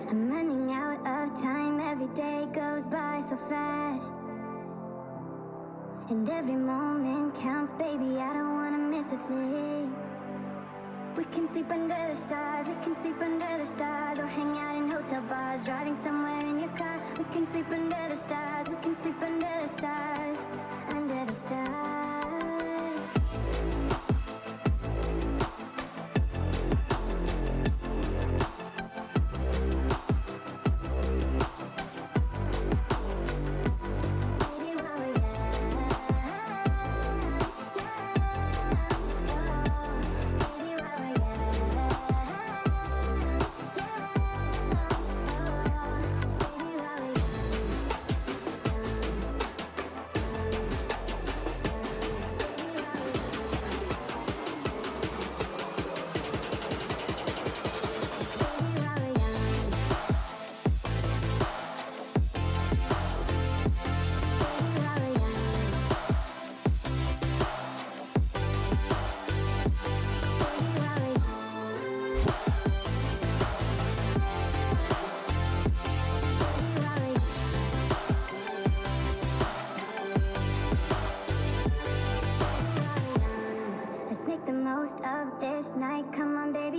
I'm running out of time, every day goes by so fast. And every moment counts, baby, I don't wanna miss a thing. We can sleep under the stars, we can sleep under the stars, or hang out in hotel bars, driving somewhere in your car. We can sleep under the stars, we can sleep under the stars, under the stars.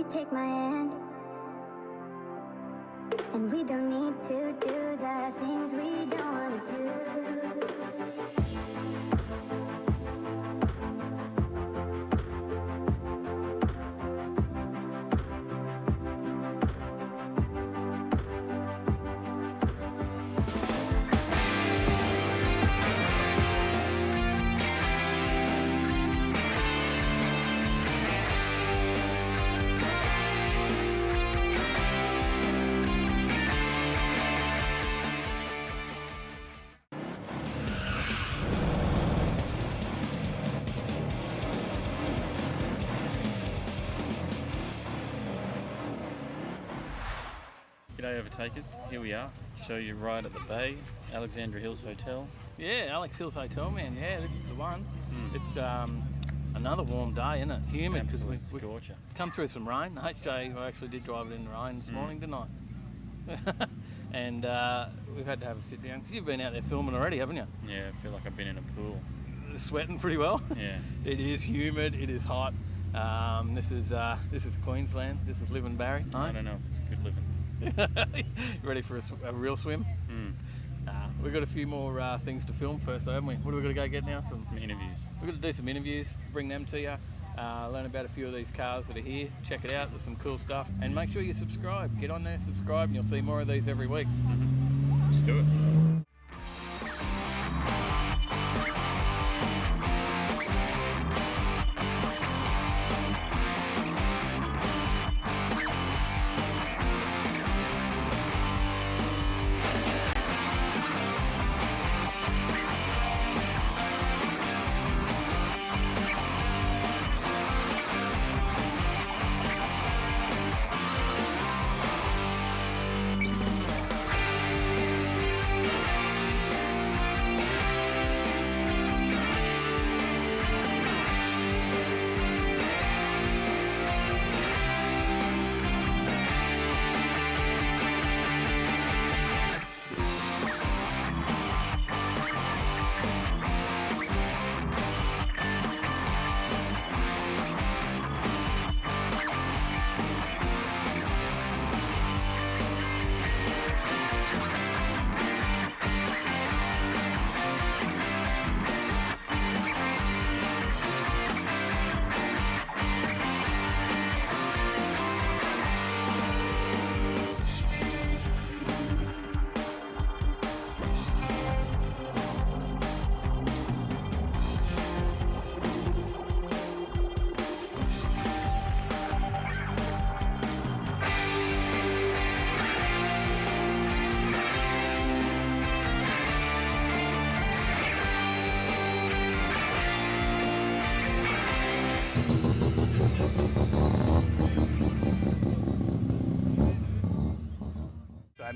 Take my hand, and we don't need to do the things we don't want to do. G'day Overtakers, here we are, show you right at the bay, Alexandra Hills Hotel. Yeah, Alex Hills Hotel, man, yeah, this is the one. It's another warm day, isn't it? Humid, because we come through some rain. HJ, I actually did drive it in the rain this morning, didn't I? And we've had to have a sit down, because you've been out there filming already, haven't you? Yeah, I feel like I've been in a pool. Sweating pretty well. Yeah. It is humid, it is hot. This is Queensland, this is living Barry. I don't know if it's a good living. Ready for a real swim? We've got a few more things to film first, though, haven't we? What do we got to go get now? Some interviews. We've got to do some interviews, bring them to you, learn about a few of these cars that are here, check it out, there's some cool stuff, and make sure you subscribe. Get on there, subscribe, and you'll see more of these every week. Let's do it.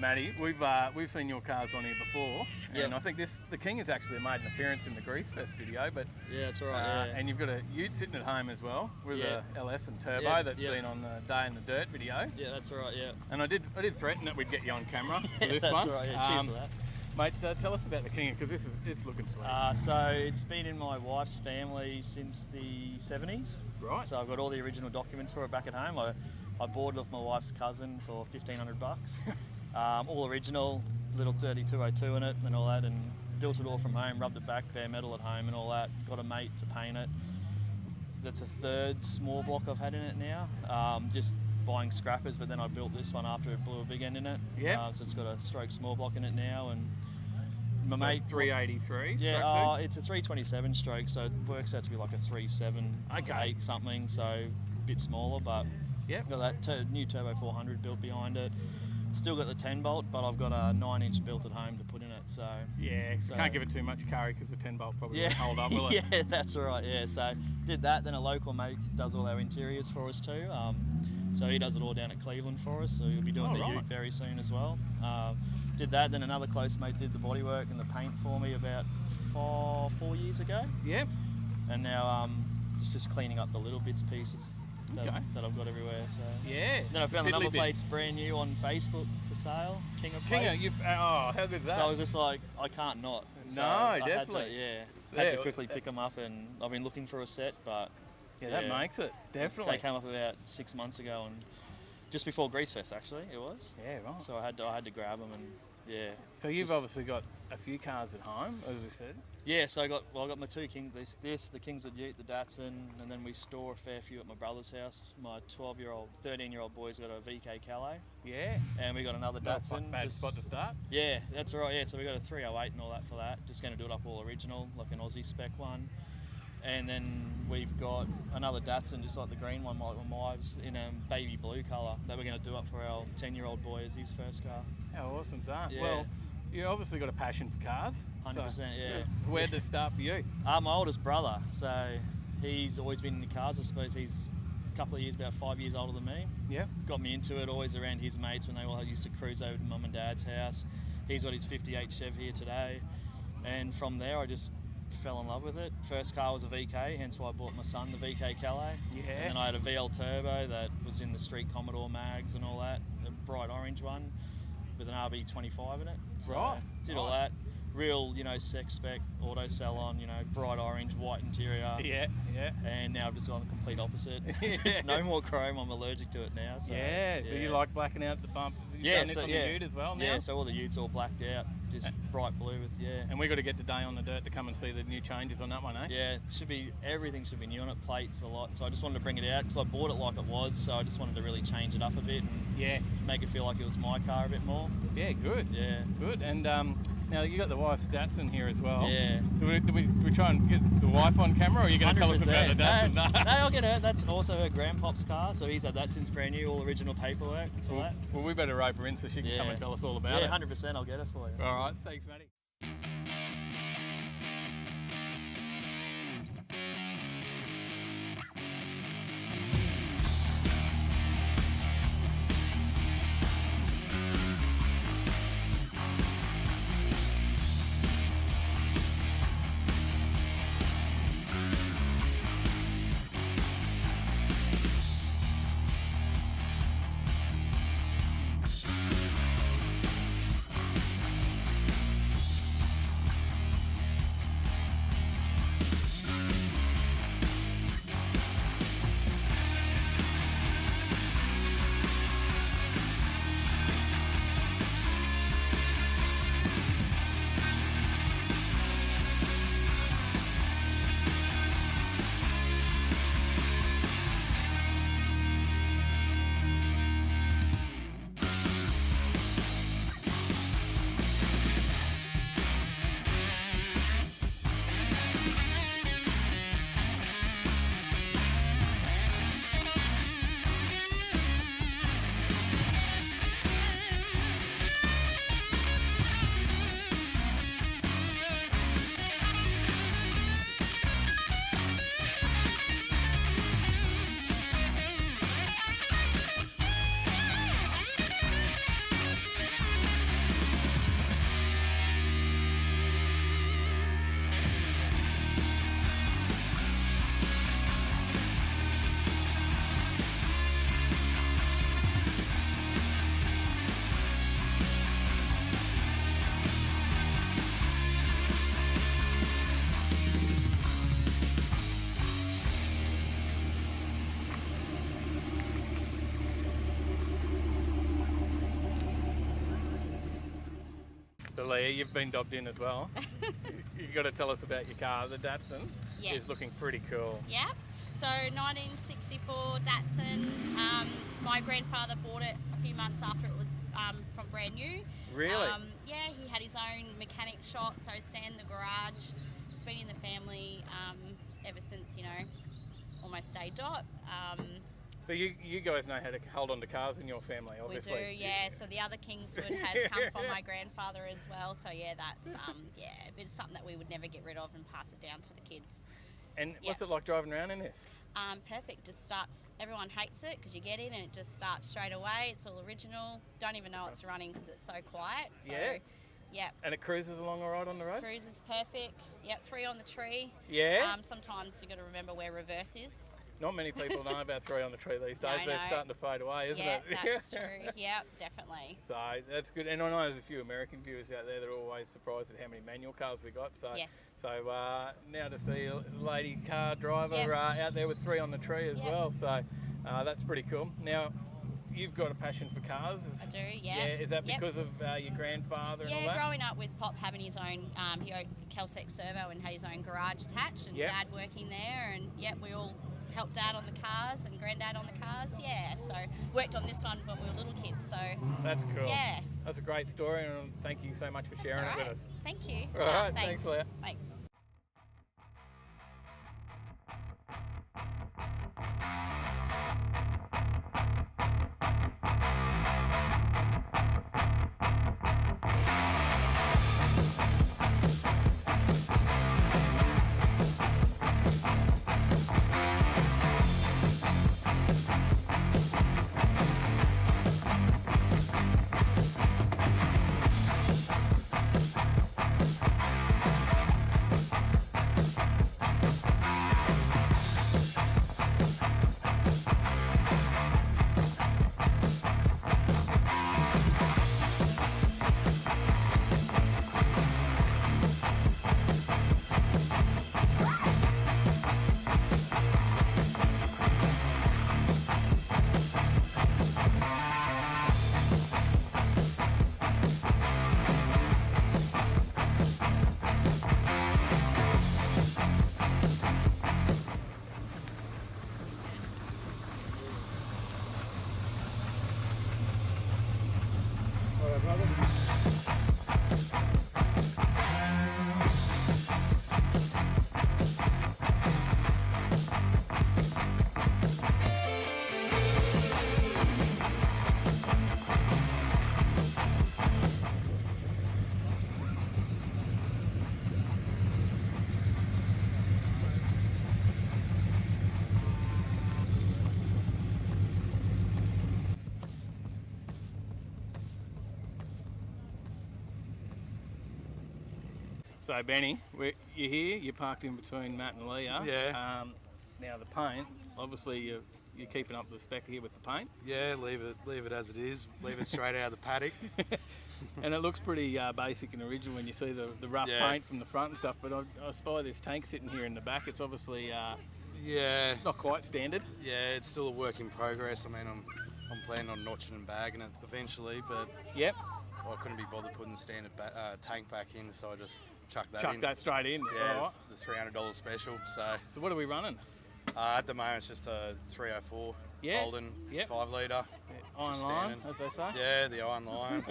Manny, we've seen your cars on here before, and I think the King has actually made an appearance in the Grease Fest video. But yeah, that's right. And you've got a Ute sitting at home as well with a LS and turbo that's been on the Day in the Dirt video. Yeah, that's right. Yeah. And I did threaten that we'd get you on camera for this that's one. Right. Yeah, cheers for that. Mate, tell us about the King, because it's looking sweet. So it's been in my wife's family since the 70s. Right. So I've got all the original documents for it back at home. I bought it off my wife's cousin for $1,500. All original, little 3202 in it and all that, and built it all from home, rubbed it back, bare metal at home and all that. Got a mate to paint it. That's a third small block I've had in it now. Just buying scrappers, but then I built this one after it blew a big end in it. Yeah. So it's got a stroke small block in it now, and my mate 383. Yeah, it's a 327 stroke, so it works out to be like a 37, 8 something, so a bit smaller, but got that new turbo 400 built behind it. Still got the 10 bolt, but I've got a 9-inch built at home to put in it. So can't give it too much carry because the 10 bolt probably won't hold up, will it? Yeah, that's right. Yeah, so did that. Then a local mate does all our interiors for us too. So he does it all down at Cleveland for us. So he'll be doing the Ute very soon as well. Did that. Then another close mate did the bodywork and the paint for me about 4 years ago. Yep. And now just cleaning up the little bits pieces that I've got everywhere. So Then I found the number plates brand new on Facebook for sale. King of Plates. How good is that? So I was just like, I can't not. So definitely. Had to quickly pick them up, and I've been looking for a set, but that makes it definitely. They came up about 6 months ago, and just before Grease Fest actually it was. Yeah, right. So I had to grab them, and So you've obviously got a few cars at home, as we said. Yeah, so I got my two Kings, the Kingswood Ute, the Datsun, and then we store a fair few at my brother's house. My 13-year-old boy's got a VK Calais. Yeah. And we got another Datsun. Bad spot to start. Yeah, that's right. Yeah, so we got a 308 and all that for that. Just going to do it up all original, like an Aussie spec one. And then we've got another Datsun, just like the green one, like my wife's, in a baby blue colour that we're going to do up for our 10-year-old boy as his first car. How awesome's that? Yeah. Well, you obviously got a passion for cars. 100%, yeah. Where did it start for you? My oldest brother. So he's always been into cars. I suppose he's a couple of years, about 5 years older than me. Yeah. Got me into it, always around his mates when they all used to cruise over to mum and dad's house. He's got his 58 Chev here today. And from there, I just fell in love with it. First car was a VK, hence why I bought my son the VK Calais. Yeah. And then I had a VL Turbo that was in the Street Commodore mags and all that, a bright orange one with an RB25 in it. So did all that. Real, sex spec, auto salon, bright orange, white interior. Yeah, yeah. And now I've just gone the complete opposite. Just no more chrome, I'm allergic to it now. So, do you like blacking out the bump? You've done this on the Ute as well now? Yeah, so all the Utes all blacked out, just bright blue with, And we got to get to Day on the Dirt to come and see the new changes on that one, eh? Yeah, everything should be new on it, plates, a lot. So I just wanted to bring it out because I bought it like it was, so I just wanted to really change it up a bit and make it feel like it was my car a bit more. Yeah, good. Yeah. Good. And now you got the wife's Datsun here as well. Yeah. So we try and get the wife on camera, or are you going to tell us about the Datsun? No, I'll get her. That's also her grandpop's car, so he's had that since brand new, all original paperwork for that. Well, we better rope her in so she can come and tell us all about it. Yeah, 100%. I'll get her for you. All right. Thanks, Manny. Aleya, you've been dobbed in as well. You've got to tell us about your car. The Datsun is looking pretty cool. Yeah. So 1964 Datsun. My grandfather bought it a few months after it was from brand new. Really? Yeah, he had his own mechanic shop, so stay in the garage. It's been in the family ever since, you know, almost day dot. So you guys know how to hold on to cars in your family, obviously. We do, yeah. So the other Kingswood has come from my grandfather as well. So yeah, that's it's something that we would never get rid of and pass it down to the kids. And what's it like driving around in this? Perfect. Just starts. Everyone hates it because you get in and it just starts straight away. It's all original. Don't even know it's running because it's so quiet. So, yeah. And it cruises along all right on the road? Cruises perfect. Yep, 3 on the tree. Yeah. Sometimes you got to remember where reverse is. Not many people know about 3 on the tree these days. They're starting to fade away, isn't it? Yeah, that's true. Yep, definitely. So that's good. And I know there's a few American viewers out there that are always surprised at how many manual cars we got. So, so now to see a lady car driver out there with 3 on the tree as well. So that's pretty cool. Now, you've got a passion for cars. I do, yeah. Yeah, is that because of your grandfather and all that? Yeah, growing up with Pop having his own, he owned Keltec Servo and had his own garage attached, and Dad working there, and we all helped Dad on the cars and Granddad on the cars, so worked on this one when we were little kids, so. That's cool. Yeah. That's a great story, and thank you so much for sharing it with us. Thank you. All right, thanks, Leah. Thanks. So Benny, you're here, you're parked in between Matt and Leah. Yeah. Now the paint, obviously you're keeping up the spec here with the paint. Yeah, leave it as it is. Leave it straight out of the paddock. And it looks pretty basic and original when you see the rough paint from the front and stuff, but I spy this tank sitting here in the back. It's obviously not quite standard. Yeah, it's still a work in progress. I mean, I'm planning on notching and bagging it eventually, but I couldn't be bothered putting the standard tank back in, so I just chucked that in. Chuck that straight in. Yeah, it's the $300 special. So what are we running? At the moment, it's just a 304 Holden 5 litre. Iron line, as they say. Yeah, the iron line.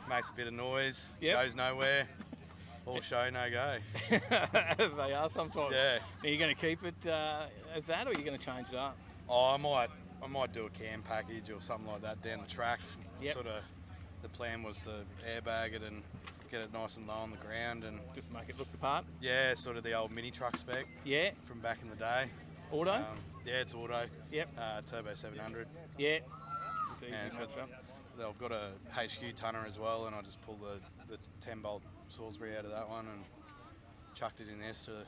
Makes a bit of noise. Goes nowhere. All show, no go. As they are sometimes. Yeah. Are you going to keep it as that, or are you going to change it up? Oh, I might do a cam package or something like that down the track. Sort of. The plan was to airbag it and get it nice and low on the ground and just make it look the part. Yeah, sort of the old mini truck spec. Yeah. From back in the day. Auto. Yeah, it's auto. Yep. Turbo 700. Yeah. It's easy I've got a HQ tonner as well, and I just pulled the 10 bolt Salisbury out of that one and chucked it in this to,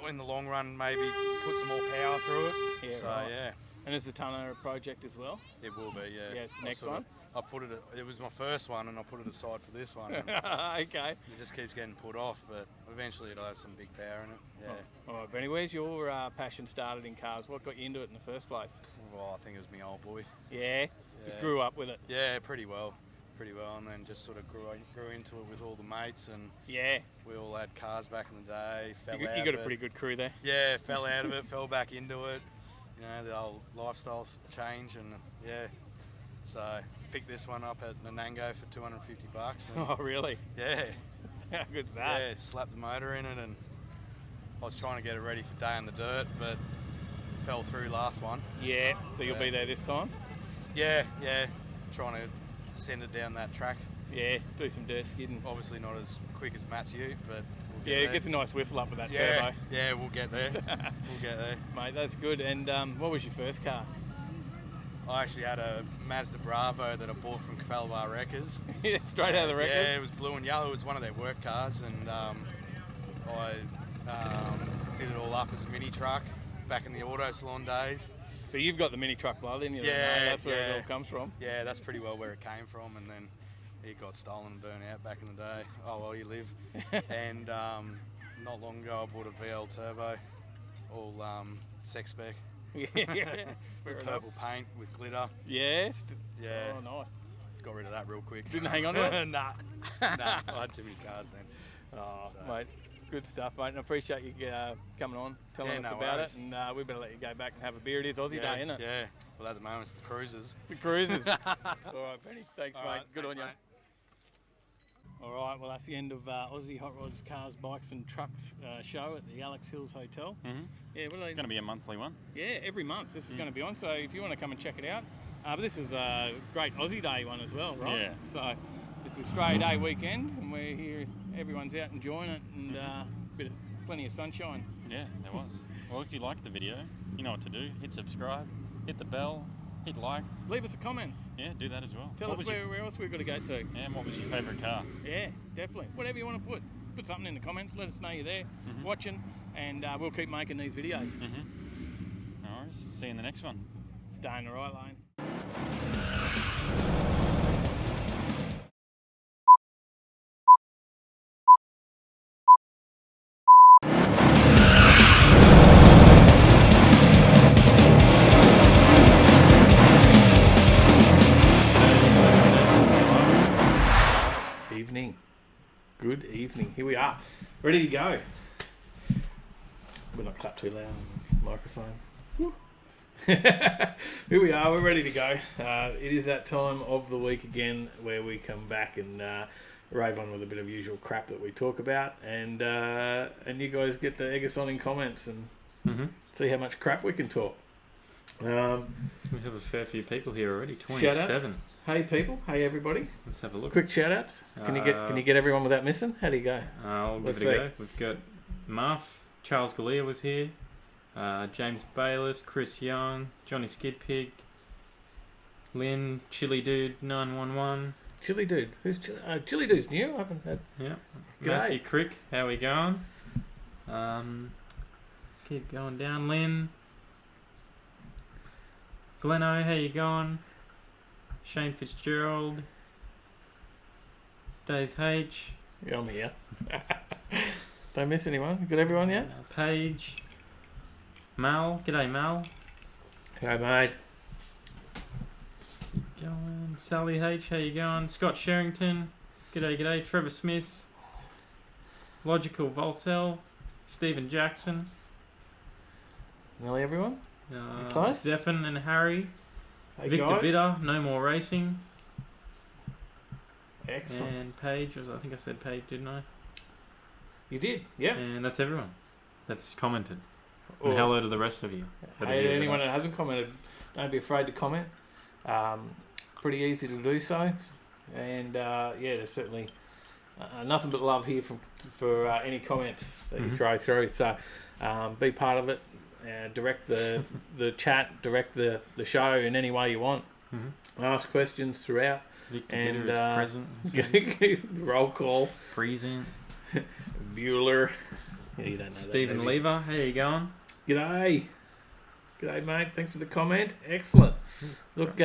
in the long run, maybe put some more power through it. Yeah. So right. And is the tonner a project as well? It will be, yeah. Yeah, it's the next one. I put it was my first one, and I put it aside for this one. Okay. It just keeps getting put off, but eventually it'll have some big power in it. Yeah. All right, Benny, where's your passion started in cars? What got you into it in the first place? Well, I think it was my old boy. Yeah? Just grew up with it? Yeah, pretty well. pretty well, and then just sort of grew into it with all the mates, and yeah, we all had cars back in the day. You got a pretty good crew there. Yeah, fell out of it, fell back into it. You know, the whole lifestyles change, and yeah. So picked this one up at Nanango for $250. Oh, really? Yeah. How good's that? Yeah, slapped the motor in it, and I was trying to get it ready for day in the dirt, but fell through last one. Yeah, so you'll be there this time? Yeah, trying to send it down that track. Yeah, do some dirt skidding. Obviously not as quick as Matt's Ute, but we'll yeah, it gets a nice whistle up with that yeah, turbo. Yeah, we'll get there. We'll get there. Mate, that's good. And what was your first car? I actually had a Mazda Bravo that I bought from Capalaba Wreckers. Yeah, straight out of the Wreckers? Yeah, it was blue and yellow. It was one of their work cars, and I did it all up as a mini truck back in the auto salon days. So you've got the mini truck blood in you? Yeah, that's where it all comes from? Yeah, that's pretty well where it came from, and then it got stolen and burnt out back in the day. Oh, well, you live. And not long ago, I bought a VL Turbo, all sex spec. Yeah, purple paint with glitter. Yes. Yeah. Oh, nice. Got rid of that real quick. Didn't hang on to it? Nah. I had too many cars then. Oh, so. Mate, good stuff, mate. And I appreciate you coming on, telling us about it. And we better let you go back and have a beer. It is Aussie Day, isn't it? Yeah. Well, at the moment, it's the cruisers. The cruisers. All right, Ferny. Thanks, mate. Right, good thanks, on you. Mate. All right, well, that's the end of Aussie Hot Rods, Cars, Bikes and Trucks show at the Alex Hills Hotel. Mm-hmm. Yeah, it's going to be a monthly one. Yeah, every month this is going to be on, so if you want to come and check it out. But this is a great Aussie Day one as well, right? Yeah. So it's Australia Day weekend, and we're here, everyone's out enjoying it, and plenty of sunshine. Yeah, there was. Well, if you liked the video, you know what to do. Hit subscribe, hit the bell, hit like. Leave us a comment. Yeah, do that as well. Tell us where else we've got to go to. Yeah, and what was your favourite car? Yeah, definitely. Whatever you want to put. Put something in the comments. Let us know you're there, watching, and we'll keep making these videos. No worries. See you in the next one. Stay in the right lane. Good evening. Here we are, ready to go. We're not clap too loud on the microphone. Here we are, we're ready to go. It is that time of the week again where we come back and rave on with a bit of usual crap that we talk about, and you guys get to egg us on in comments and see how much crap we can talk. We have a fair few people here already. 27. Hey people, hey everybody. Let's have a look. Quick shout outs. Can you get everyone without missing? How do you go? I'll give it a go. We've got Muff, Charles Galea was here, James Bayless, Chris Young, Johnny Skidpig, Lynn, Chili Dude 911. Chili Dude? Who's Chili Dude's new? I haven't had. Yeah. G'day. Matthew Crick, how we going? Keep going down. Lynn. Gleno, how you going? Shane Fitzgerald, Dave H. Yeah, I'm here. Don't miss anyone. Got everyone yet? Paige, Mal. G'day, Mal. Hey, mate. Keep going. Sally H. How you going? Scott Sherrington. G'day. Trevor Smith. Logical Volcel. Stephen Jackson. Nearly everyone? Close? Zephan and Harry. Hey Victor guys. Bitter, No More Racing. Excellent. And Paige, I think I said Paige, didn't I? You did, yeah. And that's everyone that's commented. And hello to the rest of you. Hey, anyone that hasn't commented, don't be afraid to comment. Pretty easy to do so. And there's certainly nothing but love here for any comments that you throw through. So be part of it. Direct the the direct the show in any way you want. Ask questions throughout. Victor and present. Roll call. Present. Bueller. Yeah, you don't know Stephen that, Lever, how you going? G'day, mate. Thanks for the comment. Excellent. Look,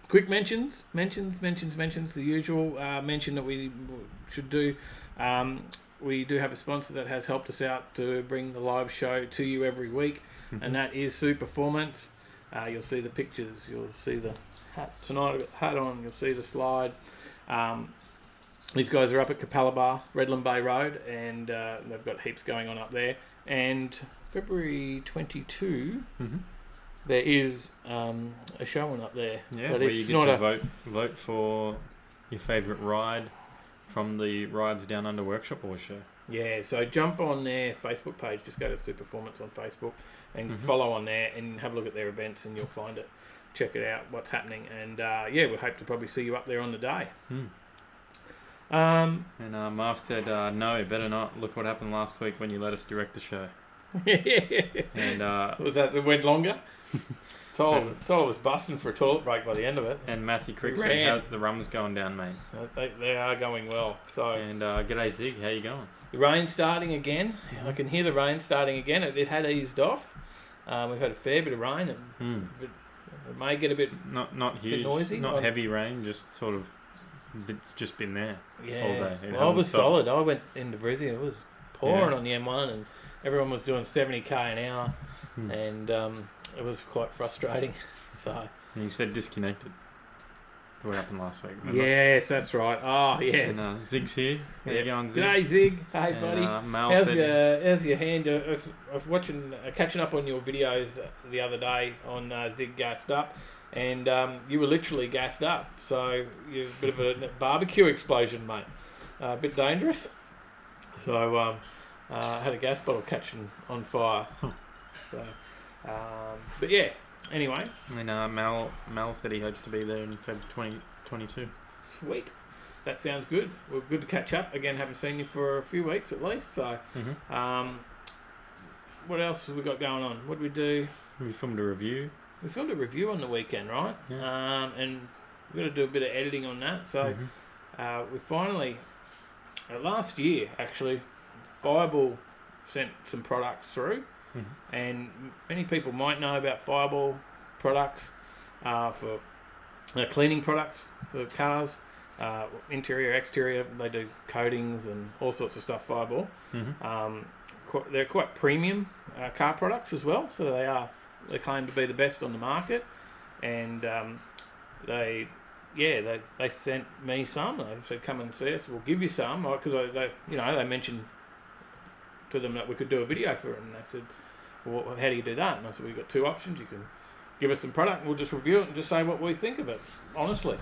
quick mentions. The usual mention that we should do. We do have a sponsor that has helped us out to bring the live show to you every week, and that is Superformance. You'll see the pictures. You'll see the hat tonight. I've got the hat on. You'll see the slide. These guys are up at Capalaba, Redland Bay Road, and they've got heaps going on up there. And February 22, there is a showing up there. Yeah, but where it's you get not to vote for your favourite ride from the Rides Down Under Workshop Wars show. Yeah, so jump on their Facebook page. Just go to Superformance on Facebook and follow on there and have a look at their events, and you'll find it. Check it out, what's happening. And we hope to probably see you up there on the day. And Marv said, no, better not. Look what happened last week when you let us direct the show. And was that it went longer? Told was busting for a toilet break by the end of it. And Matthew Crick said, how's the rums going down, mate? They are going well. So. And g'day Zig, how you going? The rain's starting again. I can hear the rain starting again. It had eased off. We've had a fair bit of rain. It may get a bit not huge, noisy, not heavy rain, just sort of. It's just been there all day. Well, it was solid. I went into Brisbane. It was pouring on the M1, and everyone was doing 70k an hour, and it was quite frustrating. So. And you said disconnected. What happened last week? Remember? Yes, that's right. Oh, yes. And Zig's here. How you going, Zig? G'day, Zig. Hey, buddy. How's your hand? I was catching up on your videos the other day on Zig Gassed Up, and you were literally gassed up. So you're a bit of a barbecue explosion, mate. A bit dangerous. So I had a gas bottle catching on fire. So, but yeah. Anyway. And Mal said he hopes to be there in February 2022. Sweet. That sounds good. We're good to catch up. Again, haven't seen you for a few weeks at least. So, what else have we got going on? What did we do? We filmed a review. We filmed a review on the weekend, right? Yeah. And we've got to do a bit of editing on that. So, we finally, last year actually, Fireball sent some products through. And many people might know about Fireball products for cleaning products for cars, interior, exterior. They do coatings and all sorts of stuff. Fireball. They're quite premium car products as well. So they claim to be the best on the market. And they sent me some. They said, "Come and see us. We'll give you some." Because they mentioned to them that we could do a video for it, and they said, well, how do you do that? And I said, we've got two options. You can give us some product and we'll just review it and just say what we think of it, honestly.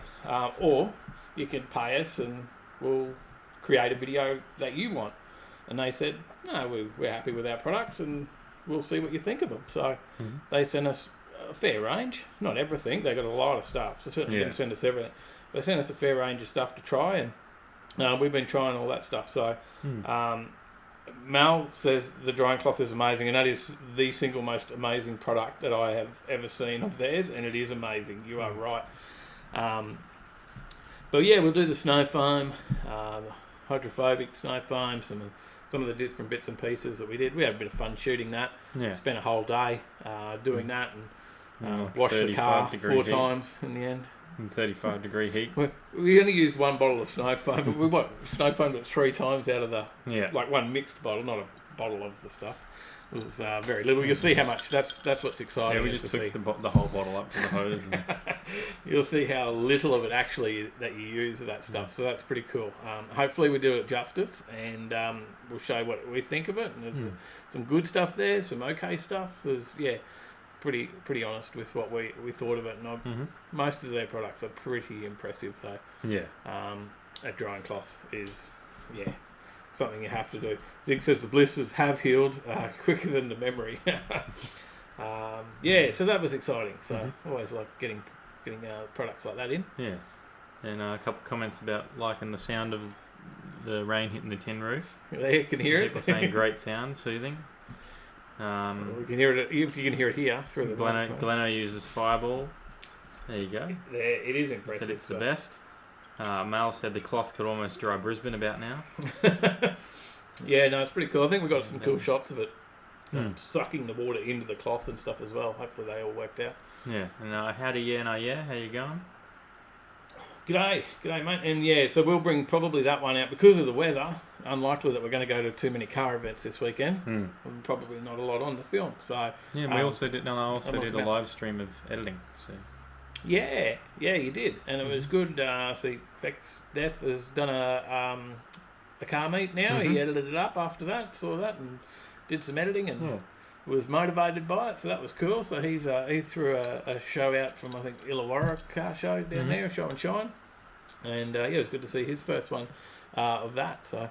Or you can pay us and we'll create a video that you want. And they said, no, we're happy with our products and we'll see what you think of them. So they sent us a fair range. Not everything. They got a lot of stuff. So certainly didn't send us everything. They sent us a fair range of stuff to try, and we've been trying all that stuff. So Mal says the drying cloth is amazing, and that is the single most amazing product that I have ever seen of theirs, and it is amazing. You are right. But yeah, we'll do the snow foam, hydrophobic snow foam, some of the different bits and pieces that we did. We had a bit of fun shooting that. Spent a whole day doing that, and washed the car 4 times in the end. In 35-degree heat. We only used one bottle of snow foam, but we snow foamed it 3 times out of the like one mixed bottle, not a bottle of the stuff. It was very little. You'll see how much. That's what's exciting. Yeah, we just took the whole bottle up to the hose. You'll see how little of it actually that you use of that stuff. So that's pretty cool. Hopefully we do it justice, and we'll show what we think of it. And there's some good stuff there, some okay stuff. There's pretty honest with what we thought of it, and most of their products are pretty impressive though. A drying cloth is something you have to do. Zig says the blisters have healed quicker than the memory. So that was exciting. So always like getting products like that in. And a couple of comments about liking the sound of the rain hitting the tin roof. They can hear it. People saying great sound, soothing. We can hear it if you can hear it here through the Gleno uses Fireball. There you go. It is impressive. Said it's the best. Mal said the cloth could almost dry Brisbane about now. It's pretty cool. I think we got some cool shots of it sucking the water into the cloth and stuff as well. Hopefully they all worked out. Yeah. And howdy, how you going? G'day, mate. And so we'll bring probably that one out because of the weather. Unlikely that we're going to go to too many car events this weekend. Probably not a lot on the film. So we also did. I also did a live stream of editing. So Yeah, you did, and it was good. See, Fex Death has done a car meet now. He edited it up after that, saw that, and did some editing, and was motivated by it. So that was cool. So he threw a show out from, I think, Illawarra car show down there, Show and Shine, and it was good to see his first one of that. So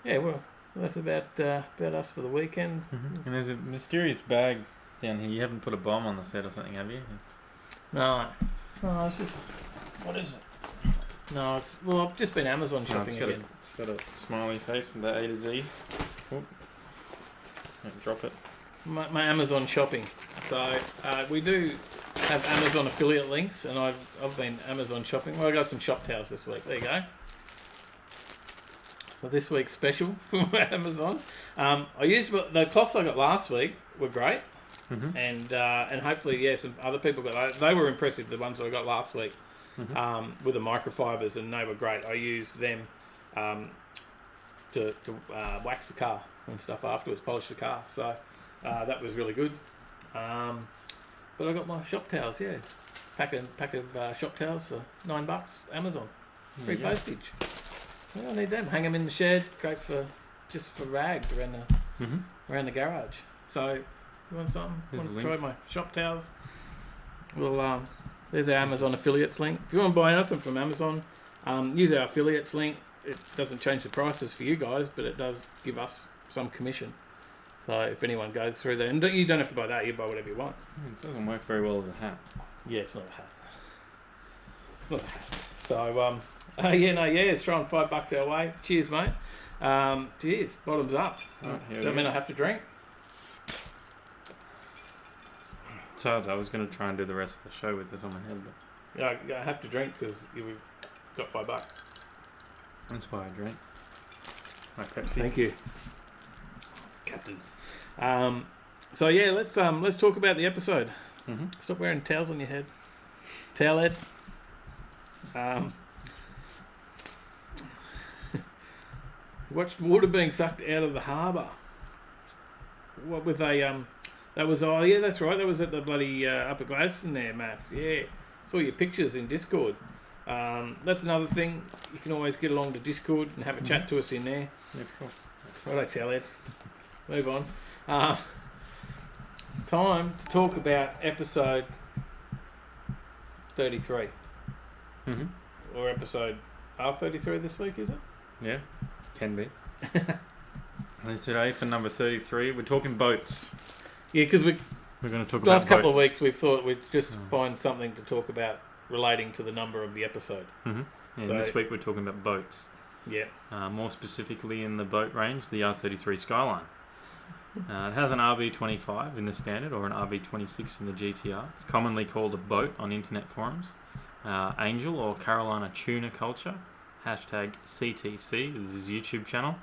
yeah, well, that's about us for the weekend. And there's a mysterious bag down here. You haven't put a bomb on the set or something, have you? No, it's just, what is it? No, I've just been Amazon shopping again. It's got a smiley face and the A to Z. Oop. Don't drop it. My Amazon shopping. So we do have Amazon affiliate links, and I've been Amazon shopping. Well, I got some shop towels this week. There you go. So this week's special from Amazon. I used the cloths I got last week were great, and hopefully some other people they were impressive. The ones that I got last week with the microfibers, and they were great. I used them to wax the car and stuff afterwards, polish the car. So that was really good. But I got my shop towels. Yeah, pack of shop towels for $9. Amazon, free postage. Yeah, I need them. Hang them in the shed. Great for rags around the garage. So you want something? Want to try my shop towels? Well, there's our Amazon affiliates link. If you want to buy anything from Amazon, use our affiliates link. It doesn't change the prices for you guys, but it does give us some commission. So if anyone goes through there, and you don't have to buy that, you buy whatever you want. It doesn't work very well as a hat. Yeah, it's not a hat. It's not a hat. So it's throwing $5 our way. Cheers, mate. Cheers. Bottoms up. Does that mean I have to drink? It's hard. I was going to try and do the rest of the show with this on my head, but Yeah, I have to drink because you've got $5. That's why I drink. My Pepsi. Thank you, captains. So yeah, let's talk about the episode. Stop wearing towels on your head. Towel head. Watched water being sucked out of the harbour. What with a that was that's right. That was at the bloody Upper Gladstone there, Matt. Yeah, saw your pictures in Discord. That's another thing. You can always get along to Discord and have a chat to us in there. Yeah, of course. Righto, Salad. Move on. Time to talk about episode 33. Or episode R33 this week, is it? Yeah, can be. And today for number 33, we're talking boats. Yeah, because we're going to talk about last couple boats. of weeks we've thought we'd just find something to talk about relating to the number of the episode. Yeah, So- this week we're talking about boats. Yeah. More specifically in the boat range, the R33 Skyline. It has an RB25 in the standard or an RB26 in the GTR. It's commonly called a boat on internet forums. Angel or Carolina Tuna Culture, hashtag CTC is his YouTube channel.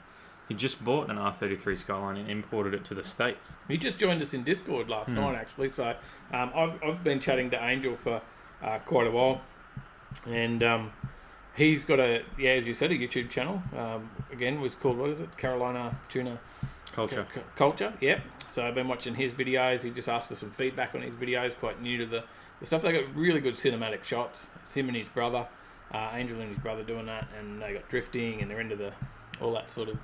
He just bought an R33 Skyline and imported it to the States. He just joined us in Discord last night, actually. So I've been chatting to Angel for quite a while, and he's got as you said, a YouTube channel. Again, was called, what is it? Carolina Tuna Culture. Culture. Yep. So I've been watching his videos. He just asked for some feedback on his videos. Quite new to the stuff. They got really good cinematic shots. It's him and his brother, Angel and his brother doing that, and they got drifting, and they're into all that sort of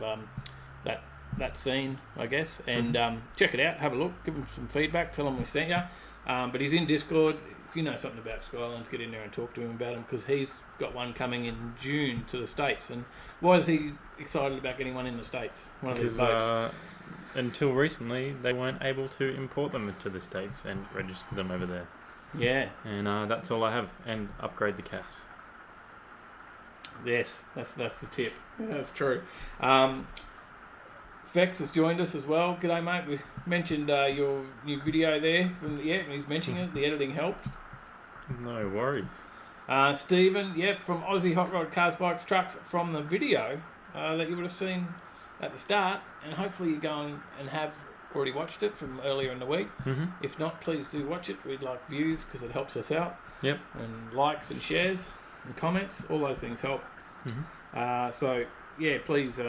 that scene, I guess. And check it out, have a look, give him some feedback, tell him we sent you. But he's in Discord. If you know something about Skylines, get in there and talk to him about him, because he's got one coming in June to the States. And why is he excited about getting one in the States? One of these boats. Until recently, they weren't able to import them to the States and register them over there. Yeah. And that's all I have. And upgrade the CAS. Yes, that's the tip. That's true. Fex has joined us as well. G'day, mate. We mentioned your new video there. He's mentioning it. The editing helped. No worries. Stephen, from Aussie Hot Rod Cars, Bikes, Trucks, from the video that you would have seen at the start, and hopefully you go and have already watched it from earlier in the week. If not, please do watch it. We'd like views because it helps us out. Yep. And likes and shares and comments, all those things help. So please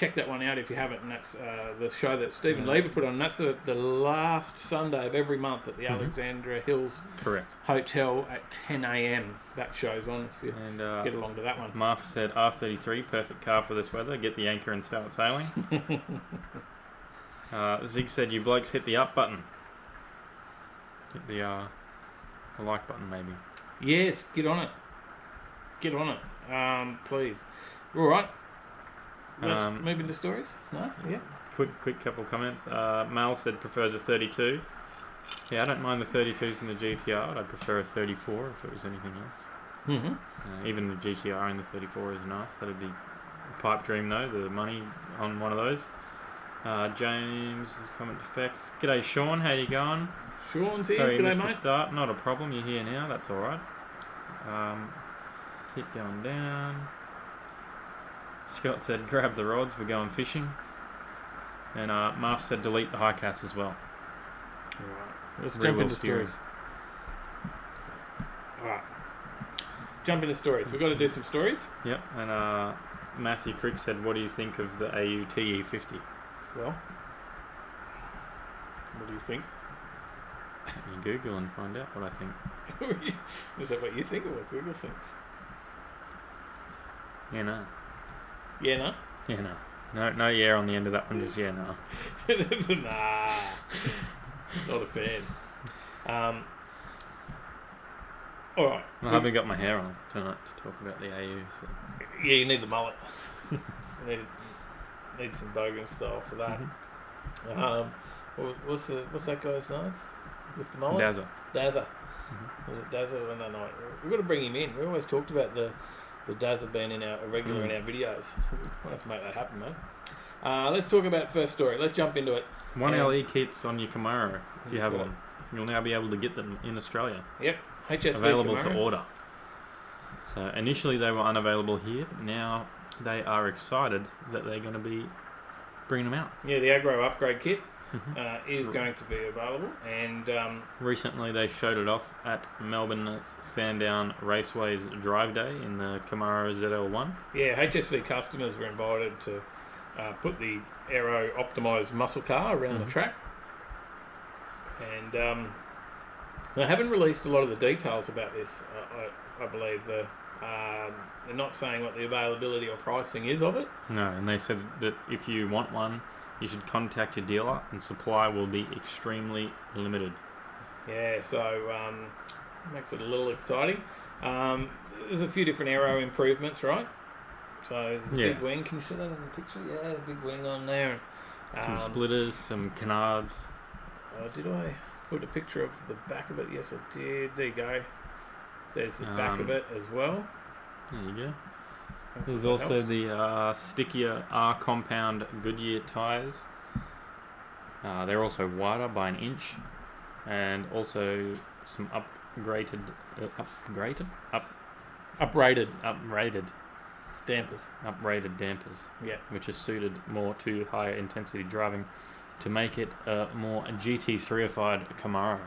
check that one out if you haven't. And that's the show that Stephen Lever put on. And that's the last Sunday of every month at the Alexandra Hills Hotel at 10 a.m. That show's on if you get along to that one. Marv said R33, perfect car for this weather. Get the anchor and start sailing. Zig said, you blokes hit the up button. Hit the like button, maybe. Yes, get on it. Get on it, please. All right. Let's move into stories. No? Yeah. Quick couple comments. Mal said prefers a 32. Yeah, I don't mind the 32s in the GTR. I'd prefer a 34 if it was anything else. Even the GTR in the 34 is nice. That'd be a pipe dream though, the money on one of those. James' comment defects. G'day Sean, how you going? Sean's here. Sorry you G'day, missed mate. the start. Not a problem, you're here now, that's alright. Keep going down. Scott said grab the rods, we're going fishing. And Marv said delete the high cast as well. Alright, let's jump into stories. Alright. Jump into stories. We've got to do some stories. Yep, and Matthew Crick said, what do you think of the AU TE50? Well, what do you think? You Google and find out what I think. Is that what you think or what Google thinks? Yeah, no. Yeah, no? Yeah, no. No yeah on the end of that one, just yeah, no. Nah. Not a fan. Alright. I haven't got my hair on tonight to talk about the AU, so. Yeah, you need the mullet. You need some bogan style for that. What's that guy's name? With the mullet? Dazza. Was it Dazza? No. We've got to bring him in. We always talked about the Dazza being in our regular in our videos. We'll have to make that happen, mate. Let's talk about first story. Let's jump into it. 1LE kits on your Camaro, if you have one. You'll now be able to get them in Australia. Yep. HSV available Camaro. to order. So initially they were unavailable here, but now they are excited that they're going to be bringing them out. Yeah, the Agro upgrade kit is going to be available, and recently they showed it off at Melbourne's Sandown Raceway's Drive Day in the Camaro ZL1. Yeah, HSV customers were invited to put the aero optimised muscle car around the track, and they haven't released a lot of the details about this. I believe they're not saying what the availability or pricing is of it. No, and they said that if you want one, you should contact your dealer, and supply will be extremely limited. Yeah, so makes it a little exciting. There's a few different aero improvements, right? So there's a big wing. Can you see that in the picture? Yeah, the big wing on there. Some splitters, some canards. Did I put a picture of the back of it? Yes, I did. There you go. There's the back of it as well. There you go. There's also the stickier R compound Goodyear tyres. They're also wider by an inch, and also some uprated dampers. Yeah, which are suited more to higher intensity driving to make it a more GT3ified Camaro.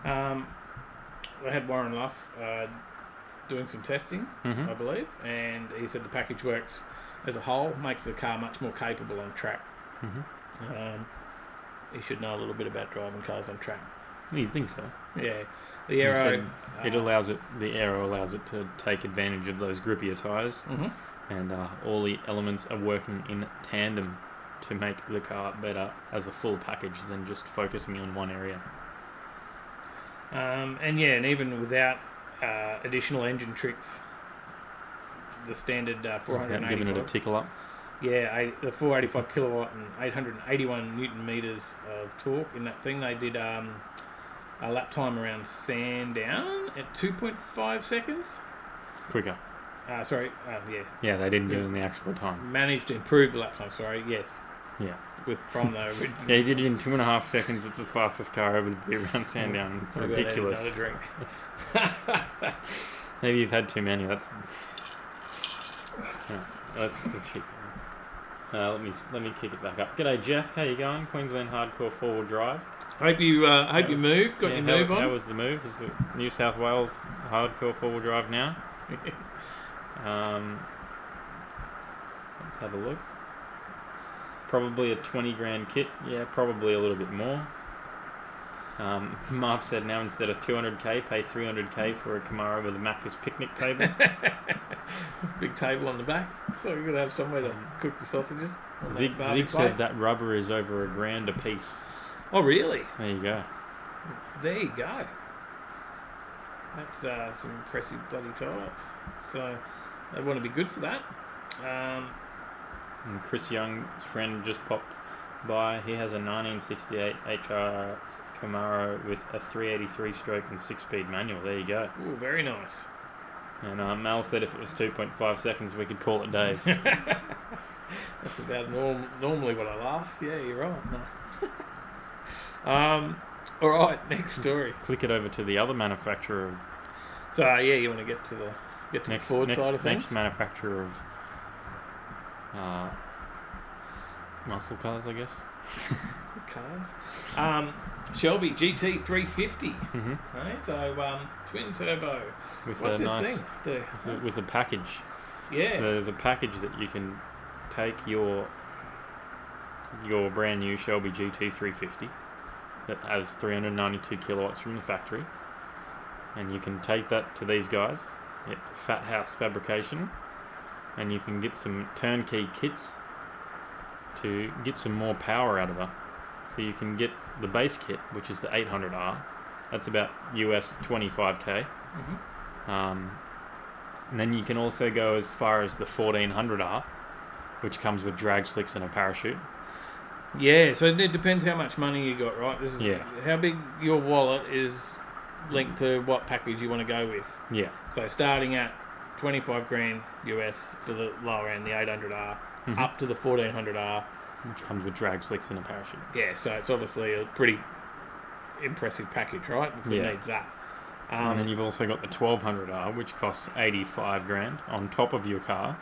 I had Warren Luff doing some testing, I believe, and he said the package works as a whole, makes the car much more capable on track. He should know a little bit about driving cars on track. You think so? Yeah, the aero the aero allows it to take advantage of those grippier tyres, and all the elements are working in tandem to make the car better as a full package than just focusing on one area. And even without additional engine tricks, the standard 485, giving it a tickle up. Yeah, the 485 kilowatt and 881 newton meters of torque in that thing. They did a lap time around Sandown at 2.5 seconds. Quicker. Yeah, they didn't do it in the actual time. Managed to improve the lap time. Yes. Yeah. From the original. Yeah, he did it in 2.5 seconons. It's the fastest car ever to be around Sandown. It's ridiculous. Another drink. Maybe you've had too many. Let's keep going. Let me kick it back up. G'day Jeff, how you going? Queensland Hardcore 4-wheel drive. Hope you moved. Got your move on. How was the move? Is the New South Wales Hardcore 4-wheel drive now? Let's have a look. Probably a 20 grand kit. Yeah, probably a little bit more. Marv said now instead of 200k, pay 300k for a Camaro with a Macca's picnic table. Big table on the back. So you're going to have somewhere to cook the sausages. Zig said that rubber is over $1,000 a piece. Oh, really? There you go. There you go. That's some impressive bloody tyres. So they want to be good for that. And Chris Young's friend just popped by. He has a 1968 HR Camaro with a 383 stroke and 6-speed manual. There you go. Ooh, very nice. And Mel said if it was 2.5 seconds, we could call it days. That's about normally what I last. Yeah, you're right. No. All right, next story. Click it over to the other manufacturer of. So yeah, you want to get to the Ford side of things. Next manufacturer of muscle cars, I guess. Cars. Shelby GT350. Right, so twin turbo. With What's a this nice thing? with a package. Yeah. So there's a package that you can take your brand new Shelby GT350 that has 392 kilowatts from the factory, and you can take that to these guys at Fat House Fabrication, and you can get some turnkey kits to get some more power out of her. So you can get the base kit, which is the 800R. That's about US 25k. And then you can also go as far as the 1400R, which comes with drag slicks and a parachute. Yeah, so it depends how much money you got, right? This is how big your wallet is linked to what package you want to go with. Yeah. So starting at 25 grand US for the lower end, the 800R, up to the 1400R. Which comes with drag slicks and a parachute. Yeah, so it's obviously a pretty impressive package, right? If it needs that. And then you've also got the 1200R, which costs 85 grand on top of your car.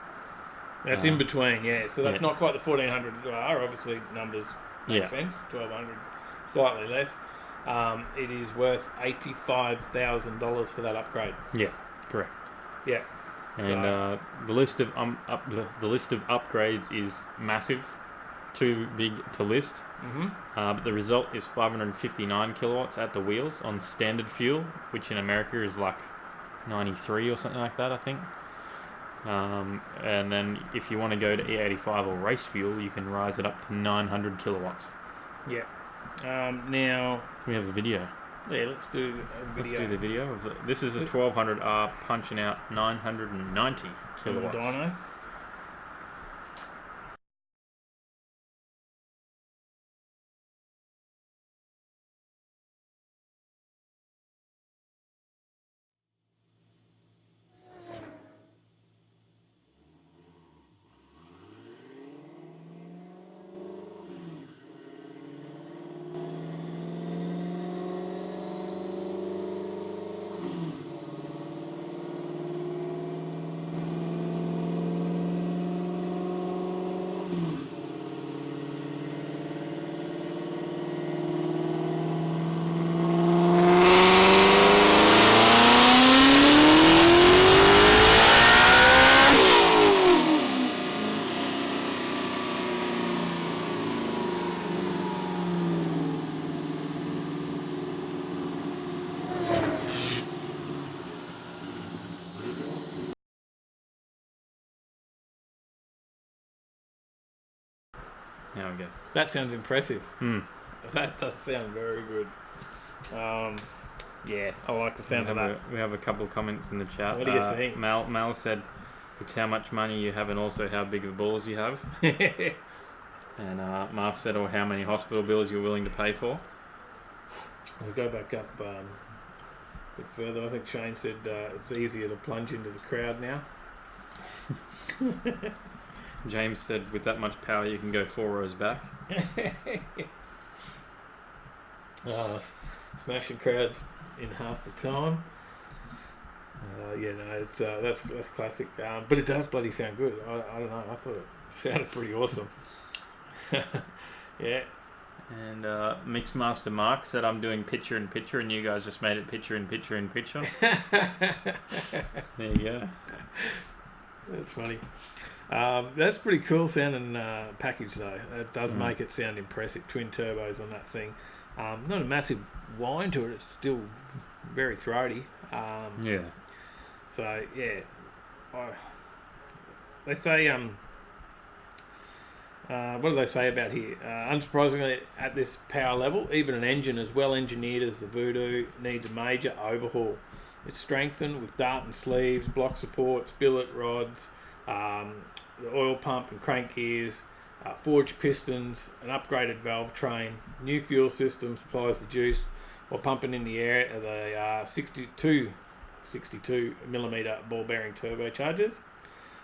That's in between, yeah. So that's not quite the 1400R. Obviously, numbers make sense. 1200, slightly less. It is worth $85,000 for that upgrade. Yeah, correct. Yeah. And the list of upgrades is massive, too big to list. But the result is 559 kilowatts at the wheels on standard fuel, which in America is like 93 or something like that, I think. And then if you want to go to E85 or race fuel, you can rise it up to 900 kilowatts. Yeah. Now we have a video. Yeah, let's do a video. Let's do the video of this is a 1200R punching out 990 kilowatts. Dyno. Now we go. That sounds impressive. That does sound very good. Yeah, I like the sound of that. We have a couple of comments in the chat. What do you think? Mal said, it's how much money you have and also how big of balls you have. And Marv said, or how many hospital bills you're willing to pay for. We'll go back up a bit further. I think Shane said it's easier to plunge into the crowd now. James said, with that much power, you can go 4 rows back. Smashing crowds in half the time. It's that's classic. But it does bloody sound good. I don't know. I thought it sounded pretty awesome. Yeah. And Mixmaster Mark said, I'm doing picture in picture, and you guys just made it picture in picture in picture. There you go. That's funny. That's pretty cool sounding package though. It does make it sound impressive. Twin turbos on that thing. Not a massive whine to it. It's still very throaty. Yeah. So yeah, they say what do they say about here? Unsurprisingly, at this power level, even an engine as well engineered as the Voodoo needs a major overhaul. It's strengthened with dart and sleeves, block supports, billet rods, the oil pump and crank gears, forged pistons, an upgraded valve train, new fuel system supplies the juice while pumping in the air are the 62 millimeter ball bearing turbochargers,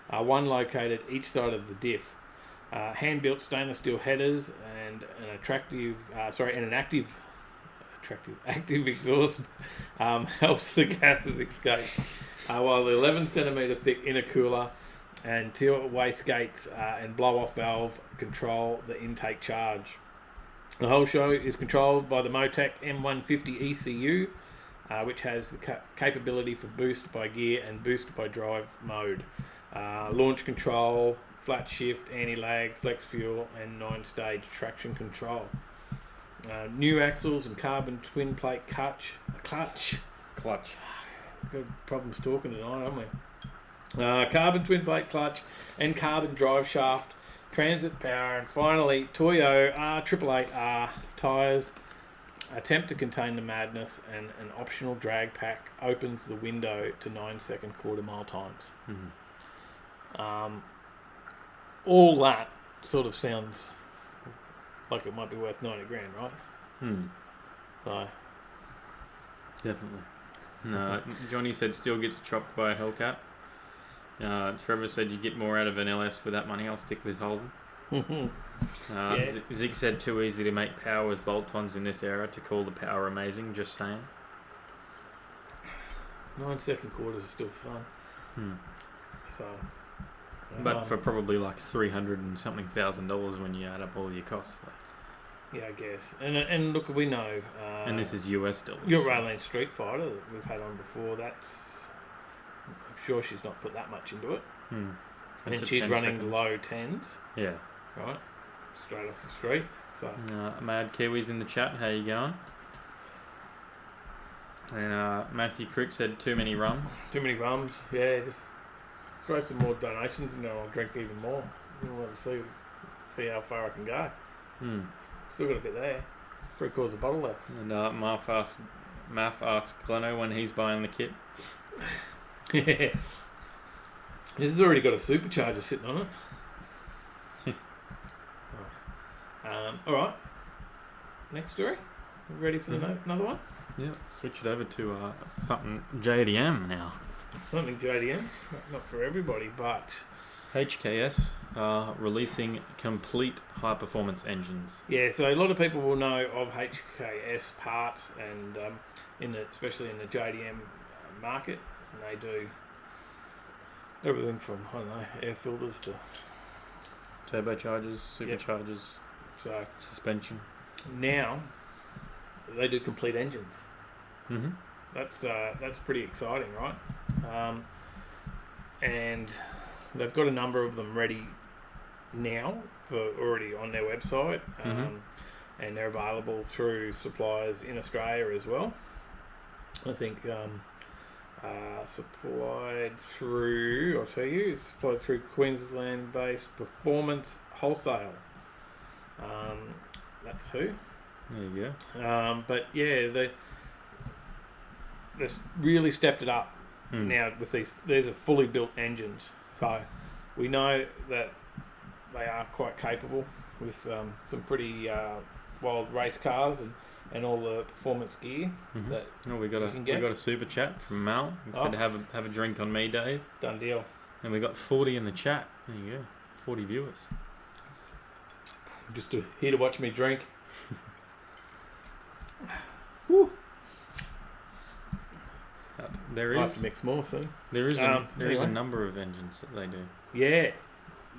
one located each side of the diff. Hand-built stainless steel headers and an active exhaust helps the gases escape. While the 11 centimeter thick intercooler and tilt wastegates and blow-off valve control the intake charge. The whole show is controlled by the Motec M150 ECU, which has the capability for boost by gear and boost by drive mode. Launch control, flat shift, anti-lag, flex fuel, and 9-stage traction control. New axles and carbon twin plate clutch. Got problems talking tonight, haven't we? Carbon twin plate clutch and carbon drive shaft, transit power, and finally Toyo R888R tyres. Attempt to contain the madness, and an optional drag pack opens the window to 9-second quarter-mile times. All that sort of sounds like it might be worth 90 grand, right? So Definitely. No, Johnny said still gets chopped by a Hellcat. Trevor said you get more out of an LS for that money. I'll stick with Holden. Zig said too easy to make power with bolt-ons in this era to call the power amazing. Just saying. 9-second quarters is still fun. So, but for probably like $300 and something thousand when you add up all your costs. Yeah, I guess. And look, we know. And this is US dollars. Your Raylene Street Fighter that we've had on before. I'm sure she's not put that much into it. And she's running seconds. Low 10s. Yeah. Right. Straight off the street. So. Mad Kiwis in the chat. How you going? And Matthew Crick said too many rums. Too many rums. Yeah. Just throw some more donations and I'll drink even more. I want to see how far I can go. Still got a bit there. 3/4 of the bottle left. And Math asked Gleno when he's buying the kit. Yeah. This has already got a supercharger sitting on it. Alright. Next story. Ready for another one? Yeah, let's switch it over to something JDM now. Something JDM. Not for everybody, but HKS releasing complete high-performance engines. Yeah, so a lot of people will know of HKS parts, and especially in the JDM market, and they do everything from, I don't know, air filters to turbochargers, superchargers, so suspension. Now they do complete engines. That's pretty exciting, right? And they've got a number of them ready now, already on their website, and they're available through suppliers in Australia as well. I think supplied through Queensland-based Performance Wholesale. That's who. There you go. But yeah, they've really stepped it up now with these are fully built engines. So we know that they are quite capable with some pretty wild race cars and all the performance gear that we got a super chat from Mal. He said have a drink on me, Dave. Done deal. And we got 40 in the chat. There you go. 40 viewers. Just here to watch me drink. Woo. There I'll have to mix more soon. There is a number of engines that they do. Yeah,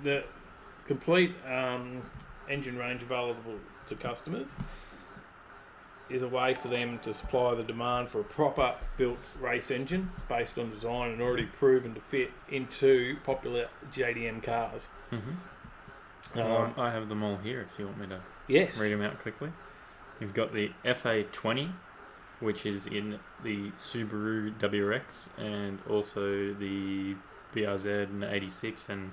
the complete engine range available to customers. is a way for them to supply the demand for a proper built race engine based on design and already proven to fit into popular JDM cars. Well, I have them all here if you want me to read them out quickly. You've got the FA20, which is in the Subaru WRX and also the BRZ and 86 and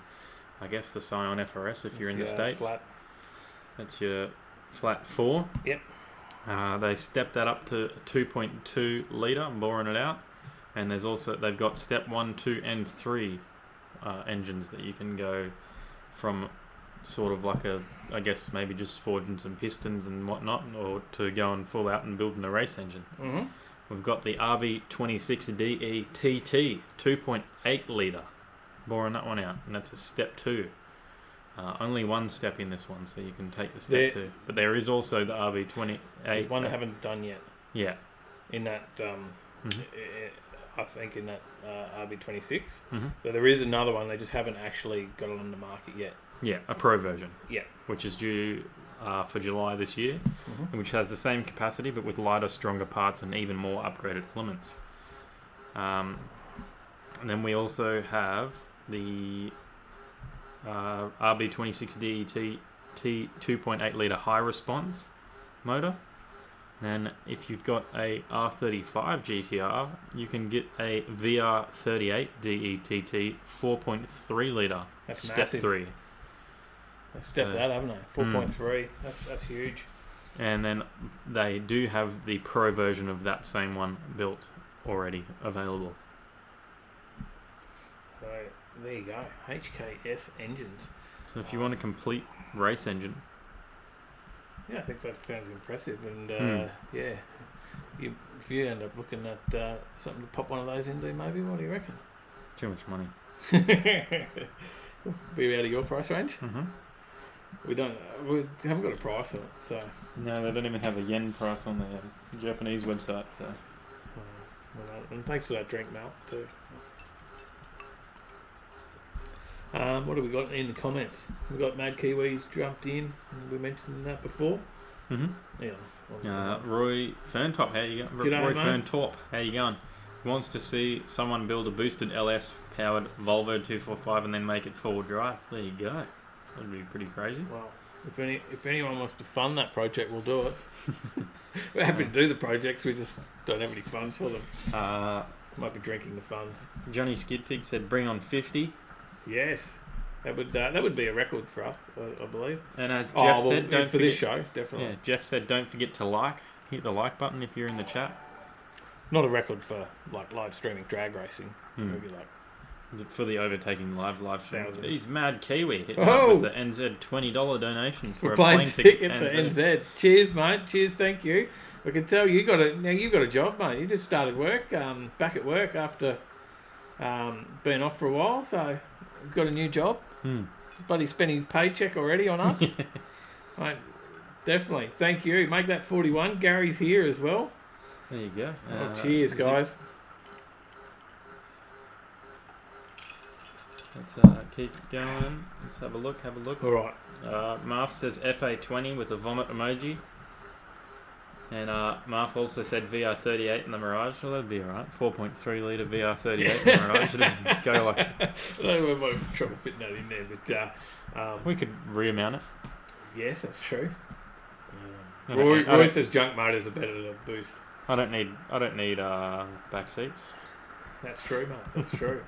I guess the Scion FRS if you're in the States. Flat. That's your flat 4. Yep. They stepped that up to 2.2 litre, boring it out. And there's also, they've got step 1, 2 and 3 engines that you can go from sort of like a, I guess maybe just forging some pistons and whatnot, or to going full out and building a race engine. We've got the RB26DE TT 2.8 litre, boring that one out, and that's a step 2. Only one step in this one, so you can take the step 2. But there is also the RB28. There's one I haven't done yet. Yeah. In that, I think in that RB26. So there is another one. They just haven't actually got it on the market yet. Yeah, a pro version. Yeah. Which is due for July this year, which has the same capacity but with lighter, stronger parts and even more upgraded elements. And then we also have the RB26DET 2.8 litre high response motor. And if you've got a R35 GTR, you can get a VR38 DETT 4.3 litre. That's step massive. 3. They've stepped that, haven't they? 4.3. That's huge. And then they do have the pro version of that same one built already available. So there you go. HKS engines. So if you want a complete race engine, yeah, I think that sounds impressive. And yeah, if you end up looking at something to pop one of those into, maybe, what do you reckon? too much money. Be out of your price range. We haven't got a price on it, so No, they don't even have a yen price on their Japanese website. So, and thanks for that drink, Mel, too. So. What have we got in the comments? We've got Mad Kiwis jumped in. We mentioned that before. Yeah. Roy Ferntop, how you going? G'day, Roy mate. Ferntop, how you going? He wants to see someone build a boosted LS powered Volvo 245 and then make it four-wheel drive. There you go. That'd be pretty crazy. Well, if anyone wants to fund that project, we'll do it. We're happy to do the projects. We just don't have any funds for them. Might be drinking the funds. Johnny Skidpig said, "Bring on 50." Yes, that would be a record for us, I believe. And as Jeff said, don't for forget, this show, definitely. Yeah, Jeff said, "Don't forget to hit the like button if you're in the chat." Not a record for like live streaming drag racing. Maybe like for the Overtaking live stream. 1,000. He's Mad Kiwi hitting up with the NZ $20 donation for a plane plane ticket ticket to NZ. Cheers, mate. Cheers, thank you. I can tell you've got a job, mate. You just started work, back at work after being off for a while, so you've got a new job. Buddy spent his paycheck already on us. Mate, definitely. Thank you. Make that 41. Gary's here as well. There you go. Cheers, guys. Let's keep going. Let's have a look. All right. Marf says FA20 with a vomit emoji. And Marf also said VR38 in the Mirage. Well, that'd be alright. 4.3 litre VR38 in the Mirage. It'd go like... I don't know where my trouble fitting that in there, but... we could remount it. Yes, that's true. I Roy says junk motors are better than a boost. I don't need back seats. That's true, mate. That's true.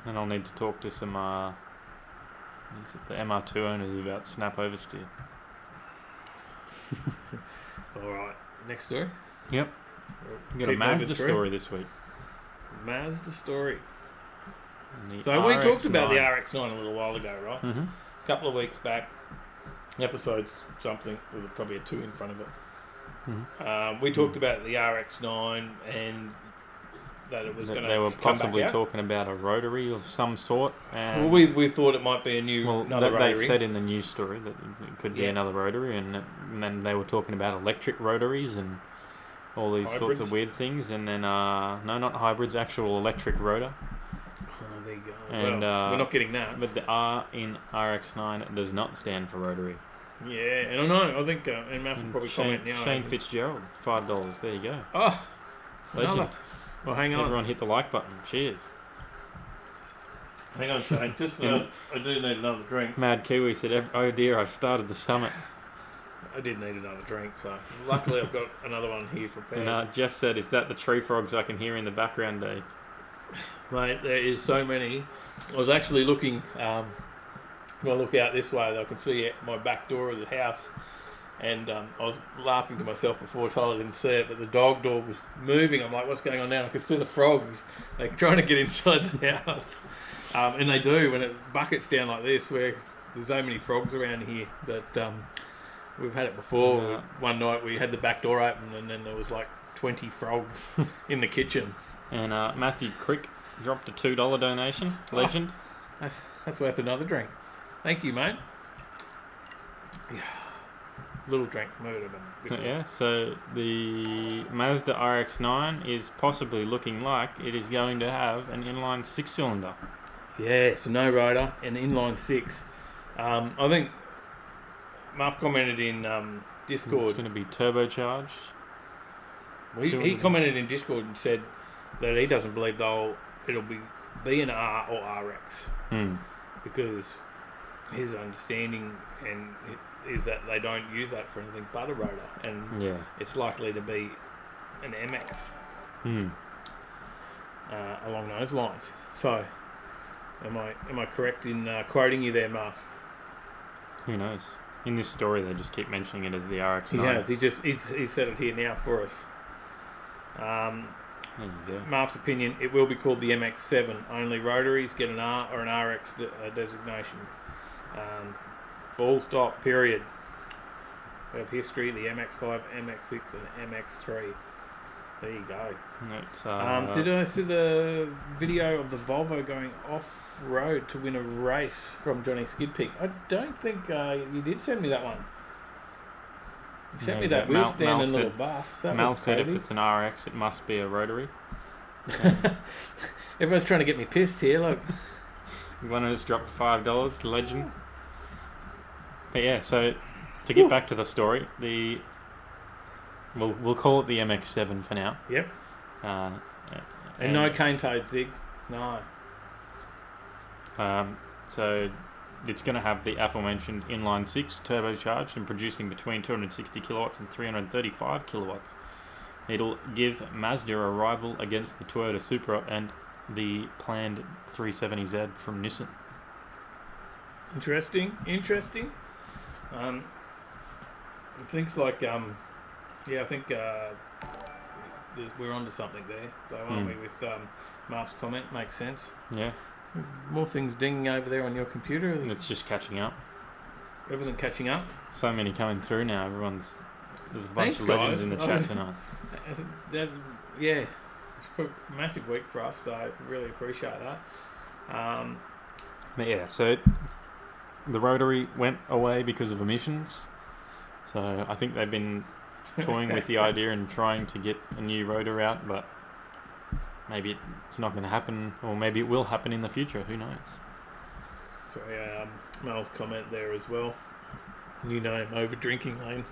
And I'll need to talk to some the MR2 owners about snap oversteer. All right. Next story. Yep. We got a Mazda story this week. Mazda story. The So we talked about the RX-9. RX-9 a little while ago, right? Mm-hmm. A couple of weeks back. Episode something with probably a 2 in front of it. Mm-hmm. We talked about the RX-9 and that it was going to They were come possibly back out. talking about a rotary of some sort. Well, we thought it might be another they rotary. said in the news story that it could be another rotary, and then they were talking about electric rotaries and all these sorts of weird things, and then no, not hybrids, actual electric rotor. Oh, there you go. And well, we're not getting that. But the R in RX-9 does not stand for rotary. Yeah, and I know. I think, and Matt will probably comment now. Shane Fitzgerald, $5. There you go. Oh, Legend. another. Well, hang on. Everyone hit the like button. Cheers. Hang on, Shane. Just for, I do need another drink. Mad Kiwi said, "Oh dear, I've started the summit." I did need another drink, so luckily I've got another one here prepared. And Jeff said, "Is that the tree frogs I can hear in the background, Dave?" Mate, there is so many. I was actually looking. When I look out this way, I can see my back door of the house. And I was laughing to myself before I didn't see it, but the dog door was moving. I'm like, what's going on now? I could see the frogs. They're trying to get inside the house. And they do when it buckets down like this, where there's so many frogs around here that we've had it before. One night we had the back door open and then there was like 20 frogs in the kitchen. And Matthew Crick dropped a $2 donation. Legend. Oh, that's worth another drink. Thank you, mate. Yeah. Little drink. Yeah, so the Mazda RX-9 is possibly looking like it is going to have an inline 6-cylinder. Yeah, it's a no-rotor, an inline 6. I think Muff commented in Discord. It's going to be turbocharged. He commented in Discord and said that he doesn't believe it'll be an R or RX. Because his understanding is that they don't use that for anything but a rotor, and it's likely to be an MX along those lines. So, am I correct in quoting you there, Marv? Who knows? In this story, they just keep mentioning it as the RX-9. He has. He said it here now for us. There you go. Marv's opinion: it will be called the MX-7. Only rotaries get an R or an RX designation. Full stop, period. We have history, the MX-5, MX-6 and MX-3. There you go. Did I see the video of the Volvo going off-road to win a race from Johnny Skidpig? I don't think you did send me that one. You sent me that wheel stand and little bus. Mel said if it's an RX, it must be a rotary. Everyone's trying to get me pissed here, look. One of us dropped $5, legend. But yeah, so to get back to the story, we'll call it the MX-7 for now. Yep. And no cane toed zig. No. So it's going to have the aforementioned inline 6 turbocharged and producing between 260 kilowatts and 335 kilowatts. It'll give Mazda a rival against the Toyota Supra and the planned 370Z from Nissan. Interesting. Things like, I think we're onto something there, though, aren't we? With Mark's comment, makes sense. Yeah. More things dinging over there on your computer. It's just catching up. Everything catching up. So many coming through now. There's a bunch of legends in the chat tonight. Yeah, it's a massive week for us, so I really appreciate that. But yeah, so the rotary went away because of emissions. So I think they've been toying with the idea and trying to get a new rotor out, but maybe it's not going to happen, or maybe it will happen in the future. Who knows? Sorry, Mel's comment there as well. New name, Overtaking Lane.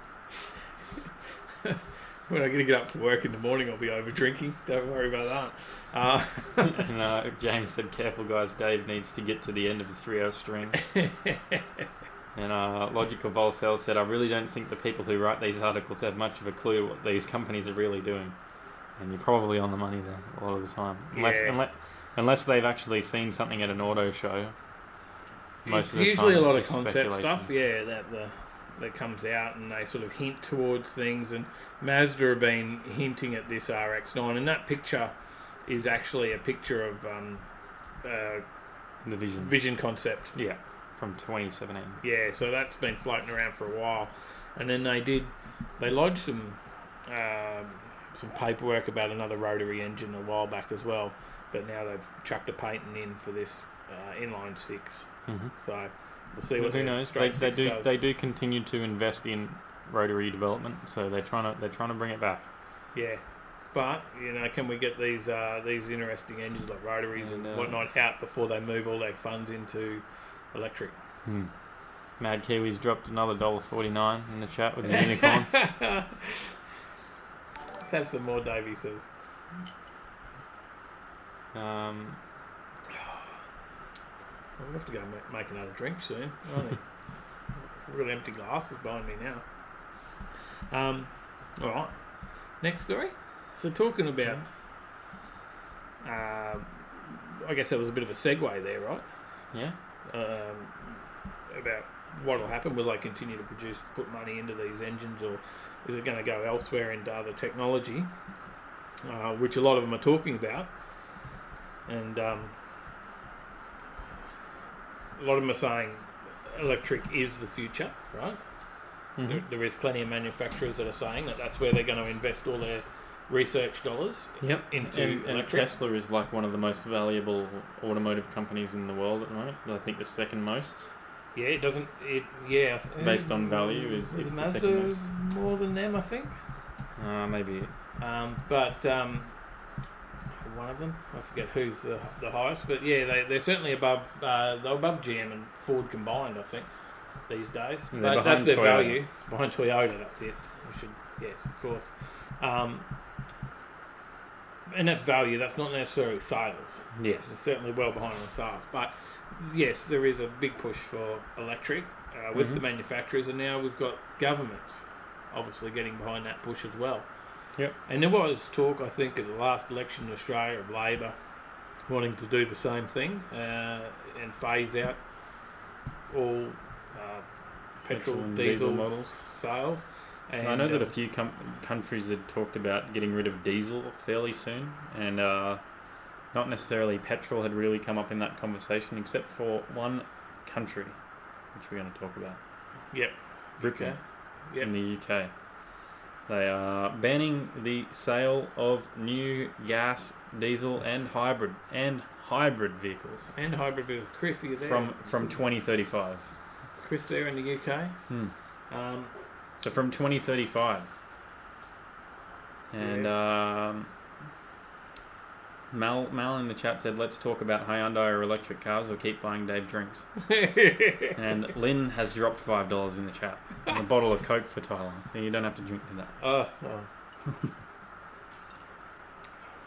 When I get up for work in the morning, I'll be over drinking. Don't worry about that. And James said, "Careful, guys. Dave needs to get to the end of the 3-hour stream." And Logical Volcel said, "I really don't think the people who write these articles have much of a clue what these companies are really doing." And you're probably on the money there a lot of the time, unless they've actually seen something at an auto show. Most of the usually time, a lot of concept stuff. Yeah, that comes out and they sort of hint towards things, and Mazda have been hinting at this RX-9, and that picture is actually a picture of the Vision concept. Yeah, from 2017. Yeah, so that's been floating around for a while, and then they lodged some paperwork about another rotary engine a while back as well, but now they've chucked a patent in for this inline 6. Mm-hmm. So we'll see what who knows. They do continue to invest in rotary development, so they're trying to bring it back. Yeah, but can we get these interesting engines like rotaries and whatnot out before they move all their funds into electric? Mad Kiwi's dropped another $1.49 in the chat with a unicorn. Let's have some more, Davey says. We'll have to go make another drink soon, won't we? We've got empty glasses behind me now. Alright. Next story. So talking about I guess that was a bit of a segue there, right? Yeah. About what will happen. Will they continue to put money into these engines, or is it going to go elsewhere into other technology, which a lot of them are talking about? And a lot of them are saying electric is the future, right? Mm-hmm. There is plenty of manufacturers that are saying that that's where they're going to invest all their research dollars into and electric. Tesla is like one of the most valuable automotive companies in the world at the moment. I think the second most. Yeah, it doesn't. Based on value, is it's the Mazda second most. more than them, I think. Maybe. But one of them, I forget who's the highest, but yeah, they're certainly above. They're above GM and Ford combined, I think, these days. They're But behind that's their Toyota. value behind Toyota. That's it. Yes, of course. And that's value. That's not necessarily sales. Yes. It's certainly well behind on sales, but yes, there is a big push for electric with the manufacturers, and now we've got governments obviously getting behind that push as well. Yep. And there was talk, I think, at the last election in Australia of Labor wanting to do the same thing and phase out all petrol, and diesel models. sales. And I know that a few countries had talked about getting rid of diesel fairly soon, and not necessarily petrol had really come up in that conversation, except for one country, which we're going to talk about. Yep. Britain, Yep. in the UK. They are banning the sale of new gas, diesel, and hybrid vehicles. And hybrid vehicles. Chris, are you there? From 2035. Is Chris there in the UK? So from 2035. And Mal in the chat said, let's talk about Hyundai or electric cars or keep buying Dave drinks. And Lynn has dropped $5 in the chat. And a bottle of Coke for Tyler. So you don't have to drink to that.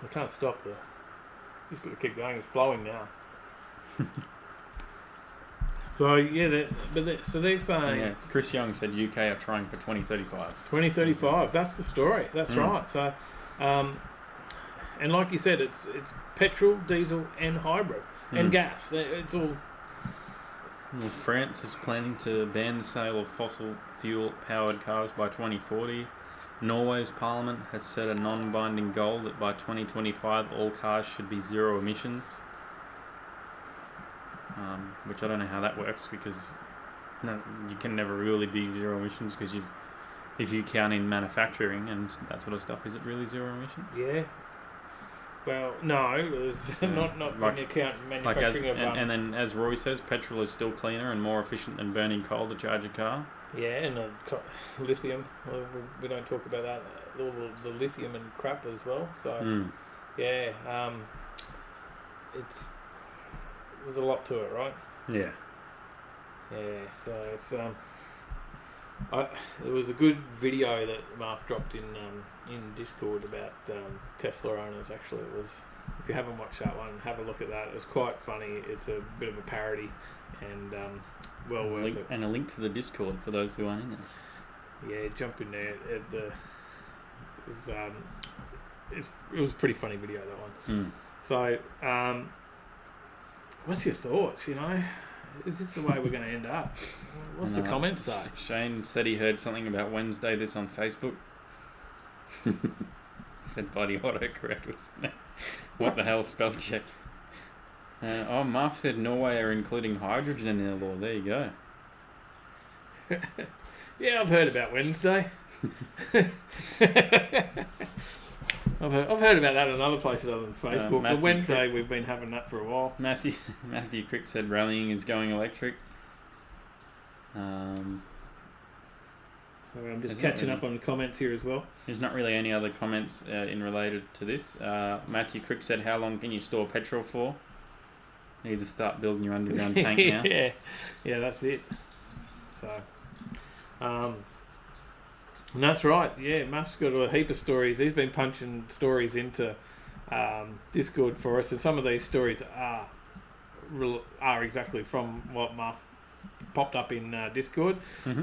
I can't stop there. It's just got to keep going. It's flowing now. So yeah, so they're saying Yeah, Chris Young said UK are trying for 2035. 2035. That's the story. That's right. So, and like you said, it's petrol, diesel, and hybrid, and gas. It's all. Well, France is planning to ban the sale of fossil fuel powered cars by 2040. Norway's parliament has set a non-binding goal that by 2025 all cars should be zero emissions. Which I don't know how that works, because you can never really be zero emissions, because if you count in manufacturing and that sort of stuff, is it really zero emissions? Yeah. Well, no, it's not when you count manufacturing and then, as Roy says, petrol is still cleaner and more efficient than burning coal to charge a car. Yeah, and lithium. Well, we don't talk about that. All the lithium and crap as well. So, yeah, there's a lot to it, right? Yeah. Yeah. So it's it was a good video that Marv dropped in Discord about Tesla owners. Actually, it was. If you haven't watched that one, have a look at that. It was quite funny. It's a bit of a parody, and well worth it. And a link to the Discord for those who aren't in it. Yeah, jump in there. It was a pretty funny video, that one. So, what's your thoughts? Is this the way we're going to end up? What's the comments say? Shane said he heard something about Wednesday this on Facebook. He said body autocorrect was what the hell, spell check. Marv said Norway are including hydrogen in their law. There you go. Yeah, I've heard about Wednesday. I've heard about that in other places other than Facebook. But Wednesday, we've been having that for a while. Matthew Crick said rallying is going electric. So I'm just catching up on the comments here as well. There's not really any other comments in related to this. Matthew Crick said, how long can you store petrol for? You need to start building your underground tank now. Yeah, that's it. So, and that's right. Yeah, Muff's got a heap of stories. He's been punching stories into Discord for us, and some of these stories are exactly from what Muff popped up in Discord.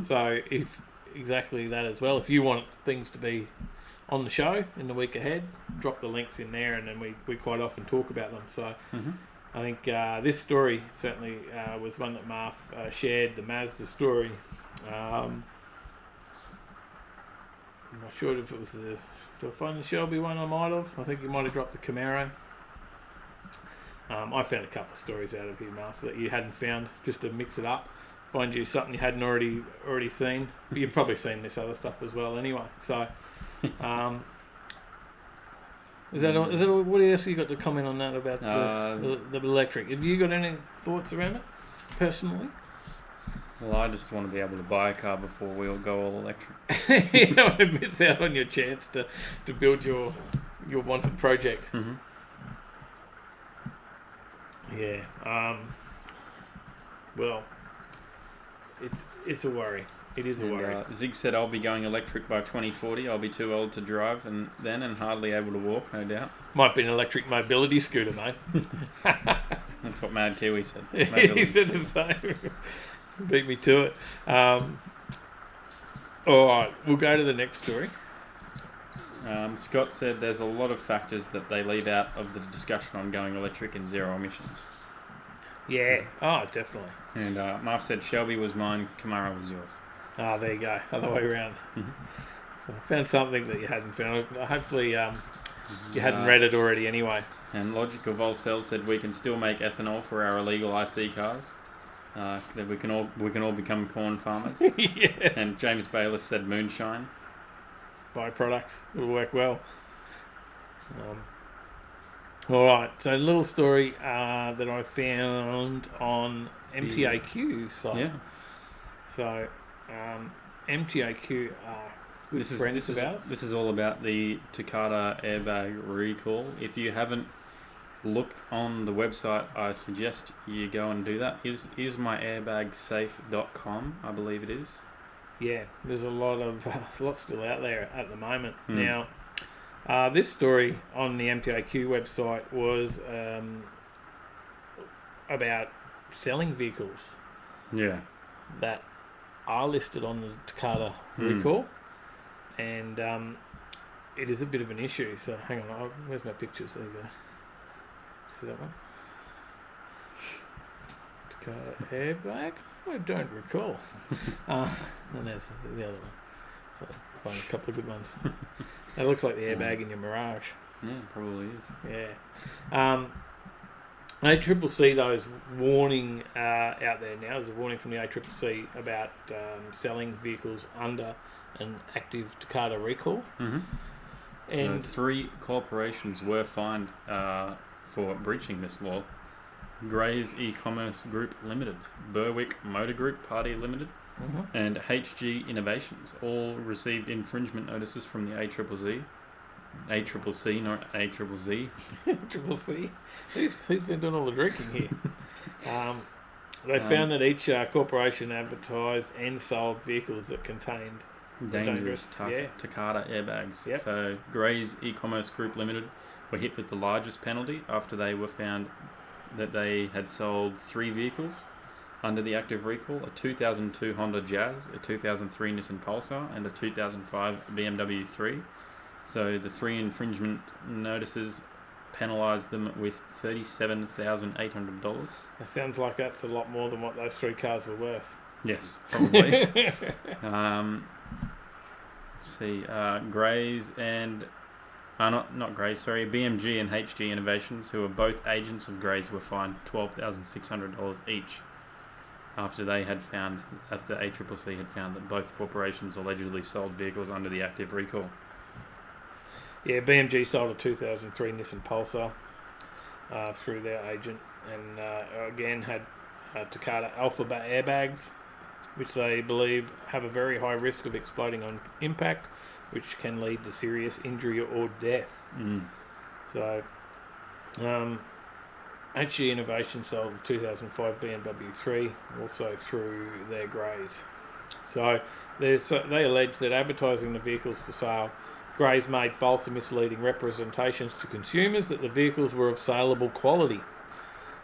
So if exactly that as well. If you want things to be on the show in the week ahead, drop the links in there, and then we quite often talk about them. So I think this story certainly was one that Muff shared, the Mazda story. I'm not sure if it was did I find the Shelby one I might have? I think you might have dropped the Camaro. I found a couple of stories out of here, Muff, that you hadn't found, just to mix it up. Find you something you hadn't already seen. But you've probably seen this other stuff as well anyway. So, is that all, what else have you got to comment on that about the electric? Have you got any thoughts around it, personally? Well, I just want to be able to buy a car before we all go all electric. You don't want to miss out on your chance to build your wanted project. Yeah. Well, it's a worry. It is a worry. Zig said I'll be going electric by 2040. I'll be too old to drive and hardly able to walk, no doubt. Might be an electric mobility scooter, mate. That's what Mad Kiwi said. He said the same. Beat me to it. All right, we'll go to the next story. Scott said there's a lot of factors that they leave out of the discussion on going electric and zero emissions. Yeah. Oh, definitely. And Marv said Shelby was mine, Camaro was yours. Oh, there you go. Other way around. So I found something that you hadn't found. Hopefully you hadn't read it already anyway. And Logical Volcel said we can still make ethanol for our illegal IC cars. That we can all become corn farmers. Yes. And James Bayless said moonshine. Byproducts will work well. All right, so a little story that I found on MTAQ site. Yeah. So MTAQ are good friends of ours. This is all about the Takata airbag recall. If you haven't looked on the website, I suggest you go and do that. Is myairbagsafe.com, I believe it is. Yeah, there's a lot still out there at the moment. Now, this story on the MTAQ website was about selling vehicles. Yeah. That are listed on the Takata recall, and it is a bit of an issue. So hang on, where's my pictures? There you go. See that one? Takata airbag? I don't recall. And there's the other one. So find a couple of good ones. That looks like the airbag in your Mirage. Yeah, probably is. Yeah. ACCC though is warning out there now. There's a warning from the ACCC about selling vehicles under an active Takata recall. And 3 corporations were fined for breaching this law. Gray's E-Commerce Group Limited, Berwick Motor Group Party Limited, and HG Innovations all received infringement notices from the ACCC. ACCC, not ACCC. ACCC? Who's been doing all the drinking here? They found that each corporation advertised and sold vehicles that contained dangerous Takata airbags. Yep. So Gray's E-Commerce Group Limited were hit with the largest penalty after they were found that they had sold 3 vehicles under the active recall: a 2002 Honda Jazz, a 2003 Nissan Pulsar, and a 2005 BMW 3. So the 3 infringement notices penalised them with $37,800. It sounds like that's a lot more than what those 3 cars were worth. Yes, probably. Let's see, Gray's and not Gray's, sorry, BMG and HG Innovations, who are both agents of Gray's, were fined $12,600 each after the ACCC had found that both corporations allegedly sold vehicles under the active recall. Yeah, BMG sold a 2003 Nissan Pulsar through their agent, and again had Takata Alpha airbags, which they believe have a very high risk of exploding on impact, which can lead to serious injury or death. So, HG Innovation sold the 2005 BMW 3 also through their Greys. So they allege that advertising the vehicles for sale, Grays made false and misleading representations to consumers that the vehicles were of saleable quality.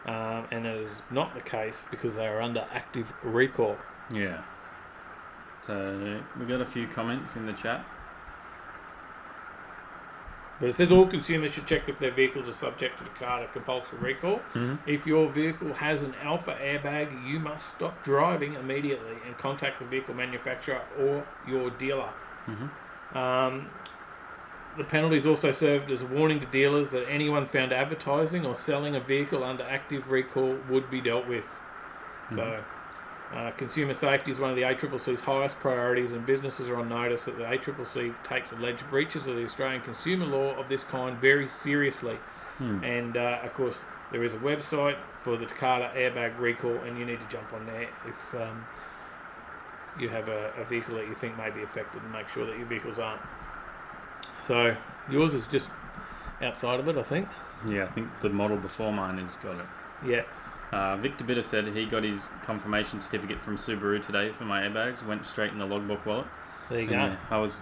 And it is not the case because they are under active recall. Yeah. So we got a few comments in the chat. But it says all consumers should check if their vehicles are subject to the Takata compulsory recall. Mm-hmm. If your vehicle has an alpha airbag, you must stop driving immediately and contact the vehicle manufacturer or your dealer. Mm-hmm. The penalties also served as a warning to dealers that anyone found advertising or selling a vehicle under active recall would be dealt with. Mm-hmm. So, consumer safety is one of the ACCC's highest priorities, and businesses are on notice that the ACCC takes alleged breaches of the Australian consumer law of this kind very seriously. And, of course, there is a website for the Takata airbag recall, and you need to jump on there if you have a vehicle that you think may be affected, and make sure that your vehicles aren't. So yours is just outside of it, I think. Yeah, I think the model before mine has got it. Yeah. Victor Bitter said he got his confirmation certificate from Subaru today for my airbags. Went straight in the logbook wallet. There you go. Yeah, I was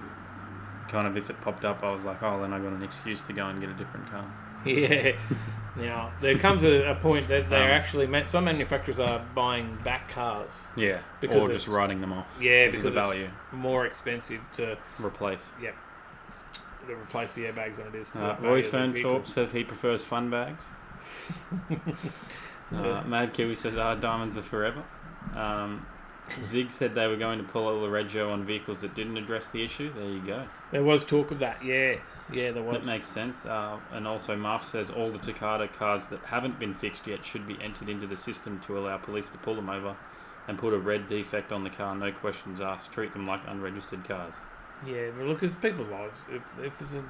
kind of, if it popped up, I was like, oh, then I got an excuse to go and get a different car. Yeah. Now, there comes a point that they're actually... Some manufacturers are buying back cars. Yeah, because or just writing them off. Yeah, because because of the value. It's more expensive to... Replace. Yep. To replace the airbags than it is to... Roy Fernthorpe says he prefers fun bags. Mad Kiwi says, diamonds are forever. Zig said they were going to pull all the rego on vehicles that didn't address the issue. There you go. There was talk of that, yeah. Yeah, there was. That makes sense. And also Marf says all the Takata cars that haven't been fixed yet should be entered into the system to allow police to pull them over and put a red defect on the car, no questions asked. Treat them like unregistered cars. Yeah, but look, it's people's lives. If there's a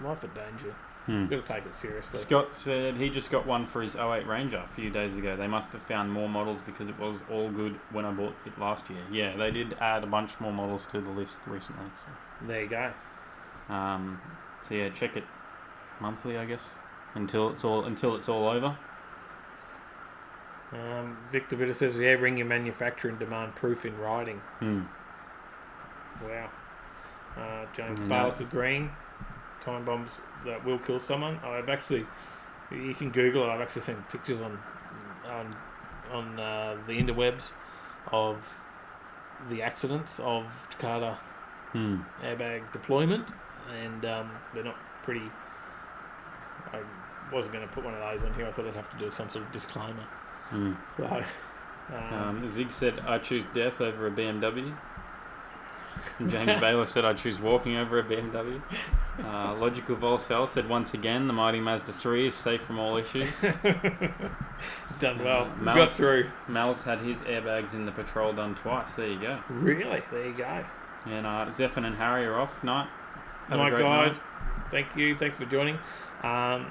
life of danger, you've got to take it seriously. Scott said he just got one for his 08 Ranger a few days ago. They must have found more models because it was all good when I bought it last year. Yeah, they did add a bunch more models to the list recently. So. There you go. So yeah, check it monthly, I guess, until it's all over. Victor Bitter says, yeah, ring your manufacturer and demand proof in writing. Wow. James Bayless agreeing. Time bombs that will kill someone. I've actually, you can Google it. I've actually seen pictures on the interwebs of the accidents of Takata airbag deployment, and they're not pretty. I wasn't going to put one of those on here. I thought I'd have to do some sort of disclaimer. So, Zig said, I choose death over a BMW. And James Baylor said, I choose walking over a BMW. Logical Volcel said, once again, the mighty Mazda 3 is safe from all issues. Done well. Got through. Mal's had his airbags in the patrol done twice. There you go. Really? There you go. And Zephan and Harry are off tonight. Night, guys. Thank you. Thanks for joining. Mad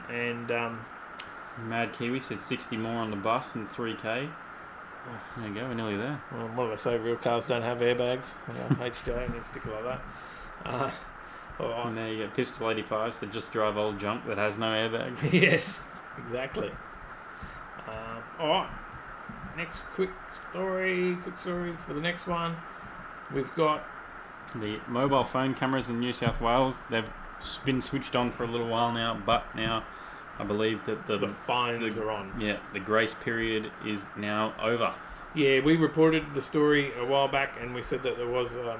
Kiwi said 60 more on the bus and 3K. There you go, we're nearly there. Well, what do I say? Real cars don't have airbags. HJ and stick it like that. Right. And there you go. Pistol 85 said just drive old junk that has no airbags. Yes, exactly. Alright. Next quick story for the next one. We've got the mobile phone cameras in New South Wales. They've been switched on for a little while now, but now I believe that the phones are on. Yeah, the grace period is now over. Yeah, we reported the story a while back, and we said that there was a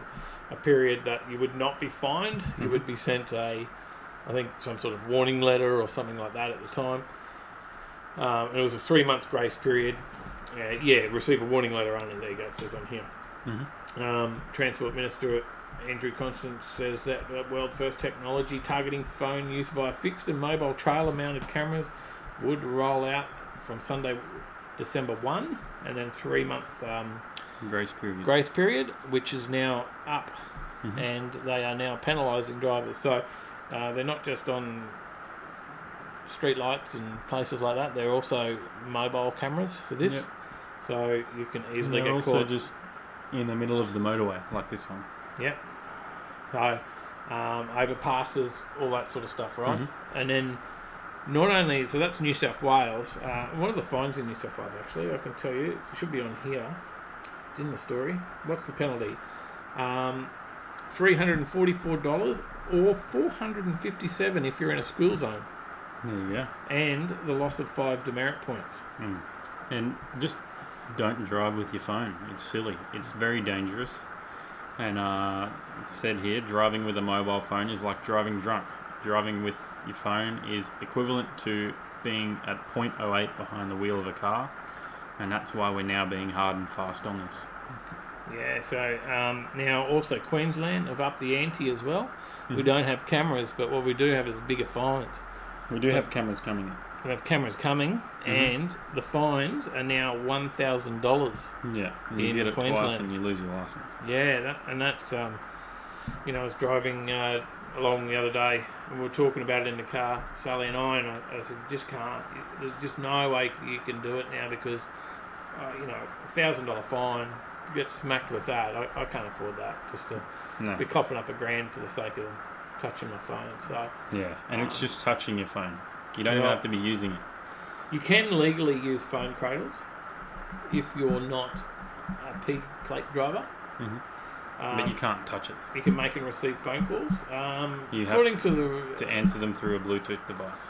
period that you would not be fined. You would be sent I think some sort of warning letter or something like that at the time. It was a 3-month grace period. Receive a warning letter only. There you go, it says on here. Transport Minister Andrew Constance says that the world first technology targeting phone use via fixed and mobile trailer mounted cameras would roll out from Sunday, December 1, and then 3-month grace period, which is now up, and they are now penalising drivers. So they're not just on street lights and places like that, they're also mobile cameras for this. Yep. So you can easily get also caught just in the middle of the motorway, like this one. Yep. So, overpasses, all that sort of stuff, right? And then, not only, so that's New South Wales. One of the fines in New South Wales, actually, I can tell you, it should be on here. It's in the story. What's the penalty? $344 or $457 if you're in a school zone. There you go. And the loss of 5 demerit points. And just don't drive with your phone. It's silly. It's very dangerous. And it said here, driving with a mobile phone is like driving drunk. Driving with your phone is equivalent to being at 0.08 behind the wheel of a car. And that's why we're now being hard and fast on this. Yeah, so now also Queensland have upped the ante as well. We don't have cameras, but what we do have is bigger fines. We do have cameras coming in. We have cameras coming, and the fines are now $1,000. Yeah, you in get it Queensland. twice and you lose your license. Yeah, that's I was driving along the other day, and we were talking about it in the car, Sally and I said, just can't. There's just no way you can do it now because, $1,000 fine. Get smacked with that. I can't afford that. Just to be coughing up $1,000 for the sake of touching my phone. So yeah, and it's just touching your phone. You don't even have to be using it. You can legally use phone cradles if you're not a P plate driver. But you can't touch it. You can make and receive phone calls. You according have to answer them through a Bluetooth device.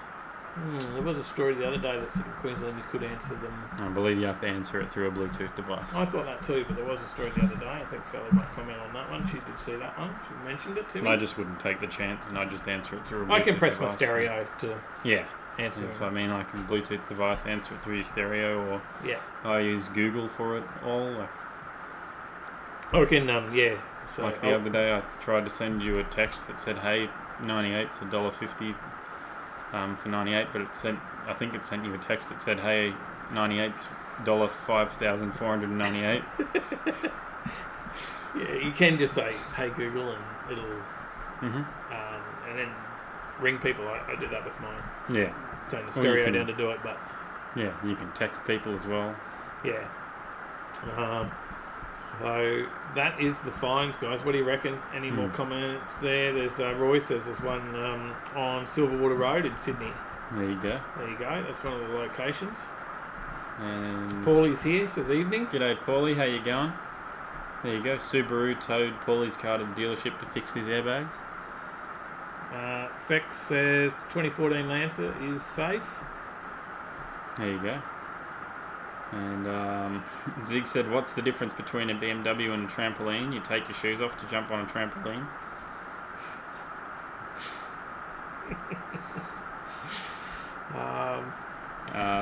There was a story the other day that said in Queensland you could answer them. I believe you have to answer it through a Bluetooth device. I thought that too, but there was a story the other day. I think Sally might comment on that one. She did see that one. She mentioned it to me. I just wouldn't take the chance, and I just answer it through a Bluetooth I can press device. my stereo to answer. That's what I mean. I can Bluetooth device answer it through your stereo, or I use Google for it all. I reckon, So like the other day, I tried to send you a text that said, "Hey, 98's $1.50 for 98," but I think it sent you a text that said, "Hey, 98's $5,498." Yeah, you can just say, "Hey Google," and it'll, and then ring people. I did that with mine. Yeah, turn the stereo down to do it, but yeah, you can text people as well. Yeah. So that is the fines, guys. What do you reckon? Any more comments there? There's Roy says there's one on Silverwater Road in Sydney. There you go. There you go. That's one of the locations. And Paulie's here. Says evening. G'day, Paulie. How you going? There you go. Subaru towed Paulie's car to the dealership to fix his airbags. Fex says 2014 Lancer is safe. There you go. And Zig said, "What's the difference between a BMW and a trampoline? You take your shoes off to jump on a trampoline."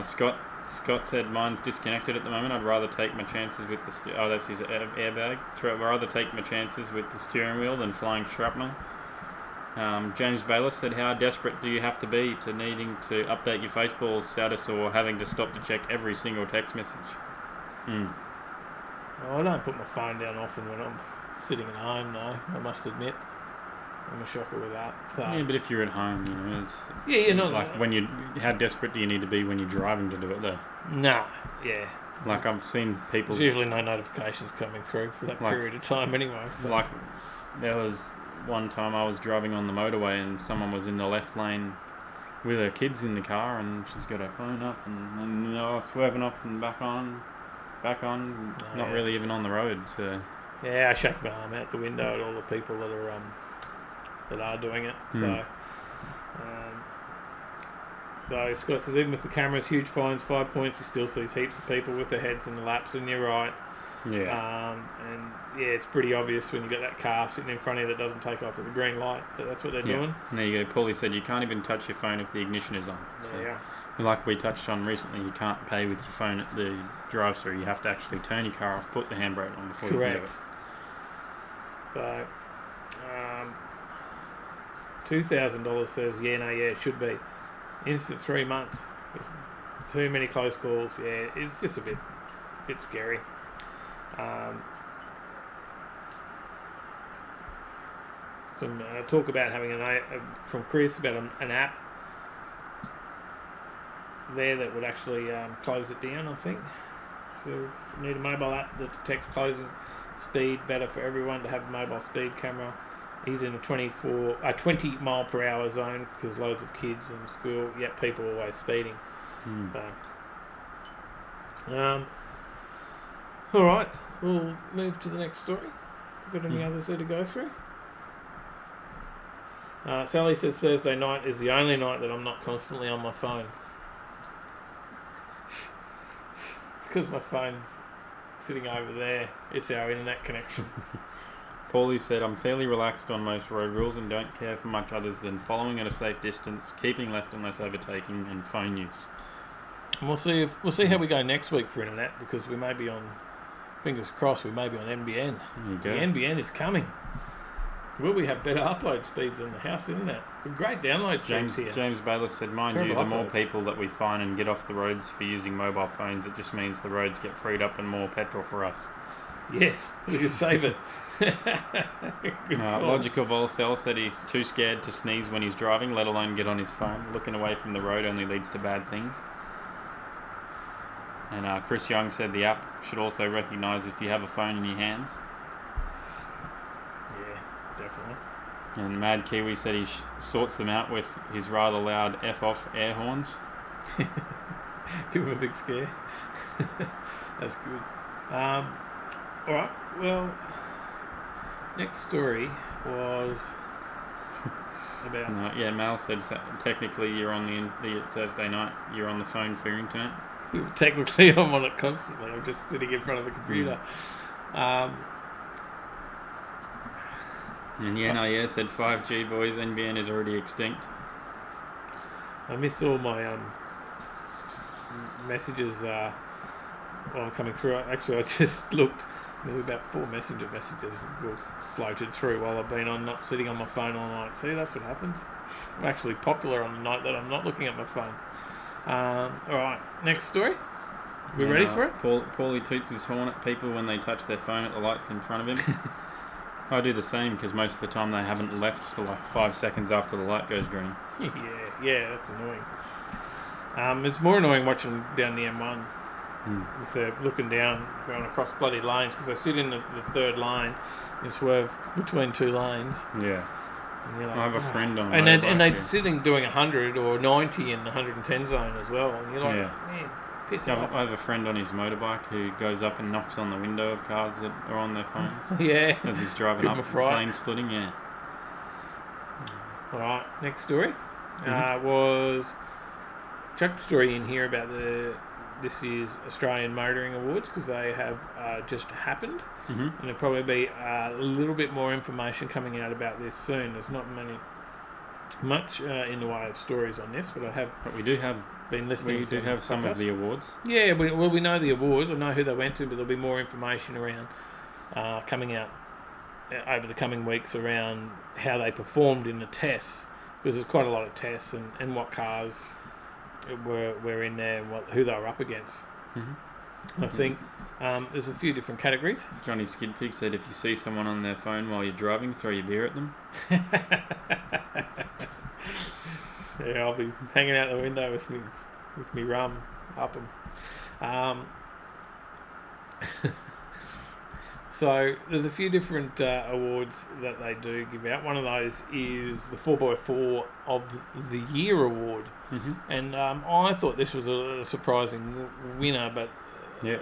Scott said, "Mine's disconnected at the moment. I'd rather take my chances with the that's his airbag. I'd rather take my chances with the steering wheel than flying shrapnel." James Bayless said, "How desperate do you have to be to needing to update your Facebook's status or having to stop to check every single text message?" Oh, I don't put my phone down often when I'm sitting at home, though, I must admit. I'm a shocker with that. So. Yeah, but if you're at home, it's... Yeah, you're not... Like, how desperate do you need to be when you're driving to do it, though? Nah, yeah. Like, I've seen people... There's usually no notifications coming through for that period of time anyway. So. Like, there was one time I was driving on the motorway and someone was in the left lane with her kids in the car and she's got her phone up and swerving off and back on, not really even on the road, so... Yeah, I shake my arm out the window at all the people that are doing it. So Scott says, even with the cameras, huge fines, 5 points, he still sees heaps of people with their heads in the laps, and you're right. Yeah. It's pretty obvious when you got that car sitting in front of you that doesn't take off at the green light, but that's what they're doing. And there you go. Paulie said you can't even touch your phone if the ignition is on. So, like we touched on recently, you can't pay with your phone at the drive-through. You have to actually turn your car off, put the handbrake on before you do it. So, $2,000 says, it should be. Instant 3 months. There's too many close calls. Yeah, it's just a bit scary. Some talk about having from Chris about an app there that would actually close it down, I think. So you need a mobile app that detects closing speed, better for everyone to have a mobile speed camera. He's in a 20 mile per hour zone because loads of kids in school, yet people are always speeding. So, all right. we'll move to the next story. Got any others there to go through? Sally says Thursday night is the only night that I'm not constantly on my phone. It's because my phone's sitting over there. It's our internet connection. Paulie said, I'm fairly relaxed on most road rules and don't care for much others than following at a safe distance, keeping left unless overtaking, and phone use. And we'll see how we go next week for internet, because we may be on, fingers crossed, we may be on NBN. The NBN is coming. Will we have better upload speeds than the house internet? Great download speeds here. James Bayless said, mind Terrible you, the upload. more people that we find and get off the roads for using mobile phones, it just means the roads get freed up and more petrol for us. Yes, we could save it. Good call. Logical Volcel said he's too scared to sneeze when he's driving, let alone get on his phone. Looking away from the road only leads to bad things. And Chris Young said the app should also recognise if you have a phone in your hands. Yeah, definitely. And Mad Kiwi said he sorts them out with his rather loud F-off air horns. Give him a big scare. That's good. Alright, well, next story was about... Mal said technically you're on the Thursday night, you're on the phone for your internet. Technically I'm on it constantly. I'm just sitting in front of the computer. And said 5G boys, NBN is already extinct. I miss all my messages while coming through. Actually, I just looked. There's about 4 messenger messages floated through while I've been on, not sitting on my phone all night. See, that's what happens. I'm actually popular on the night that I'm not looking at my phone. Alright, next story. We ready for it? Paulie toots his horn at people when they touch their phone at the lights in front of him. I do the same because most of the time they haven't left for like 5 seconds after the light goes green. Yeah, that's annoying. It's more annoying watching down the M1 if they're looking down, going across bloody lanes, because they sit in the third lane and swerve between 2 lanes. Yeah. And you're like, I have a friend on and they're sitting doing 100 or 90 in the 110 zone as well. And you're like, man, piss off. I have a friend on his motorbike who goes up and knocks on the window of cars that are on their phones. Yeah. As he's driving up, plane splitting, yeah. Alright, next story was chucked a story in here about this year's Australian Motoring Awards, because they have just happened. And there'll probably be a little bit more information coming out about this soon. There's not much in the way of stories on this, but we do have been listening. We do have some of the awards. Yeah, we know the awards. I know who they went to, but there'll be more information around coming out over the coming weeks around how they performed in the tests, because there's quite a lot of tests and what cars were in there, and who they were up against. I think there's a few different categories. Johnny Skidpig said if you see someone on their phone while you're driving, throw your beer at them. Yeah, I'll be hanging out the window with me rum up them. So there's a few different awards that they do give out. One of those is the 4x4 of the Year award. And I thought this was a surprising winner, but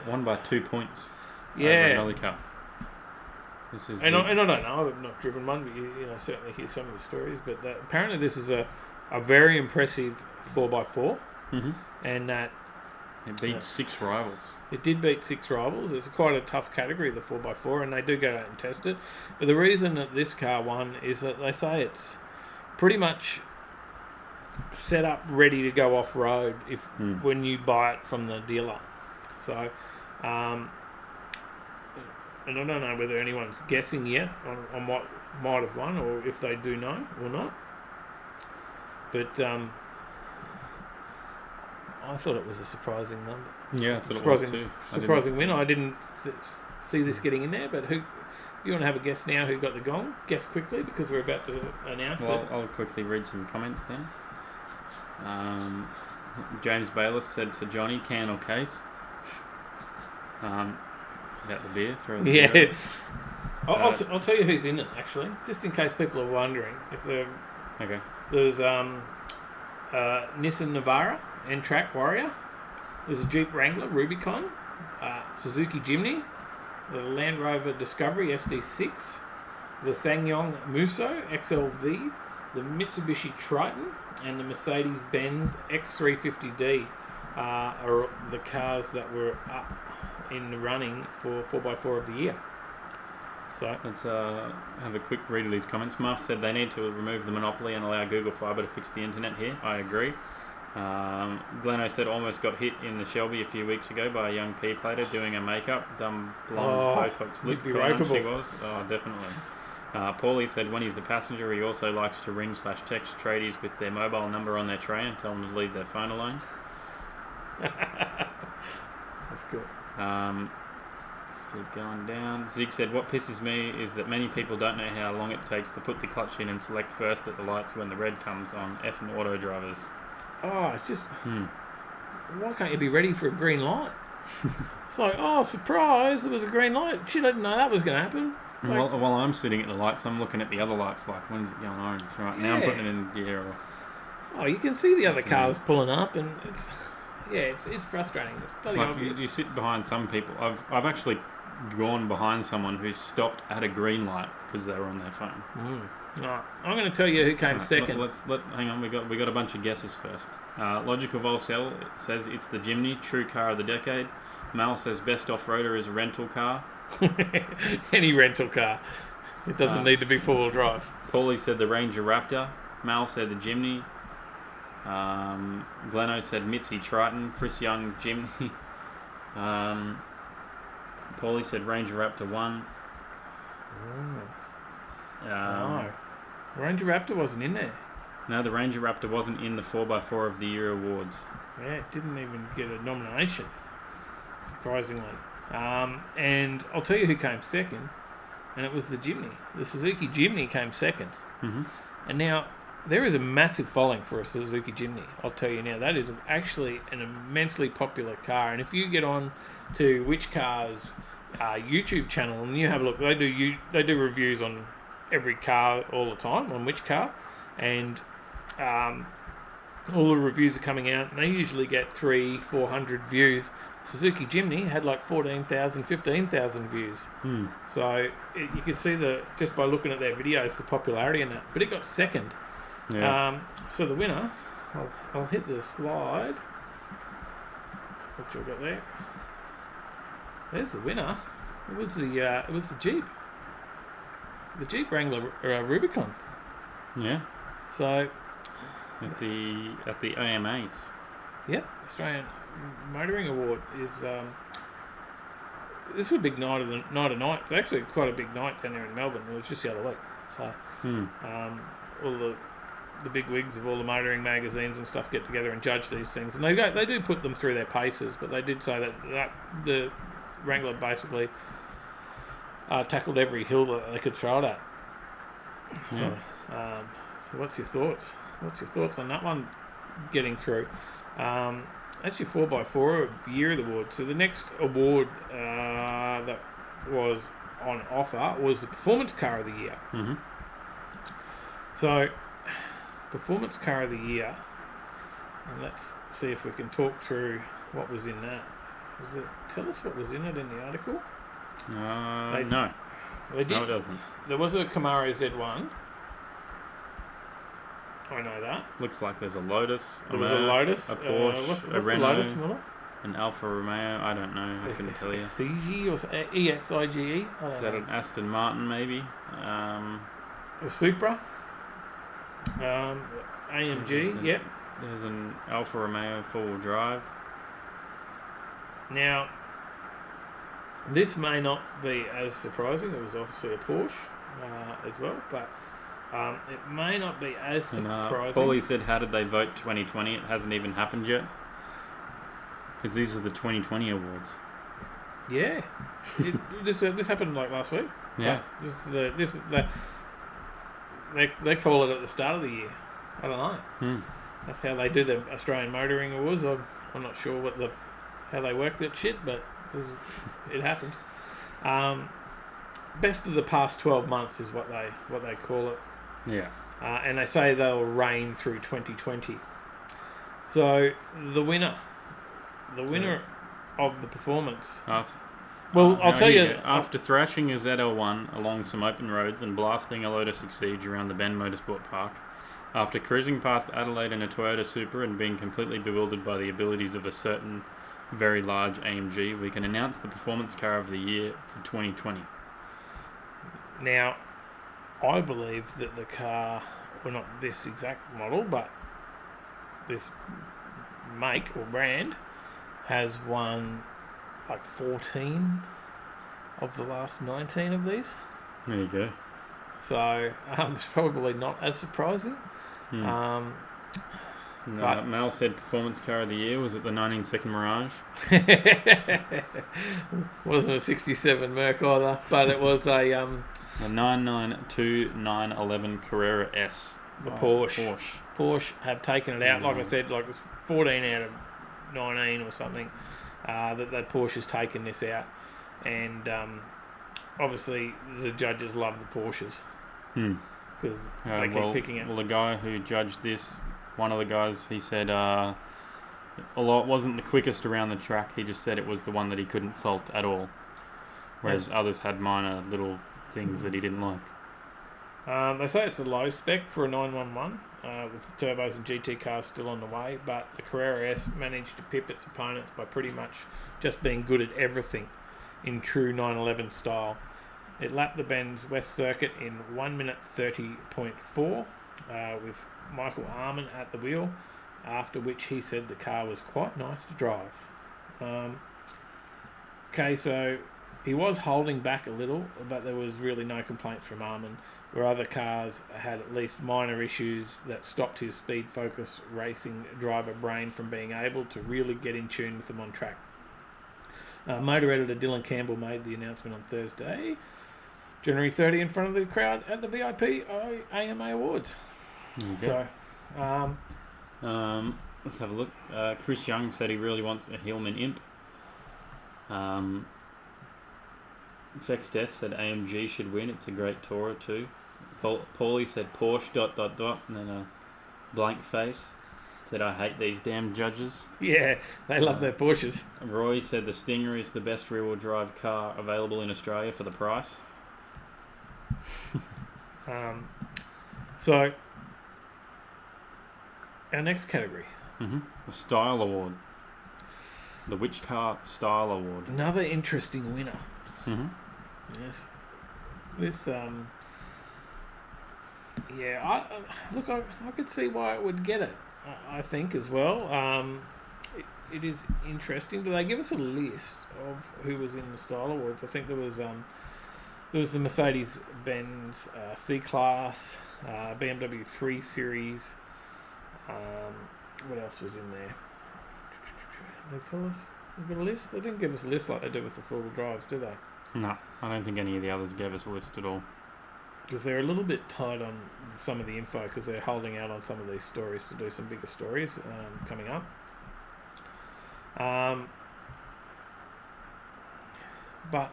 won by 2 points. Yeah, over Rally Cup. This is and I don't know. I've not driven one, but you certainly hear some of the stories. But apparently, this is a very impressive 4x4, and that it beat 6 rivals. It did beat 6 rivals. It's quite a tough category, the 4x4, and they do go out and test it. But the reason that this car won is that they say it's pretty much set up ready to go off road when you buy it from the dealer. So, and I don't know whether anyone's guessing yet on what might have won, or if they do know or not. But I thought it was a surprising number. Yeah, I thought it was too. Surprising win. I didn't see this getting in there, but who? You want to have a guess now? Who got the gong? Guess quickly, because we're about to announce it. I'll quickly read some comments then. James Bayless said to Johnny, can or case? About the beer. Throw the beer out. I'll tell you who's in it, actually, just in case people are wondering. If they're okay. There's Nissan Navara, N-Track Warrior. There's a Jeep Wrangler Rubicon, Suzuki Jimny, the Land Rover Discovery SD6, the SsangYong Musso XLV, the Mitsubishi Triton, and the Mercedes-Benz X350D are the cars that were up in the running for 4x4 of the year. So let's have a quick read of these comments. Muff said they need to remove the monopoly and allow Google Fiber to fix the internet here. I agree. Gleno said almost got hit in the Shelby a few weeks ago by a young P-plater doing a makeup. Dumb, blonde, Botox lip. You'd be rapeable. She was. Oh, definitely. Paulie said when he's the passenger, he also likes to ring/text tradies with their mobile number on their tray and tell them to leave their phone alone. That's cool. Let's keep going down. Zig said, what pisses me is that many people don't know how long it takes to put the clutch in and select first at the lights when the red comes on. Effing auto drivers. Oh, it's just... Why can't you be ready for a green light? It's like, oh, surprise, there was a green light. Shit, I didn't know that was going to happen. Like, while I'm sitting at the lights, I'm looking at the other lights like, when's it going orange? Right, now I'm putting it in gear. Oh, you can see the other cars pulling up, and it's frustrating. It's bloody obvious. You sit behind some people. I've actually gone behind someone who stopped at a green light because they were on their phone. Right, I'm going to tell you who came second. Hang on. We got a bunch of guesses first. Logical Volcel says it's the Jimny, true car of the decade. Mal says best off-roader is a rental car. Any rental car. It doesn't need to be four-wheel drive. Paulie said the Ranger Raptor. Mal said the Jimny. Gleno said Mitzi Triton. Chris Young Jimny. Paulie said Ranger Raptor 1. No. Ranger Raptor wasn't in there. No, the Ranger Raptor wasn't in the 4x4 of the Year awards. Yeah, it didn't even get a nomination, surprisingly. And I'll tell you who came second, and it was the Jimny. The Suzuki Jimny came second. Mm-hmm. And now, there is a massive following for a Suzuki Jimny. I'll tell you now, that is actually an immensely popular car. And if you get on to Which Cars YouTube channel and you have a look, they do reviews on every car all the time, on Which Car, and all the reviews are coming out, and they usually get 300-400 views. Suzuki Jimny had like 14,000, 15,000 views. So you can see just by looking at their videos the popularity in that. But it got second. Yeah. So the winner, I'll hit the slide. What you got there? There's the winner. It was the Jeep. The Jeep Wrangler Rubicon. Yeah. So at the AMAs. Yeah, Australian Motoring Award is this was a big night of nights. It's actually quite a big night down there in Melbourne. It was just the other week. So all the big wigs of all the motoring magazines and stuff get together and judge these things, and they do put them through their paces. But they did say that the Wrangler basically tackled every hill that they could throw it at. Yeah. So what's your thoughts? What's your thoughts on that one getting through? That's your 4x4 of Year of the Award. So the next award that was on offer was the Performance Car of the Year. Mm-hmm. So, Performance Car of the Year, and let's see if we can talk through what was in that. Tell us what was in it in the article? No. No, it doesn't. There was a Camaro ZL1. I know that. Looks like there's a Lotus. There was a Lotus. A Porsche. What's a the Renault. Lotus model? An Alfa Romeo. I don't know. I couldn't tell you. CG or EXIGE? Is that an Aston Martin maybe? A Supra. AMG. Yep. There's an Alfa Romeo 4-wheel drive. Now, this may not be as surprising. It was obviously a Porsche as well, but it may not be as surprising. Paulie said, how did they vote 2020? It hasn't even happened yet. Because these are the 2020 awards. Yeah. This happened like last week. Yeah. They call it at the start of the year. I don't know. That's how they do the Australian Motoring Awards. I'm not sure how they work that shit, but it happened. Best of the past 12 months is what they call it. Yeah. And they say they'll reign through 2020. So the winner of the performance Well, I'll tell you. After thrashing a ZL1 along some open roads and blasting a Lotus Exige around the Bend Motorsport Park, after cruising past Adelaide in a Toyota Supra and being completely bewildered by the abilities of a certain very large AMG, we can announce the performance car of the year for 2020. Now, I believe that the car, well, not this exact model, but this make or brand, has won like 14 of the last 19 of these. There you go. So it's probably not as surprising. But Mal said performance car of the year. Was it the 19-second Mirage? Wasn't a 67 Merc either, but it was a the 992 911 Carrera S. The Porsche have taken it out. Like I said, like it's 14 out of 19 or something. That Porsche has taken this out, and obviously the judges love the Porsches because they keep picking it. Well, the guy who judged this, one of the guys, he said a lot wasn't the quickest around the track. He just said it was the one that he couldn't fault at all, whereas others had minor little things that he didn't like. They say it's a low spec for a 911 with turbos and GT cars still on the way, but the Carrera S managed to pip its opponents by pretty much just being good at everything in true 911 style. It lapped the Ben's West Circuit in 1 minute 30.4 with Michael Arman at the wheel, after which he said the car was quite nice to drive. Okay, so he was holding back a little, but there was really no complaints from Arman, where other cars had at least minor issues that stopped his speed focus racing driver brain from being able to really get in tune with them on track. Motor editor Dylan Campbell made the announcement on Thursday, January 30, in front of the crowd at the VIP AMA Awards. So, let's have a look. Chris Young said he really wants a Hillman Imp. Fex Death said AMG should win. It's a great Tourer too. Paulie said Porsche ... and then a blank face. Said I hate these damn judges. Yeah, they love their Porsches. Roy said the Stinger is the best rear-wheel drive car available in Australia for the price. So our next category, the Style Award, the Which Car Style Award. Another interesting winner. Yes, this I could see why it would get it. I think as well. It is interesting. Do they give us a list of who was in the Style Awards? I think there was the Mercedes-Benz C-Class, BMW 3 Series. What else was in there? Did they tell us? We've got a list? They didn't give us a list like they do with the four-wheel drives, do they? No, I don't think any of the others gave us a list at all. Because they're a little bit tight on some of the info because they're holding out on some of these stories to do some bigger stories coming up. But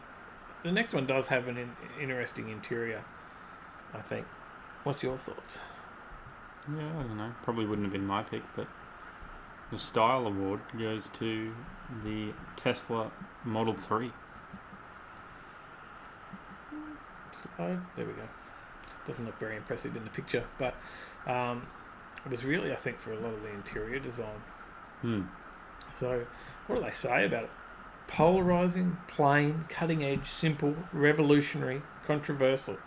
the next one does have an interesting interior, I think. What's your thoughts? Yeah, I don't know. Probably wouldn't have been my pick, but the Style Award goes to the Tesla Model 3. Slide. There we go. Doesn't look very impressive in the picture, but it was really, I think, for a lot of the interior design. So, what do they say about it? Polarizing, plain, cutting edge, simple, revolutionary, controversial.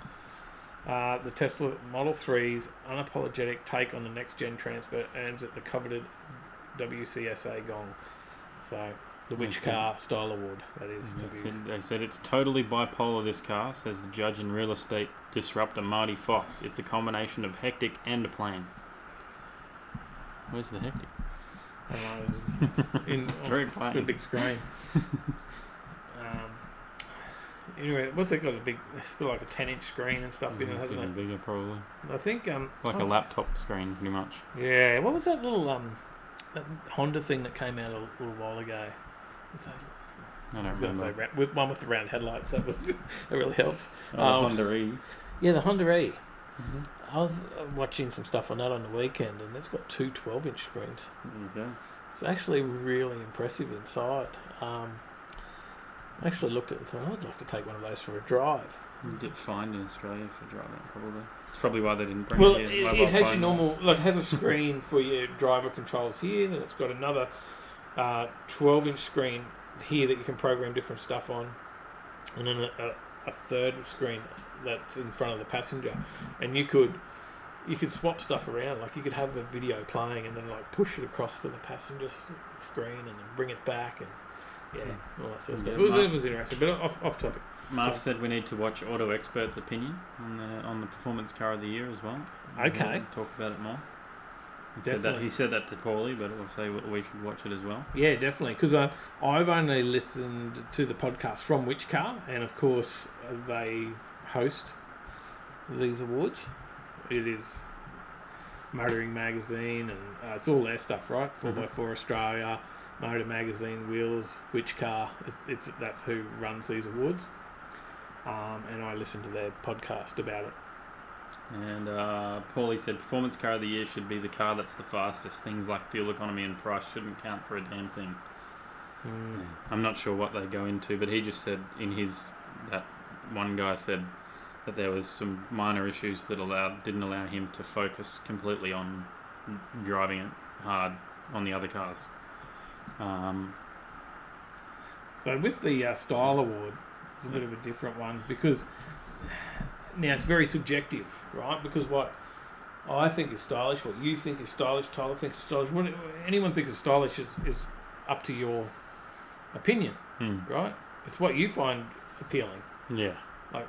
The Tesla Model 3's unapologetic take on the next-gen transport earns it the coveted WCSA gong. So, the Which Car Style Award, that is. They said it's totally bipolar, this car, says the judge and real estate disruptor Marty Fox. It's a combination of hectic and a plan. Where's the hectic? Very plain. The big screen. Anyway, what's it got? It's got like a 10-inch screen and stuff in it, hasn't it? Bigger, probably. I think like a laptop screen, pretty much. Yeah. What was that little that Honda thing that came out a little while ago? I don't remember. With one with the round headlights. That really helps. The Honda E. Yeah, the Honda E. I was watching some stuff on that on the weekend, and it's got two 12-inch screens. Okay. It's actually really impressive inside. I actually looked at it and thought, I'd like to take one of those for a drive. You get fined in Australia for driving it, probably. It's probably why they didn't bring Well, it here. it has your normal, like, it has a screen for your driver controls here, and it's got another 12-inch screen here that you can program different stuff on, and then a third screen that's in front of the passenger, and you could swap stuff around. Like, you could have a video playing and then like push it across to the passenger screen and then bring it back, and all that sort of stuff. It was interesting, but off topic. Marv said we need to watch Auto Expert's opinion on the performance car of the year as well. Okay. We'll talk about it more. He said that to Paulie, but we'll say we should watch it as well. Yeah, definitely. Because I've only listened to the podcast from Which Car, and of course they host these awards. It is Motoring Magazine, and it's all their stuff, right? 4x4 Australia, Motor Magazine, Wheels, Which Car. That's who runs these awards. And I listened to their podcast about it. And Paulie said performance car of the year should be the car that's the fastest. Things like fuel economy and price shouldn't count for a damn thing. I'm not sure what they go into, but he just said that one guy said that there was some minor issues that didn't allow him to focus completely on driving it hard on the other cars. So with the Style Award, it's a bit of a different one, because now it's very subjective, right? Because what I think is stylish, what you think is stylish, Tyler thinks is stylish, what anyone thinks is stylish is up to your opinion, right? It's what you find appealing. Yeah. Like,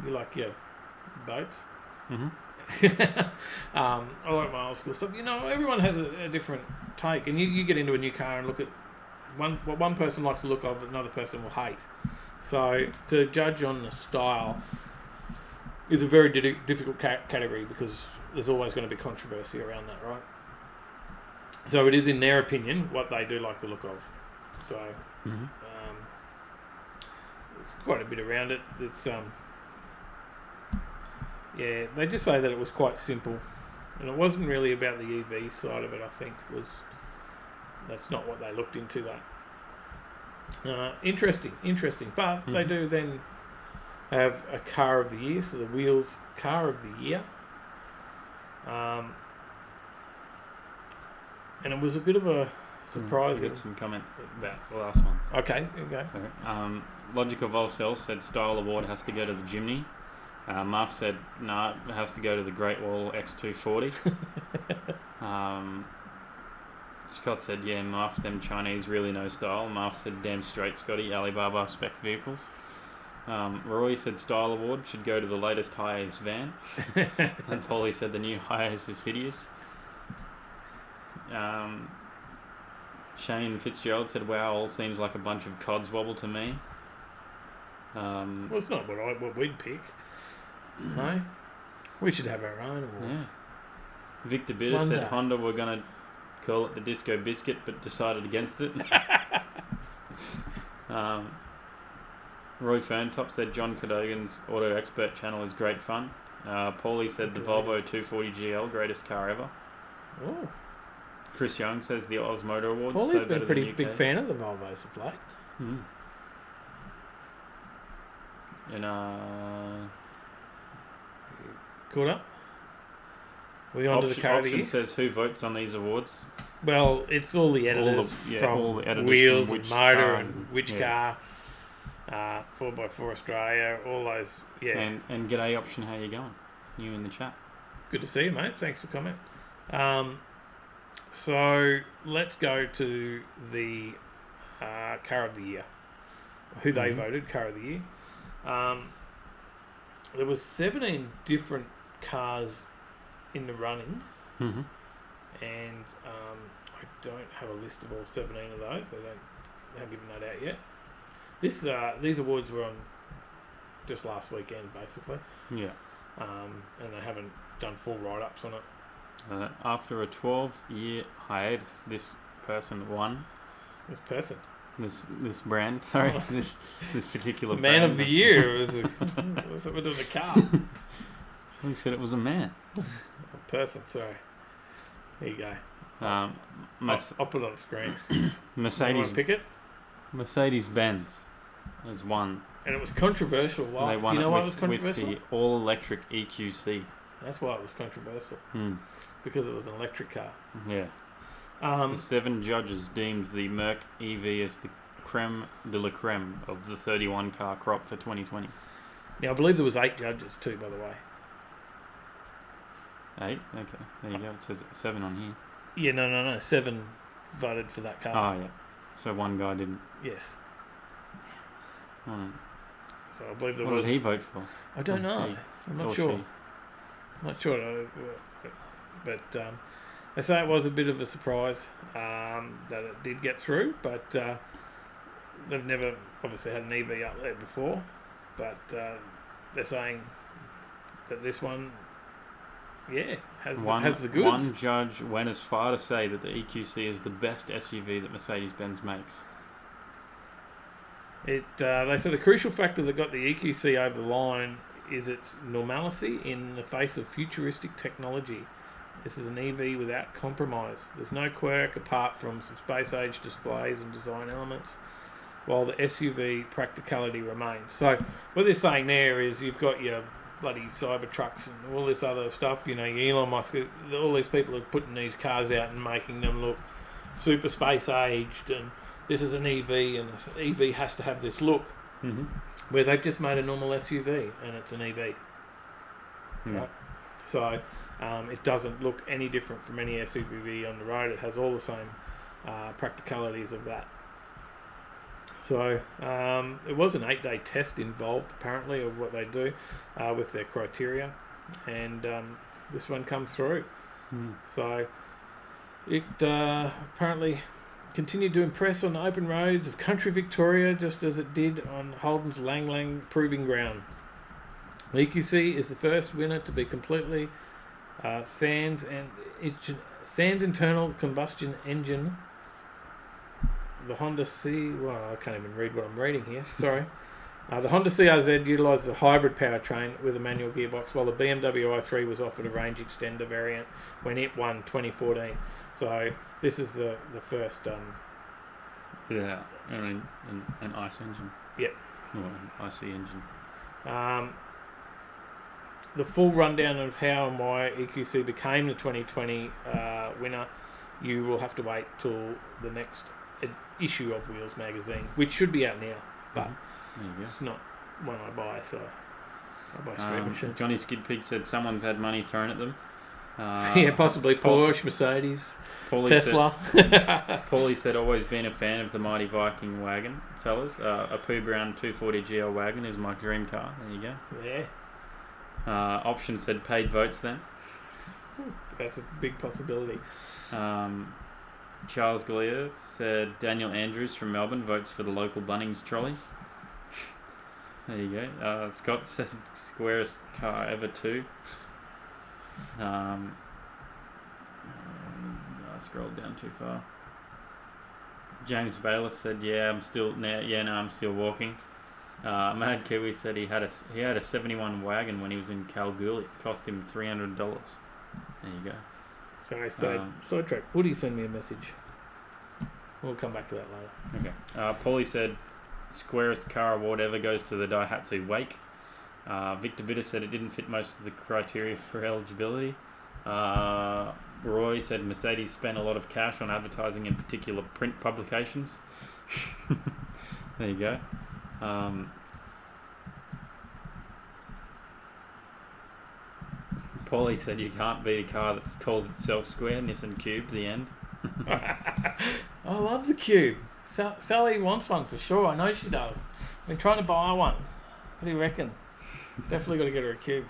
you like your boats. I like my old school stuff. You know, everyone has a different take, and you get into a new car and look at what one person likes to look of, another person will hate. So to judge on the style is a very difficult category, because there's always going to be controversy around that, right? So it is, in their opinion, what they do like the look of. So there's quite a bit around it. It's they just say that it was quite simple, and it wasn't really about the EV side of it. I think that's not what they looked into. That interesting. But they do then have a car of the year, so the Wheels car of the year, and it was a bit of a surprise. Got some comments about the last one. Okay, here we go. Okay. Logic of Volcel said Style Award has to go to the Jimny. Marv said, nah, it has to go to the Great Wall X240. Scott said, yeah, Marv, them Chinese really know style. Marv said, damn straight, Scotty, Alibaba spec vehicles. Roy said Style Award should go to the latest Hiace van. And Paulie said the new Hiace is hideous. Shane Fitzgerald said, wow, all seems like a bunch of codswobble to me. Well, it's not what we'd pick. No, we should have our own awards. Yeah. Victor Bitter said Honda were going to call it the Disco Biscuit, but decided against it. Roy Ferntop said John Cadogan's Auto Expert channel is great fun. Paulie said the Volvo 240 GL, greatest car ever. Oh. Chris Young says the Oz Motor Awards. Paulie's been a pretty big fan of the Volvos of late. And caught up? We on to the car of the year? Says who votes on these awards? Well, it's all the editors from Wheels and Motor and Which Car, 4x4 Australia, all those. Yeah. And g'day Option, how you going? You in the chat? Good to see you, mate. Thanks for coming. So let's go to the car of the year. Who they voted car of the year. There was 17 different cars in the running, and I don't have a list of all 17 of those. They haven't given that out yet. These awards were on just last weekend, basically. Yeah. And they haven't done full write-ups on it. After a 12-year hiatus, this person won. This brand, sorry, this particular man brand. of the year was something to do with a car. He said it was a man. A person, sorry. There you go. I'll put it on the screen. Mercedes pick it. Mercedes-Benz has won. And it was controversial. Why? They won Do you know it why with, it was controversial? with the all-electric EQC. That's why it was controversial. Mm. Because it was an electric car. Yeah. The 7 judges deemed the Merc EV as the creme de la creme of the 31 car crop for 2020. Now, I believe there was 8 judges too, by the way. 8? Okay. There you go. It says 7 on here. Yeah, no. 7 voted for that car. Oh, yeah. So one guy didn't. Yes. Oh. So I believe there What was... did he vote for? I don't know. She. I'm not Or sure. she. I'm not sure. But they say it was a bit of a surprise that it did get through, but they've never obviously had an EV up there before. But they're saying that this one, has the goods. One judge went as far to say that the EQC is the best SUV that Mercedes-Benz makes. They said the crucial factor that got the EQC over the line is its normalcy in the face of futuristic technology. This is an EV without compromise. There's no quirk apart from some space-age displays and design elements, while the SUV practicality remains. So what they're saying there is you've got your bloody Cybertrucks and all this other stuff. You know, Elon Musk, all these people are putting these cars out and making them look super space-aged, and this is an EV, and this EV has to have this look. Mm-hmm. Where they've just made a normal SUV and it's an EV. Yeah. Right? So it doesn't look any different from any SUV on the road. It has all the same practicalities of that. So it was an 8-day test involved, apparently, of what they do with their criteria. And this one comes through. Mm. So it apparently continued to impress on the open roads of country Victoria, just as it did on Holden's Lang Lang Proving Ground. The EQC is the first winner to be completely sans internal combustion engine. The Honda I can't even read what I'm reading here. Sorry. The Honda CRZ utilises a hybrid powertrain with a manual gearbox, while the BMW i3 was offered a range extender variant when it won 2014. So this is the first. Yeah, an ICE engine. Yep. Or an IC engine. The full rundown of how and why EQC became the 2020 winner, you will have to wait till the next issue of Wheels magazine, which should be out now, but it's not one I buy, so I buy Street Machine. Johnny Skidpig said someone's had money thrown at them. Yeah, possibly Porsche, Mercedes, Tesla. Paulie said, always been a fan of the Mighty Viking wagon, fellas. A Pooh Brown 240 GL wagon is my dream car. There you go. Yeah. Option said paid votes then. That's a big possibility. Charles Galea said Daniel Andrews from Melbourne votes for the local Bunnings trolley. There you go. Scott said squarest car ever too. I scrolled down too far. James Bayless said, I'm still walking. Mad Kiwi said he had a 71 wagon when he was in Kalgoorlie. It cost him $300. There you go. Sorry, sidetrack. Woody send me a message. We'll come back to that later. Okay. Paulie said squarest car award ever goes to the Daihatsu Wake. Victor Bitter said it didn't fit most of the criteria for eligibility. Roy said Mercedes spent a lot of cash on advertising, in particular print publications. There you go. Paulie said you can't beat a car that calls itself square. Nissan Cube, the end. I love the Cube. Sally wants one for sure. I know she does. I've been trying to buy one. What do you reckon? Definitely got to get her a Cube.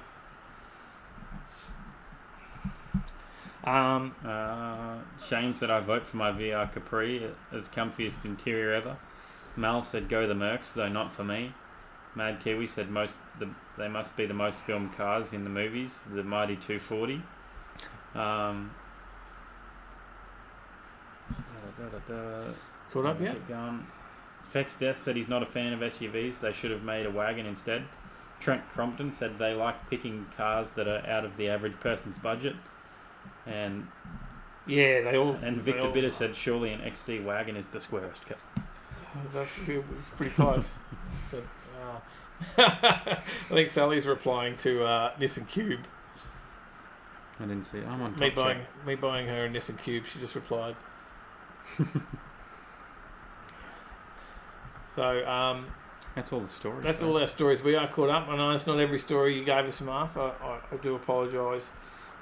Shane said I vote for my VR Capri as comfiest interior ever. Mal said go the Mercs, though not for me. Mad Kiwi said they must be the most filmed cars in the movies, the Mighty 240. Caught up yet? Fex Death said he's not a fan of SUVs. They should have made a wagon instead. Trent Crompton said they like picking cars that are out of the average person's budget. And yeah, they all. And Victor Bitter said surely an XD wagon is the squarest car. It's pretty close. But I think Sally's replying to Nissan Cube. I didn't see it. I'm on Me top buying her a Nissan Cube. She just replied. So that's all the stories. That's all our stories. We are caught up. I know it's not every story you gave us, Mark. I do apologise,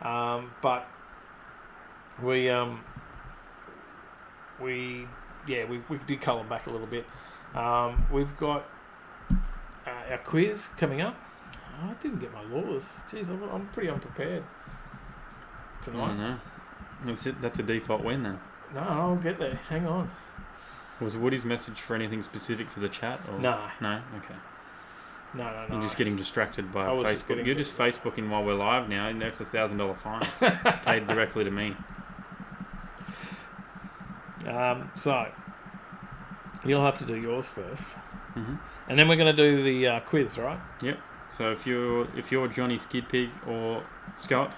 but we did cull them back a little bit. We've got our quiz coming up. I didn't get my laws. Jeez, I'm pretty unprepared tonight. No. That's a default win then. No, I'll get there. Hang on. Was Woody's message for anything specific for the chat? Or? No. No? Okay. No. You're just getting distracted by Facebook. You're just Facebooking while we're live now, and that's $1,000 fine paid directly to me. So you'll have to do yours first, Mm-hmm. and then we're going to do the quiz, right? Yep. So if you're Johnny Skid Pig or Scott,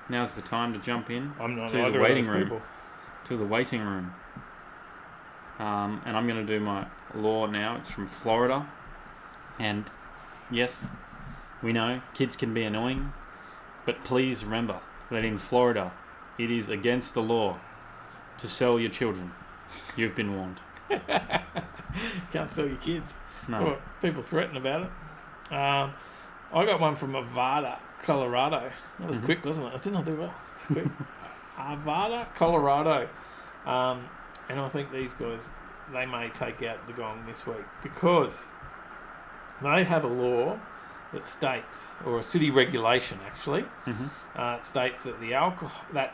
now's the time to jump in to the waiting room. To the waiting room. And I'm going to do my law now. It's from Florida. And yes, we know kids can be annoying, but please remember that in Florida, it is against the law to sell your children. You've been warned. Can't sell your kids. No. Well, people threaten about it. I got one from Arvada, Colorado. That was quick, wasn't it? I didn't do well. It's quick. Arvada, Colorado. And I think these guys, they may take out the gong this week because they have a law that states, or a city regulation actually, it states that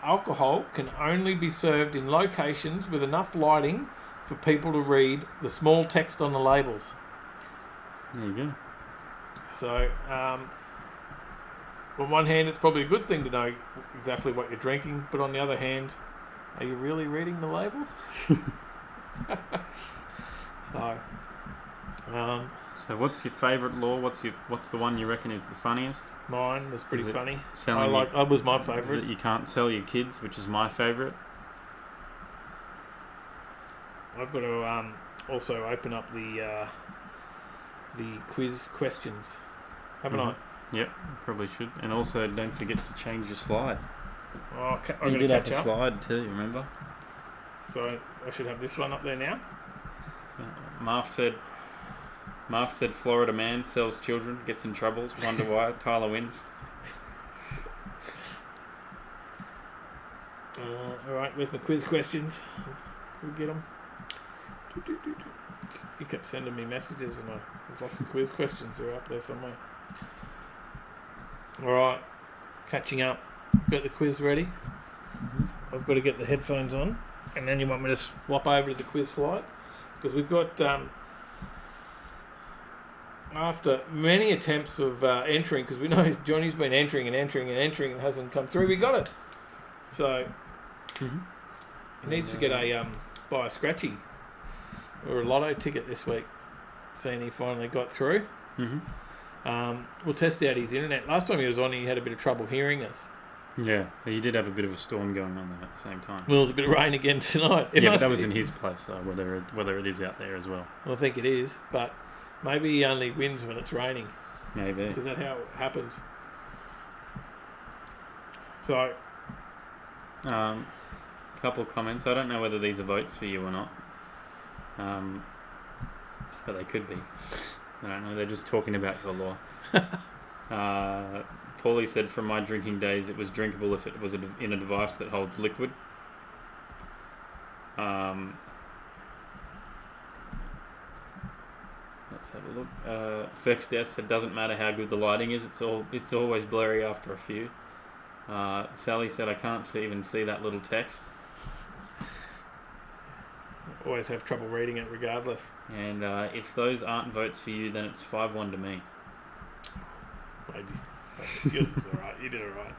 alcohol can only be served in locations with enough lighting for people to read the small text on the labels. There you go. So, on one hand, it's probably a good thing to know exactly what you're drinking, but on the other hand, are you really reading the labels? So what's your favourite law? What's the one you reckon is the funniest? Mine was pretty funny. I was my favourite. That you can't sell your kids, which is my favourite. I've got to also open up the quiz questions, haven't I? Yep, probably should. And also, don't forget to change your slide. Oh, you did have a slide too, remember? So I should have this one up there now. Marv said Florida man sells children, gets in troubles, wonder why, Tyler wins. Alright, where's my quiz questions? We'll get them. You kept sending me messages and I've lost the quiz questions. They're up there somewhere. Alright, catching up. Got the quiz ready. I've got to get the headphones on, and then you want me to swap over to the quiz slide because we've got after many attempts of entering, because we know Johnny's been entering and hasn't come through. We got it. So he needs to get buy a scratchy or a lotto ticket this week. Seeing he finally got through. We'll test out his internet. Last time he was on, he had a bit of trouble hearing us. Yeah, he did have a bit of a storm going on there at the same time. Well, there's a bit of rain again tonight. But that was in his place, though, whether it is out there as well. Well, I think it is, but maybe he only wins when it's raining. Maybe. Is that how it happens? So, a couple of comments. I don't know whether these are votes for you or not, but they could be. I don't know. They're just talking about your law. Paulie said, from my drinking days, it was drinkable if it was in a device that holds liquid. Let's have a look. Fexdes said, doesn't matter how good the lighting is, it's always blurry after a few. Sally said, I can't even see that little text. Always have trouble reading it regardless. And if those aren't votes for you, then it's 5-1 to me. Maybe. Yours is alright. You did alright.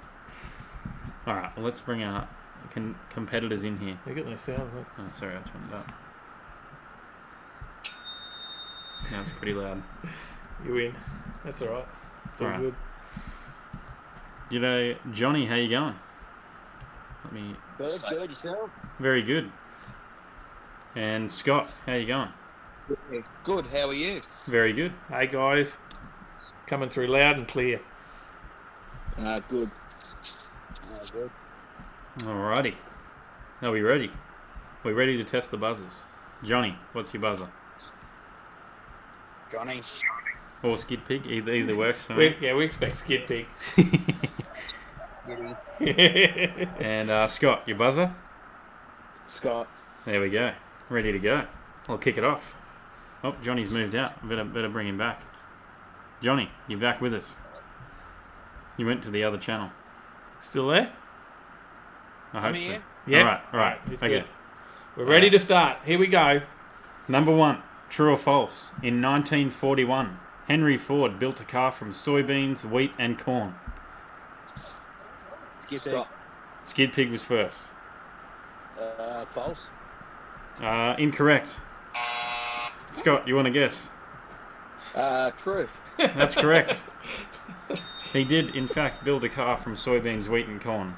Alright, well, let's bring our competitors in here. You got no sound, huh? Oh, sorry, I turned it up. Now it's pretty loud. You win. That's alright. It's all good. G'day, Johnny, how you going? Good, yourself? Very good. And Scott, how you going? Good, how are you? Very good. Hey guys, coming through loud and clear. Good. Good. Alrighty. Are we ready? We're ready to test the buzzers. Johnny, what's your buzzer? Johnny. Or Skid Pig? Either works for me. We expect Skid Pig. And Scott, your buzzer? Scott. There we go. Ready to go. I'll kick it off. Oh, Johnny's moved out. Better bring him back. Johnny, you're back with us. You went to the other channel. Still there? I hope I'm so. here. Yeah. All right. It's Okay. good. We're ready to start. Here we go. Number 1, true or false? In 1941, Henry Ford built a car from soybeans, wheat, and corn. Scott. Skid Pig was first. False. Incorrect. Scott, you want to guess? True. That's correct. He did, in fact, build a car from soybeans, wheat, and corn.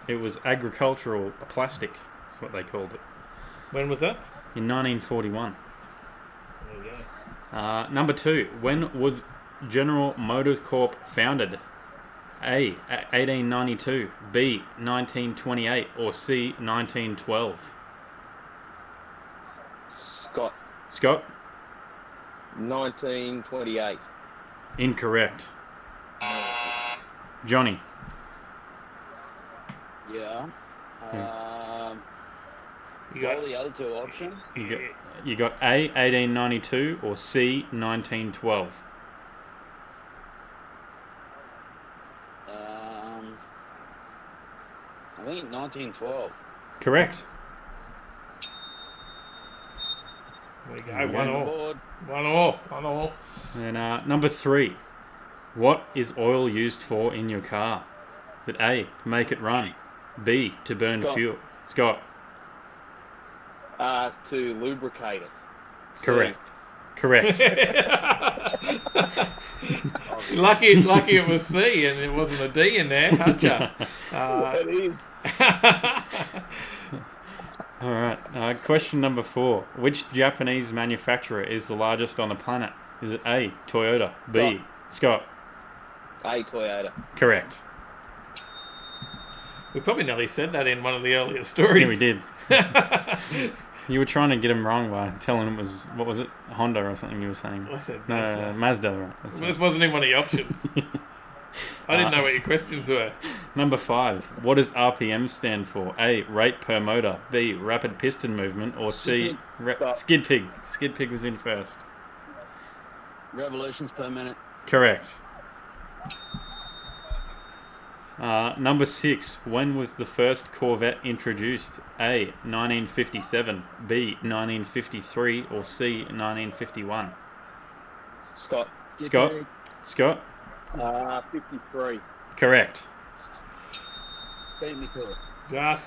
It was agricultural plastic, is what they called it. When was that? In 1941. There we go. Number 2, when was General Motors Corp founded? A, 1892, B, 1928, or C, 1912? Scott. Scott? 1928. Incorrect. Johnny? Yeah. You got All the other two options. You got A, 1892, or C, 1912? I think 1912. Correct. There we go. Okay. One all. Board. One all. One all. And number 3, what is oil used for in your car? Is it A, to make it run, B, to burn Scott. fuel? Scott? To lubricate it. Correct. Correct. Lucky it was C and it wasn't a D in there, aren't you? It is. All right. Question number 4. Which Japanese manufacturer is the largest on the planet? Is it A, Toyota, B, Scott? A Toyota. Correct. We probably nearly said that in one of the earlier stories. Yeah, we did. You were trying to get him wrong by telling him it was, what was it, Honda or something you were saying? I said No, Mazda. Mazda, right. That's This right. wasn't in one of the options. I didn't know what your questions were. Number 5. What does RPM stand for? A, rate per motor. B, rapid piston movement. Or C, Skid Pig. Skid Pig was in first. Revolutions per minute. Correct. Number 6. When was the first Corvette introduced? A, 1957. B, 1953. Or C, 1951? Scott. Scott? Scott? 53. Correct. Beat me to it.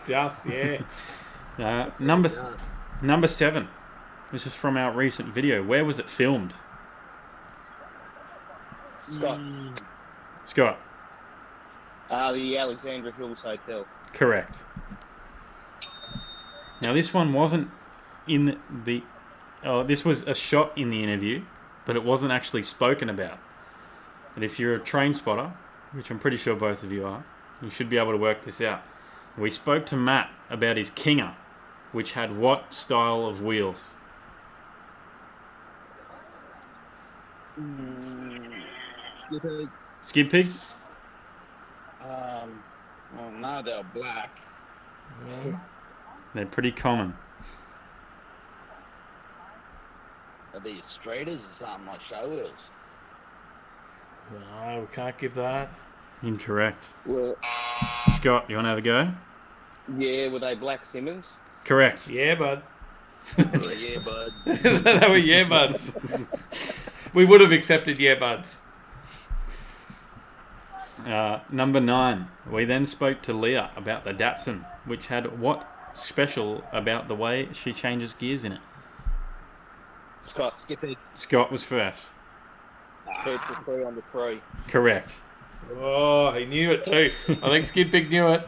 Just, yeah. Number 7. This is from our recent video. Where was it filmed? Scott. Scott? The Alexandra Hills Hotel. Correct. Now this one wasn't in the... this was a shot in the interview, but it wasn't actually spoken about. And if you're a train spotter, which I'm pretty sure both of you are, you should be able to work this out. We spoke to Matt about his Kinger, which had what style of wheels? Skid Pig. Skid Pig? Well, no, they're black. They're pretty common. Are these straighters or something like show wheels? No, we can't give that. Incorrect. Well, Scott, you want to have a go? yeah, were they Black Simmons? Correct. Yeah, bud. Yeah, bud. They were yeah buds. We would have accepted yeah buds. Number 9. We then spoke to Aleya about the Datsun, which had what special about the way she changes gears in it? Scott. Skid Pig. Scott was first. 2 for 3 on the 3. Correct. Oh, he knew it too. I think Skid Pig knew it.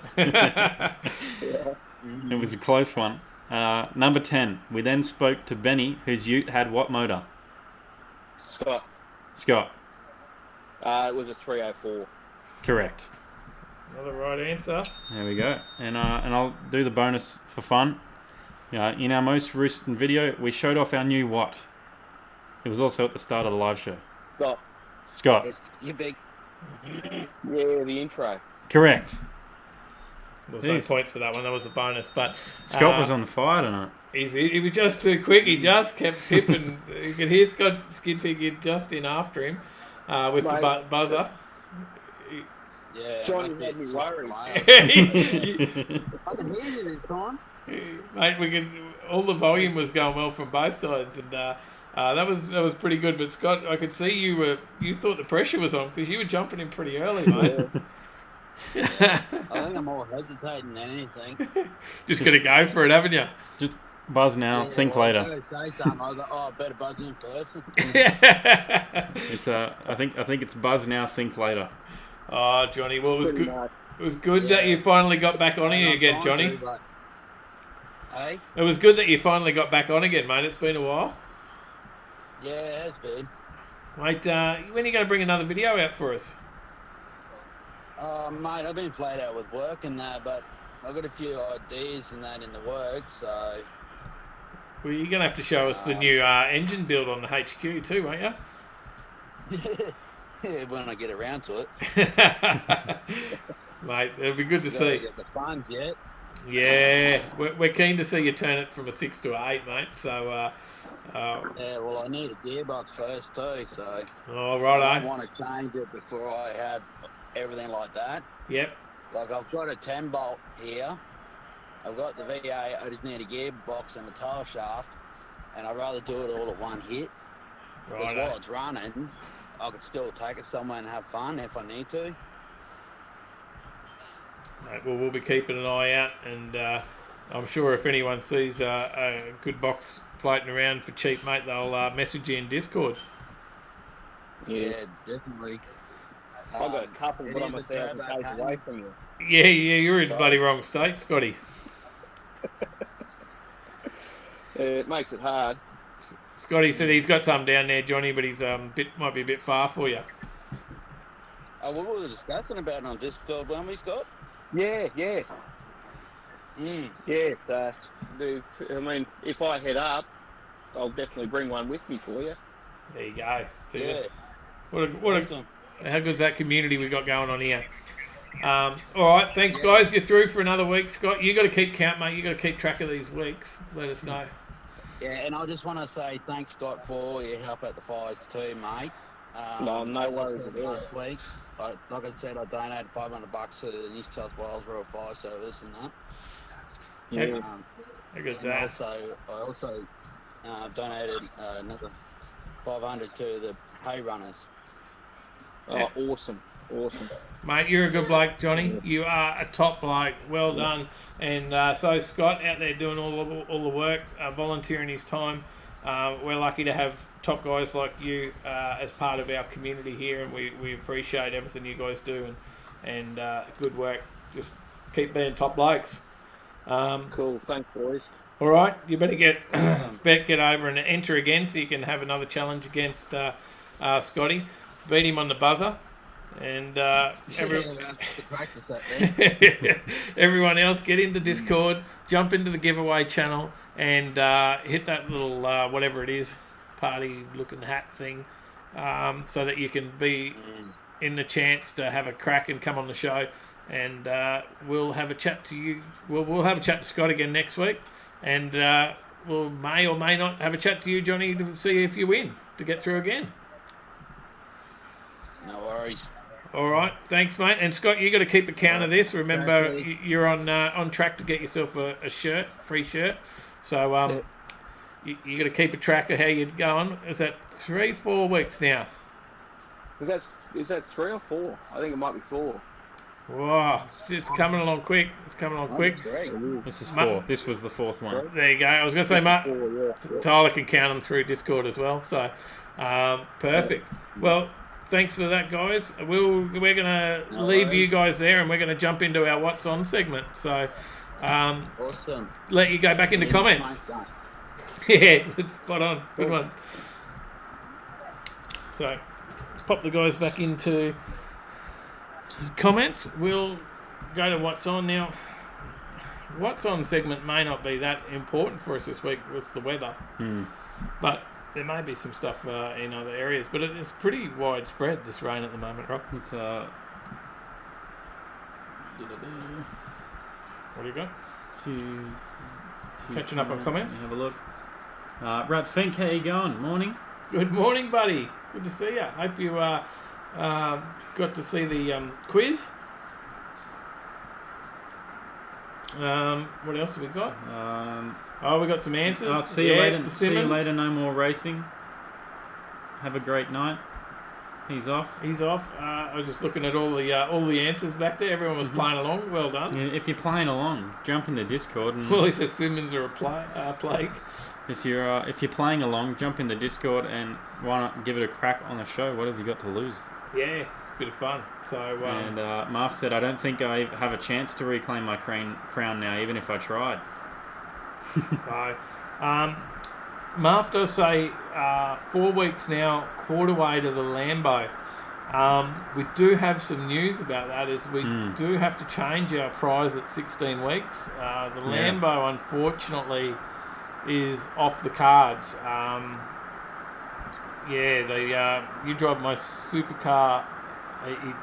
It was a close one. Number 10. We then spoke to Benny, whose ute had what motor? Scott. It was a 304. Correct. Another right answer. There we go. And I'll do the bonus for fun. In our most recent video, we showed off our new what? It was also at the start of the live show. Scott. It's you big. Yeah, the intro. Correct. There's no points for that one. That was a bonus. But Scott was on fire tonight. He was just too quick. He just kept tipping. You could hear Scott Skidpig just in after him with the buzzer. Yeah, Johnny made me worried. I can hear you this time. Mate, all the volume was going well from both sides, and that was pretty good. But Scott, I could see you thought the pressure was on because you were jumping in pretty early, mate. I think I'm more hesitating than anything. Just gonna go for it, haven't you? Just buzz now, think later. I say something. I was like, I better buzz in person. It's I think it's buzz now, think later. Oh, Johnny, well, it was good. It was good that you finally got back on here again, Johnny. Hey? It was good that you finally got back on again, mate. It's been a while. Yeah, it has been. Mate, when are you going to bring another video out for us? Mate, I've been flat out with work and that, but I've got a few ideas and that in the works, so... Well, you're going to have to show us the new engine build on the HQ too, won't you? Yeah, when I get around to it. Mate, it'll be good to see. Get the funds yet. Yeah, we're keen to see you turn it from a 6 to an 8, mate, so... yeah, well, I need a gearbox first too, so... Oh, right, I don't want to change it before I have everything like that. Yep. Like, I've got a 10-bolt here. I've got the V8. I just need a gearbox and a tail shaft, and I'd rather do it all at one hit. Because while it's running, I could still take it somewhere and have fun if I need to. Right, well, we'll be keeping an eye out, and I'm sure if anyone sees a good box floating around for cheap, mate, they'll message you in Discord. Yeah, definitely. I've got a couple, but I'm 1,000 k's away from you. Yeah, you're in the bloody wrong state, Scotty. It makes it hard. Scotty said he's got some down there, Johnny, but he's might be a bit far for you. Oh, what were we discussing about it on Discord, weren't we, Scott? Yeah. Mm. Yeah, I mean, if I head up, I'll definitely bring one with me for you. There you go. See Yeah. Awesome. How good's that community we got going on here? All right, thanks, guys. You're through for another week, Scott. You got to keep count, mate. You got to keep track of these weeks. Let us know. Yeah, and I just want to say thanks, Scott, for all your help at the fires too, mate. No worries at all. Last week, like I said, I donated $500 to the New South Wales Rural Fire Service and that. Yeah. How good's that? I also donated another $500 to the hay runners. Oh, awesome. Mate, you're a good bloke, Johnny. You are a top bloke. Well done. And so Scott out there doing all the work, volunteering his time. We're lucky to have top guys like you as part of our community here, and we appreciate everything you guys do and good work. Just keep being top blokes. Cool. Thanks, boys. All right, you better get over and enter again so you can have another challenge against Scotty. Beat him on the buzzer. And practice that then. Everyone else, get into Discord, jump into the giveaway channel, and hit that little whatever it is, party-looking hat thing, so that you can be in the chance to have a crack and come on the show. And we'll have a chat to you. We'll have a chat to Scott again next week, and we'll may or may not have a chat to you, Johnny, to see if you win to get through again. No worries. All right, thanks, mate. And Scott, you got to keep a count of this. Remember, you're on track to get yourself a free shirt. So you got to keep a track of how you're going. Is that 3-4 weeks now? Is that 3 or 4? I think it might be 4. Wow, it's coming along quick. This is 4. This was the 4th one. There you go. I was going to say, Mark, Tyler can count them through Discord as well. So perfect. Well, thanks for that, guys. We're going to leave you guys there, and we're going to jump into our What's On segment. So Awesome. Let you go back into Yeah, comments. nice. Yeah, that's spot on. Good one. So, pop the guys back into comments. We'll go to What's On now. What's On segment may not be that important for us this week with the weather, but there may be some stuff in other areas. But it's pretty widespread, this rain at the moment, Rob. It's What do you got? Catching up on comments. Have a look. Rat Fink, how you going? Morning. Good morning, buddy. Good to see you. Hope you got to see the quiz. What else have we got? We got some answers. See you later. the See you Simmons. later. No more racing. Have a great night. He's off. He's off. I was just looking at all the answers back there. Everyone was playing along. Well done. Yeah, if you're playing along, jump into Discord. And Well, he says Simmons are a plague. if you're playing along, jump into Discord and why not give it a crack on the show? What have you got to lose? Yeah, it's a bit of fun. So And Marv said, I don't think I have a chance to reclaim my crown now, even if I tried. Marv does say 4 weeks now, quarter way to the Lambo. We do have some news about that, is we do have to change our prize at 16 weeks. The Lambo, unfortunately, is off the cards. You Drive My Supercar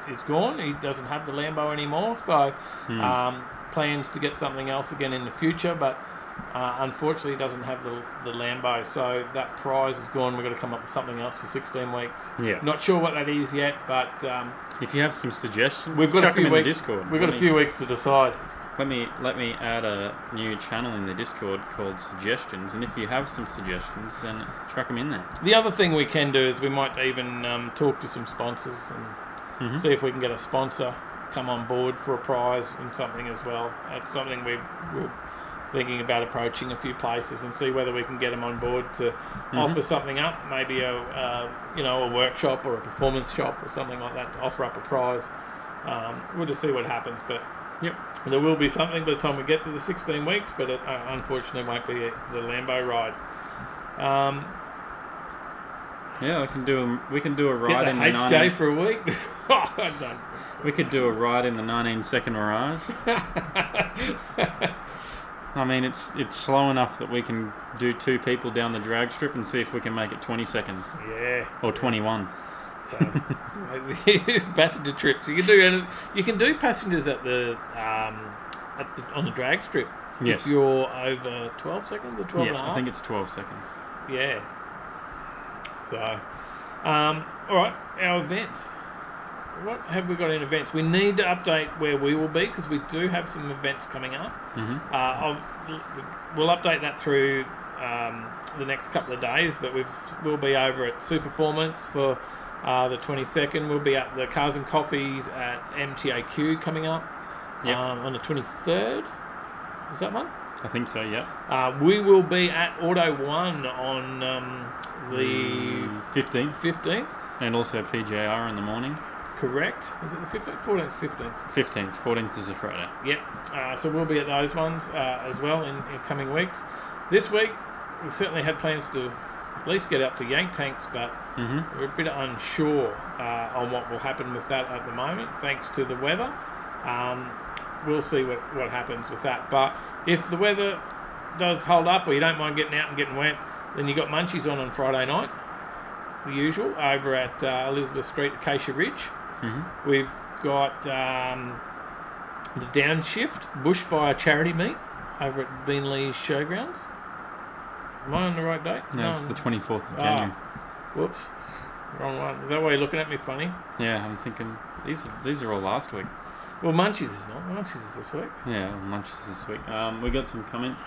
is gone. He doesn't have the Lambo anymore, so plans to get something else again in the future, but unfortunately he doesn't have the Lambo, so that prize is gone. We've got to come up with something else for 16 weeks. Yeah. Not sure what that is yet, but if you have some suggestions, we've got a chuck them few in the weeks. Discord. We've got a few weeks to decide. Let me add a new channel in the Discord called Suggestions, and if you have some suggestions, then chuck them in there. The other thing we can do is we might even talk to some sponsors and see if we can get a sponsor come on board for a prize and something as well. That's something we're thinking about approaching a few places and see whether we can get them on board to offer something up, maybe a workshop or a performance shop or something like that to offer up a prize. We'll just see what happens, but there will be something by the time we get to the 16 weeks, but it unfortunately won't be the Lambo ride. We can do a ride Get in the the HJ for a week. We could do a ride in the 19-second Mirage. I mean, it's slow enough that we can do 2 people down the drag strip and see if we can make it 20 seconds. Yeah. Or 21. So, passenger trips. You can do passengers at the on the drag strip. Yes. If you're over 12 seconds or 12 and a half. I think it's 12 seconds. Yeah. So, all right, our events. What have we got in events? We need to update where we will be because we do have some events coming up. We'll update that through the next couple of days, but we'll be over at Superformance for the 22nd. We'll be at the Cars and Coffees at MTAQ coming up on the 23rd. Is that one? I think so, yeah. We will be at Auto 1 on the 15th. And also PJR in the morning. Correct. Is it the 15th? 14th, 15th? 15th. 14th is a Friday. Yep. So we'll be at those ones as well in coming weeks. This week, we certainly had plans to at least get up to Yank Tanks, but we're a bit unsure on what will happen with that at the moment, thanks to the weather. We'll see what happens with that. But if the weather does hold up or you don't mind getting out and getting wet, then you got Munchies on Friday night, the usual, over at Elizabeth Street, Acacia Ridge. We've got the Downshift Bushfire Charity Meet over at Beanley's Showgrounds. Am I on the right date? No, it's the 24th of January. Whoops. Wrong one. Is that why you're looking at me funny? Yeah, I'm thinking these are all last week. Well, Munchies is not. Munchies is this week. Yeah, Munchies this week. We got some comments.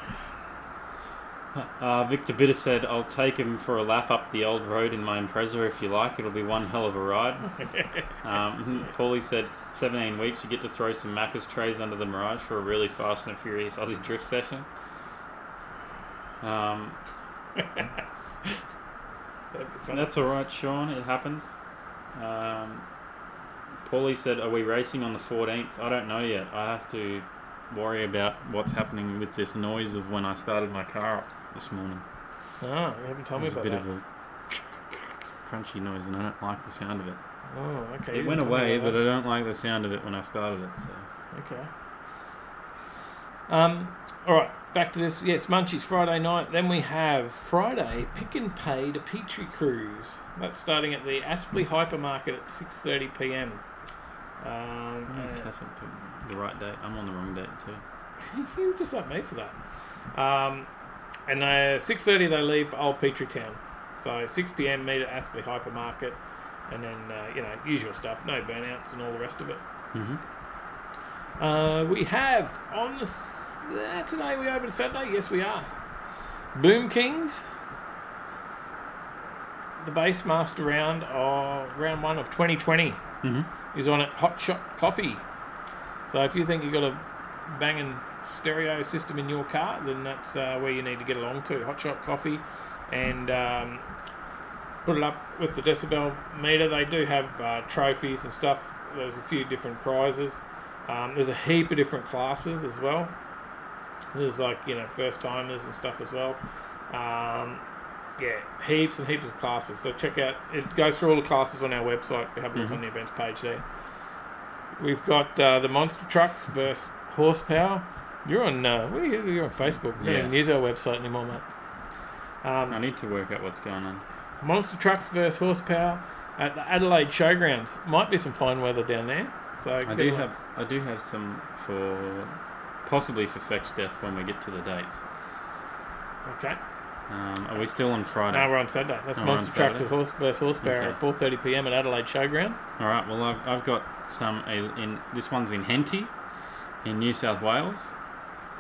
Victor Bitter said, I'll take him for a lap up the old road in my Impreza if you like. It'll be one hell of a ride. Paulie said, 17 weeks, you get to throw some Macca's trays under the Mirage for a really fast and furious Aussie drift session. That's alright, Sean. It happens. Paulie said, are we racing on the 14th? I don't know yet. I have to worry about what's happening with this noise of when I started my car up this morning. Oh, you haven't told me about that. There's a bit of a crunchy noise, and I don't like the sound of it. Oh, okay. It went away, but I don't like the sound of it when I started it. So. Okay. All right, back to this. Yes, Munchies Friday night. Then we have Friday Pick and Pay to Petrie Cruise. That's starting at the Aspley Hypermarket at 6:30 p.m. Catch up to the right date. I'm on the wrong date too. You just like me for that. And 6:30 they leave for Old Petrie Town. So 6 p.m. meet at Aspley Hypermarket, and then usual stuff. No burnouts and all the rest of it. We have on the Saturday. We open Saturday. Yes, we are. Boom Kings. The base master round round 1 of 2020 is on at Hot Shot Coffee. So if you think you've got a banging stereo system in your car, then that's where you need to get along to. Hot Shot Coffee, and put it up with the decibel meter. They do have trophies and stuff. There's a few different prizes. There's a heap of different classes as well. There's first timers and stuff as well. Heaps and heaps of classes. So check out. It goes through all the classes on our website. We have a look on the events page there. We've got the monster trucks versus horsepower. You're on you're on Facebook. You don't even use our website anymore, mate. I need to work out what's going on. Monster trucks versus horsepower at the Adelaide Showgrounds. Might be some fine weather down there. So I do have some possibly for Fetch Death when we get to the dates. Okay. Are we still on Friday? No, we're on Saturday. That's Monster Trucks versus Horsepower at 4:30 p.m. at Adelaide Showground. All right. Well, I've got some this one's in Henty, in New South Wales,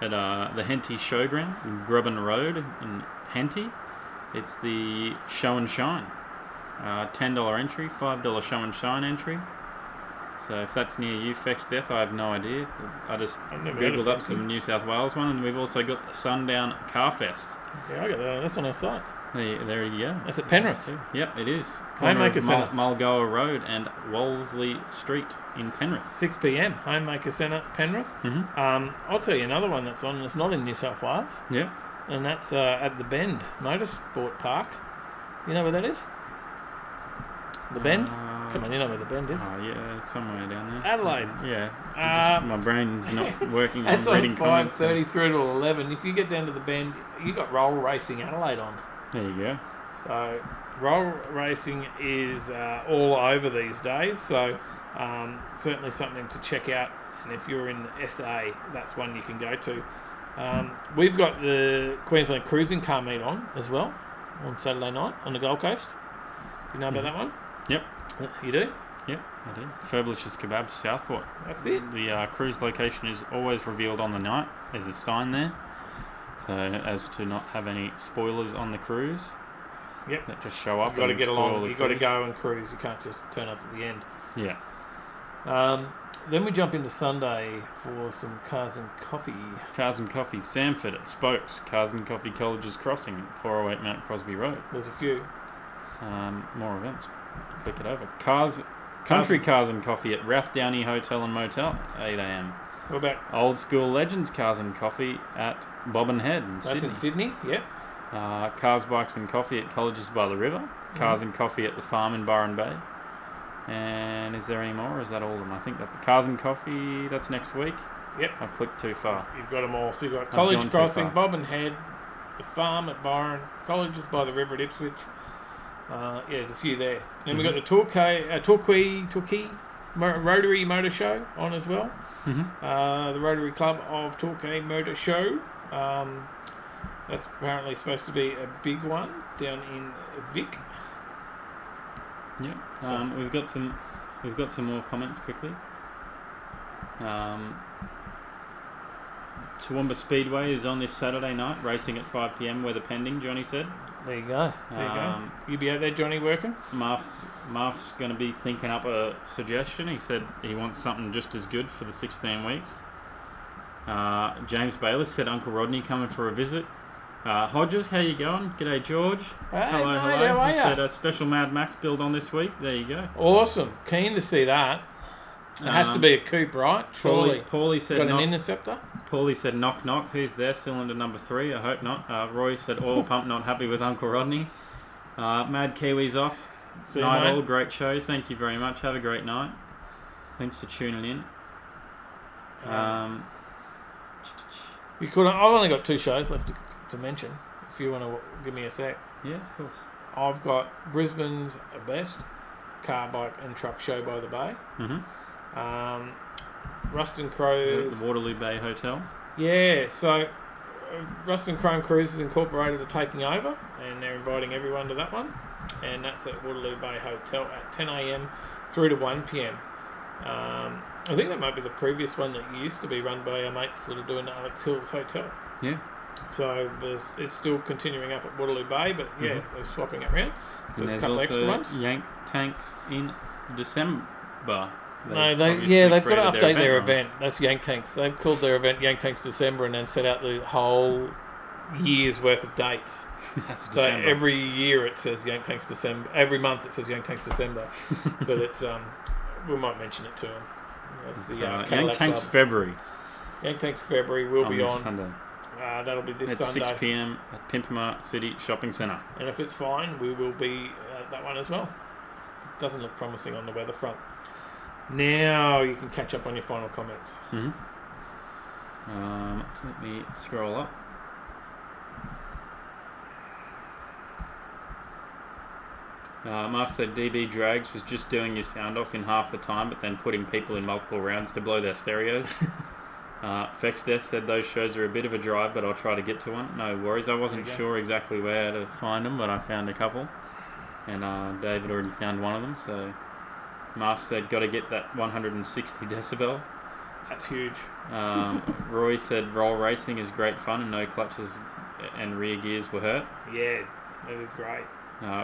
at the Henty Showground in Grubban Road in Henty. It's the Show and Shine. $10 entry, $5 Show and Shine entry. So if that's near you, Fetch Death, I have no idea. I just googled up some New South Wales one, and we've also got the Sundown Car Fest. Yeah, I got that. That's on our site. There you go. That's at Penrith. Yep, it is. Homemaker Centre. Mulgoa Road and Wolseley Street in Penrith. 6 p.m. Homemaker Centre, Penrith. I'll tell you another one that's on. That's not in New South Wales. Yeah. And that's at the Bend Motorsport Park. You know where that is? The Bend? Come on, you know where the Bend is. Oh, yeah, it's somewhere down there. Adelaide. Yeah. My brain's not working on reading comments. That's on 5:30 through to 11. If you get down to the Bend, you got Roll Racing Adelaide on. There you go. So, Roll Racing is all over these days. So, certainly something to check out. And if you're in SA, that's one you can go to. We've got the Queensland Cruising Car Meet on as well on Saturday night on the Gold Coast. You know about that one? Yep. You do? Yep, I do. Furblisher's Kebab to Southport. That's it. The cruise location is always revealed on the night. There's a sign there. So as to not have any spoilers on the cruise. Yep. That just show up. You've got to get along. You've got to go and cruise. You can't just turn up at the end. Yeah. Then we jump into Sunday for some Cars and Coffee. Cars and Coffee, Samford at Spokes. Cars and Coffee Colleges Crossing, 408 Mount Crosby Road. There's a few. More events. Click it over. Country Cars and Coffee at Ralph Downey Hotel and Motel, 8 a.m. What about Old School Legends Cars and Coffee at Bobbin Head in Sydney? That's in Sydney, yep. Cars, Bikes and Coffee at Colleges by the River. Cars and Coffee at the Farm in Byron Bay. And is there any more, or is that all of them? I think that's it. Cars and Coffee, that's next week. Yep. I've clicked too far. You've got them all. So you've got College Crossing, Bobbin Head, the Farm at Byron, Colleges by the River at Ipswich. There's a few there. Then we've got the Torquay Rotary Motor Show on as well. The Rotary Club of Torquay Motor Show. That's apparently supposed to be a big one down in Vic. Yeah. We've got some more comments quickly. Toowoomba Speedway is on this Saturday night, racing at 5 p.m. weather pending, Johnny said. There you go. You be out there, Johnny, working? Marf's going to be thinking up a suggestion. He said he wants something just as good for the 16 weeks. James Bayliss said Uncle Rodney coming for a visit. Hodges, how you going? G'day, George. Hey, hello. How are He ya? said a special Mad Max build on this week. There you go. Awesome. Keen to see that. It has to be a coupe, right? Surely. Paulie said got an Interceptor? Paulie said knock knock. Who's there? Cylinder number 3. I hope not. Roy said oil pump not happy with Uncle Rodney. Mad Kiwi's off. See you, Night mate. all. Great show. Thank you very much. Have a great night. Thanks for tuning in. You could. I've only got 2 shows left to mention. If you want to give me a sec. Yeah, of course. I've got Brisbane's best car, bike, and truck show by the Bay. Rust and Crows. The Waterloo Bay Hotel. Yeah, so Rust and Chrome Cruises Incorporated are taking over, and they're inviting everyone to that one. And that's at Waterloo Bay Hotel at 10 a.m. through to 1 p.m. I think that might be the previous one that used to be run by our mates that are doing the Alex Hill's Hotel. Yeah. So it's still continuing up at Waterloo Bay, but yeah, they're swapping it around. So And there's there's a couple extra also ones. Yank Tanks in December. No, they've got to update their event. That's Yank Tanks. They've called their event Yank Tanks December and then set out the whole year's worth of dates. That's So December. every year it says Yank Tanks December. Every month it says Yank Tanks December. But it's we might mention it to them. That's the Yank Cadillac Tanks Club. February. Yank Tanks February will be this on. Sunday. That'll be this At Sunday. 6 p.m. at Pimpama City Shopping Centre. And if it's fine, we will be at that one as well. Doesn't look promising on the weather front. Now you can catch up on your final comments. Let me scroll up. Mark said DB Drags was just doing your sound off in half the time, but then putting people in multiple rounds to blow their stereos. Fexdeath said those shows are a bit of a drive, but I'll try to get to one. No worries. I wasn't sure exactly where to find them, but I found a couple. And David already found one of them, so Marv said got to get that 160 decibel. That's huge. Roy said roll racing is great fun and no clutches and rear gears were hurt. Yeah, that is great.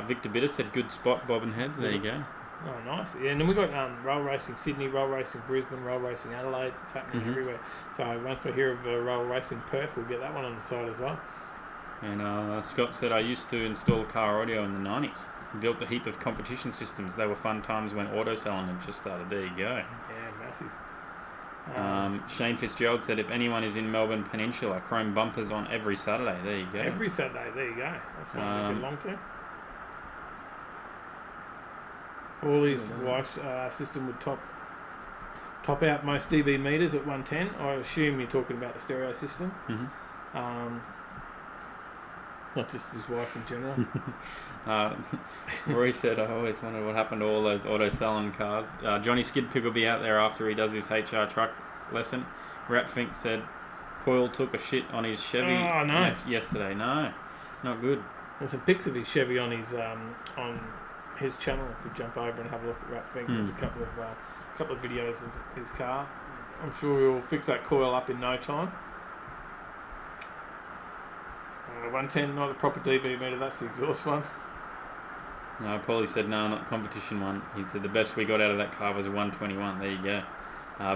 Victor Bitter said good spot, bobbing heads. There you go. Oh, nice. Yeah, and then we've got roll racing Sydney, roll racing Brisbane, roll racing Adelaide. It's happening everywhere. So once we hear of roll racing Perth, we'll get that one on the side as well. And Scott said, I used to install car audio in the 90s. Built a heap of competition systems. They were fun times when auto selling had just started. There you go. Yeah, massive. Shane Fitzgerald said, if anyone is in Melbourne Peninsula, chrome bumpers on every Saturday. There you go. Every Saturday, there you go. That's one to get along to. Paulie's wife's system would top out most dB meters at 110. I assume you're talking about the stereo system. Not just his wife in general. Roy said, I always wondered what happened to all those auto selling cars. Johnny Skidpig will be out there after he does his HR truck lesson. Ratfink said, Coyle took a shit on his Chevy yesterday. No, not good. There's some pics of his Chevy on his channel. If you jump over and have a look at Ratfink, there's a couple of videos of his car. I'm sure we'll fix that coil up in no time. 110, not a proper dB meter, that's the exhaust one. No, Paulie said no, not the competition one. He said the best we got out of that car was a 121. There you go.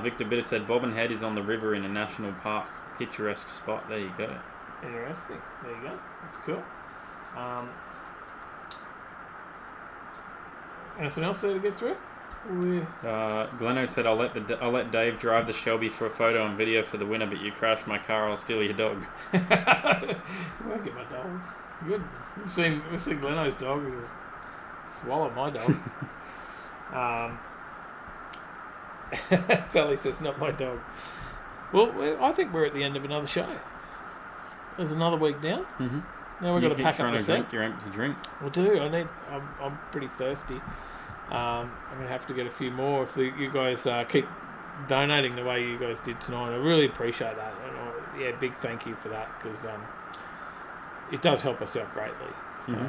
Victor Bitter said Bobbin Head is on the river in a national park. Picturesque spot. There you go. Interesting. There you go. That's cool. Anything else there to get through? Gleno said I'll let Dave drive the Shelby for a photo and video for the winner, but you crashed my car, I'll steal your dog. I won't get my dog. Good. We've seen Gleno's dog. He swallowed my dog. Sally says not my dog. Well, I think we're at the end of another show. There's another week down. Now we've got to pack up the set. Drink your empty drink. I do. I'm pretty thirsty. I'm going to have to get a few more if you guys keep donating the way you guys did tonight. I really appreciate that. And big thank you for that because it does help us out greatly. So,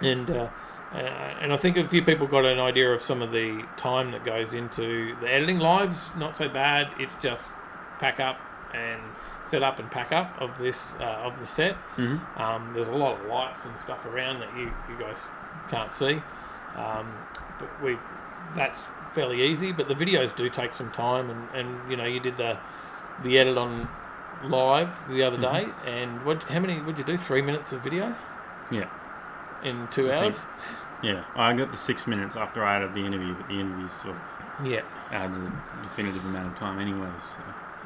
and I think a few people got an idea of some of the time that goes into the editing. Live's not so bad. It's just pack up and set up and pack up of this of the set. There's a lot of lights and stuff around that you guys can't see. But that's fairly easy, but the videos do take some time, and you know, you did the edit on live the other day, and how many would you do? 3 minutes of video? Yeah. In 2 hours? Yeah, I got the 6 minutes after I added the interview, but the interview sort of adds a definitive amount of time anyway. So.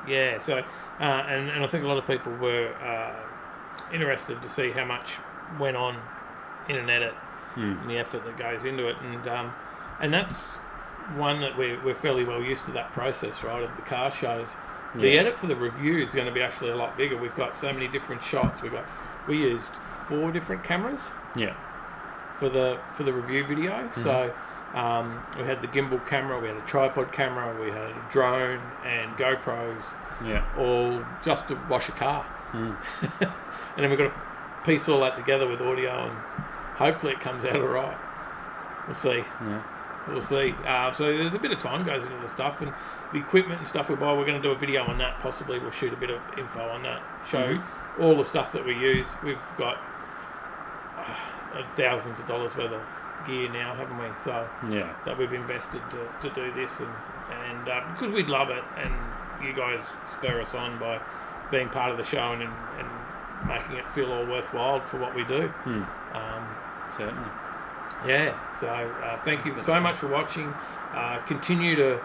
Yeah, so and I think a lot of people were interested to see how much went on in an edit and the effort that goes into it, and that's one that we're fairly well used to that process, right, of the car shows. The edit for the review is going to be actually a lot bigger. We've got so many different shots. We used 4 different cameras. Yeah. For the review video, so we had the gimbal camera, we had a tripod camera, we had a drone and GoPros, all just to wash a car, and then we've got to piece all that together with audio, and hopefully it comes out all right. We'll see. Yeah. We'll see. So there's a bit of time goes into the stuff, and the equipment and stuff we buy. We're going to do a video on that. Possibly we'll shoot a bit of info on that. Show all the stuff that we use. We've got thousands of dollars worth of gear now, haven't we? So that we've invested to do this, and because we love it, and you guys spur us on by being part of the show and making it feel all worthwhile for what we do. Certainly. Yeah, so thank you so much for watching. Continue to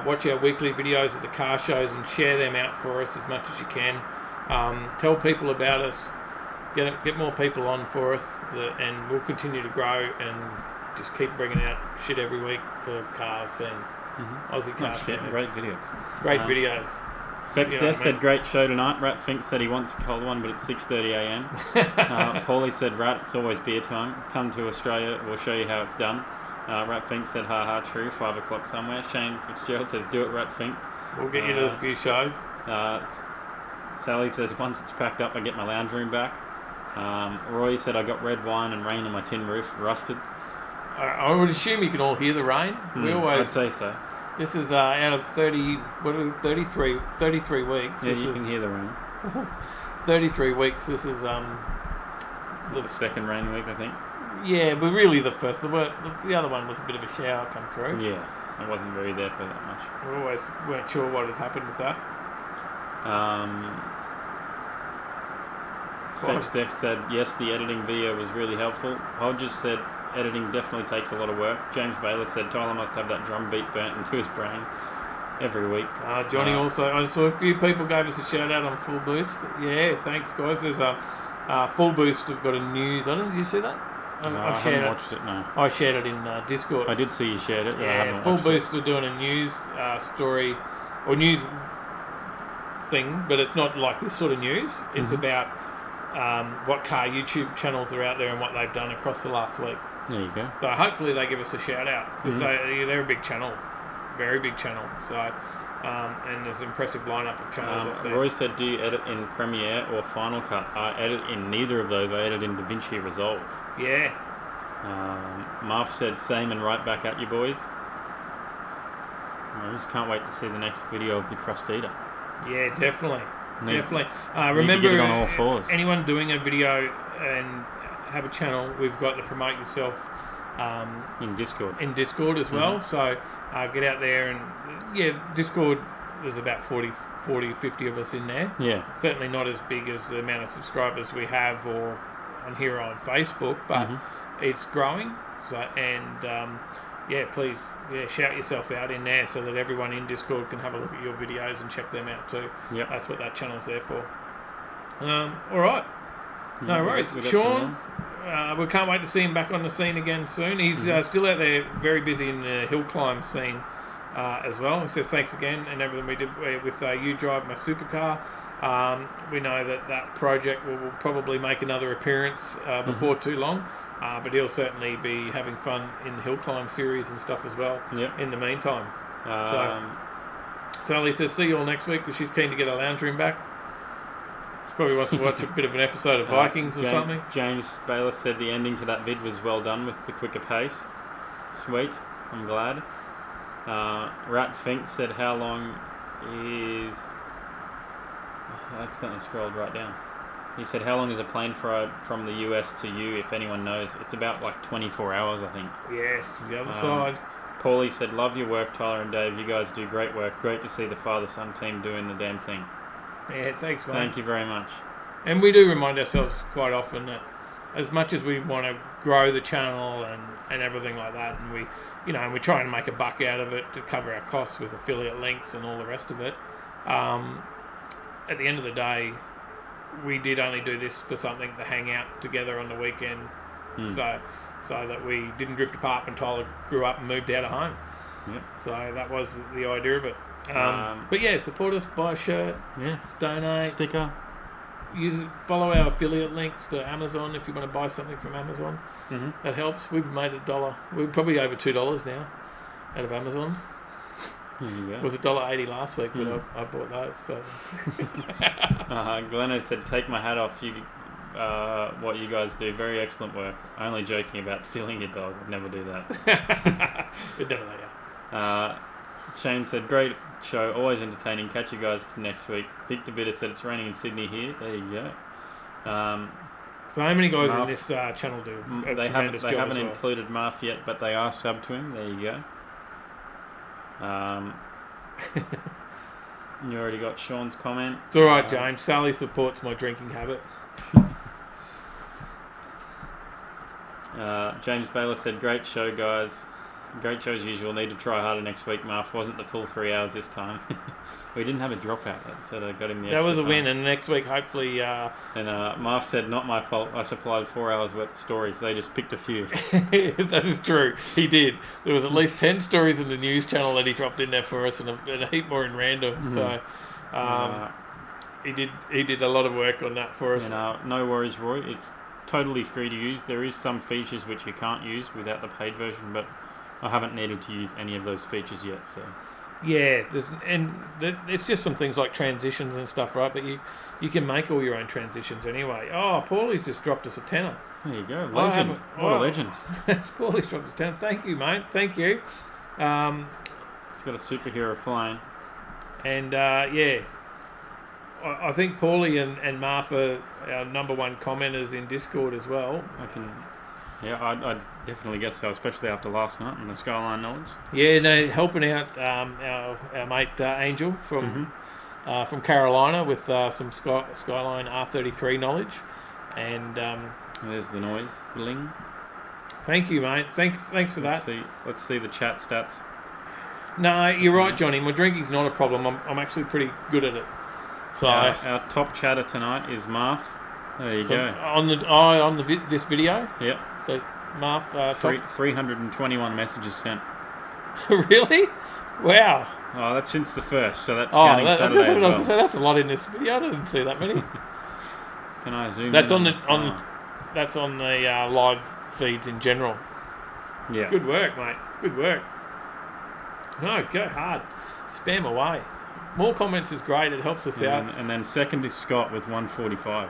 watch our weekly videos of the car shows and share them out for us as much as you can. Tell people about us. Get more people on for us, and we'll continue to grow and just keep bringing out shit every week for cars and Aussie cars. Great videos. Great videos. Fex Death said, great show tonight. Rat Fink said he wants a cold one, but it's 6:30 a.m. Paulie said, Rat, it's always beer time. Come to Australia, we'll show you how it's done. Rat Fink said, ha ha, true, 5 o'clock somewhere. Shane Fitzgerald says, do it, Rat Fink. We'll get you to a few shows. Sally says, once it's packed up, I get my lounge room back. Roy said, I got red wine and rain on my tin roof, rusted. I would assume you can all hear the rain. I'd say so. This is out of 33 weeks. Yeah, you can hear the rain. 33 weeks. This is the second rain week, I think. Yeah, but really the first. The other one was a bit of a shower come through. Yeah, I wasn't really there for that much. We always weren't sure what had happened with that. Fex Steph said, yes, the editing video was really helpful. Hodges said, editing definitely takes a lot of work. James Baylor said, Tyler must have that drum beat burnt into his brain every week. Johnny also, I saw a few people gave us a shout out on Full Boost. Yeah, thanks guys. There's a Full Boost have got a news on it. Did you see that? I haven't watched it, no. I shared it in Discord. I did see you shared it, but I haven't Full watched Boost are doing a news story or news thing, but it's not like this sort of news. It's about what car YouTube channels are out there and what they've done across the last week. There you go. So hopefully they give us a shout out because they're a big channel, very big channel. So and there's an impressive lineup of channels off there. Roy said, do you edit in Premiere or Final Cut? I edit in neither of those. I edit in DaVinci Resolve. Yeah. Marv said, same and right back at you boys. I just can't wait to see the next video of the Crust Eater. Yeah, definitely. Definitely. Remember, get it on all fours. Anyone doing a video and have a channel, we've got the Promote Yourself in Discord as well. So get out there and Discord, there's about 40, 50 of us in there. Yeah. Certainly not as big as the amount of subscribers we have or on here on Facebook, but it's growing. So please shout yourself out in there so that everyone in Discord can have a look at your videos and check them out too. Yep. That's what that channel's there for. All right. No worries. Sean, we can't wait to see him back on the scene again soon. He's still out there very busy in the hill climb scene as well. He says thanks again and everything we did with You Drive My Supercar. We know that project will probably make another appearance before too long. But he'll certainly be having fun in the hill climb series and stuff as well in the meantime. So Sally says, see you all next week because she's keen to get her lounge room back. She probably wants to watch a bit of an episode of Vikings or something. James Baylor said the ending to that vid was well done with the quicker pace. Sweet, I'm glad. Rat Fink said, how long is... I accidentally scrolled right down. He said, how long is a plane ride from the US to you, if anyone knows? It's about like 24 hours, I think. Yes, the other side. Paulie said, love your work, Tyler and Dave. You guys do great work. Great to see the father-son team doing the damn thing. Yeah, thanks, mate. Thank you very much. And we do remind ourselves quite often that as much as we want to grow the channel and everything like that, and we, and we're trying to make a buck out of it to cover our costs with affiliate links and all the rest of it, at the end of the day, we did only do this for something to hang out together on the weekend, so that we didn't drift apart when Tyler grew up and moved out of home. Yep. So that was the idea of it. But yeah, support us, buy a shirt, donate, sticker. Follow our affiliate links to Amazon if you want to buy something from Amazon. Mm-hmm. That helps. We've made $1. We're probably over $2 now out of Amazon. There you go. It was $1.80 last week, but I bought those. So. Glenno said, "Take my hat off. What you guys do, very excellent work. Only joking about stealing your dog. I'd never do that." We'd never do that. Shane said, "Great show, always entertaining. Catch you guys next week." Victor Bitter said, "It's raining in Sydney here." There you go. So many guys in this channel do a They tremendous job haven't as well. included Marth yet, but they are sub to him. There you go. You already got Sean's comment. It's all right, James. Sally supports my drinking habit. James Baylor said, "Great show, guys. Great show as usual. Need to try harder next week. Marth wasn't the full 3 hours this time." We didn't have a dropout, so I got him the extra That was a time. win, and next week, hopefully... And Marth said, "Not my fault. I supplied 4 hours worth of stories. They just picked a few." That is true. He did. There was at least 10 stories in the news channel that he dropped in there for us, and a heap more in random. So he did a lot of work on that for us. No worries, Roy. It's totally free to use. There is some features which you can't use without the paid version, but I haven't needed to use any of those features yet. So yeah, it's just some things like transitions and stuff, right? But you can make all your own transitions anyway. Oh, Paulie's just dropped us a tenner. There you go, legend. What a legend. Paulie's dropped us a tenner. Thank you, mate. Thank you. It's got a superhero flying. And yeah, I think Paulie and Martha are number one commenters in Discord as well. I definitely guess so, especially after last night and the Skyline knowledge. Yeah, no, helping out our mate Angel from Carolina with some Skyline R33 knowledge, and there's the noise, bling. Thank you, mate. Thanks for that. Let's see the chat stats. No, you're right, Johnny. My drinking's not a problem. I'm actually pretty good at it. So our top chatter tonight is Marth. There you go. On this video. Yep. So Marth, 321 messages sent. Really? Wow. Oh, that's since the first, so that's counting Saturday as well. That's a lot in this video. I didn't see that many. Can I zoom? That's in that's on the live feeds in general. Yeah. Good work, mate. Good work. No, go hard. Spam away. More comments is great. It helps us out. And then second is Scott with 145.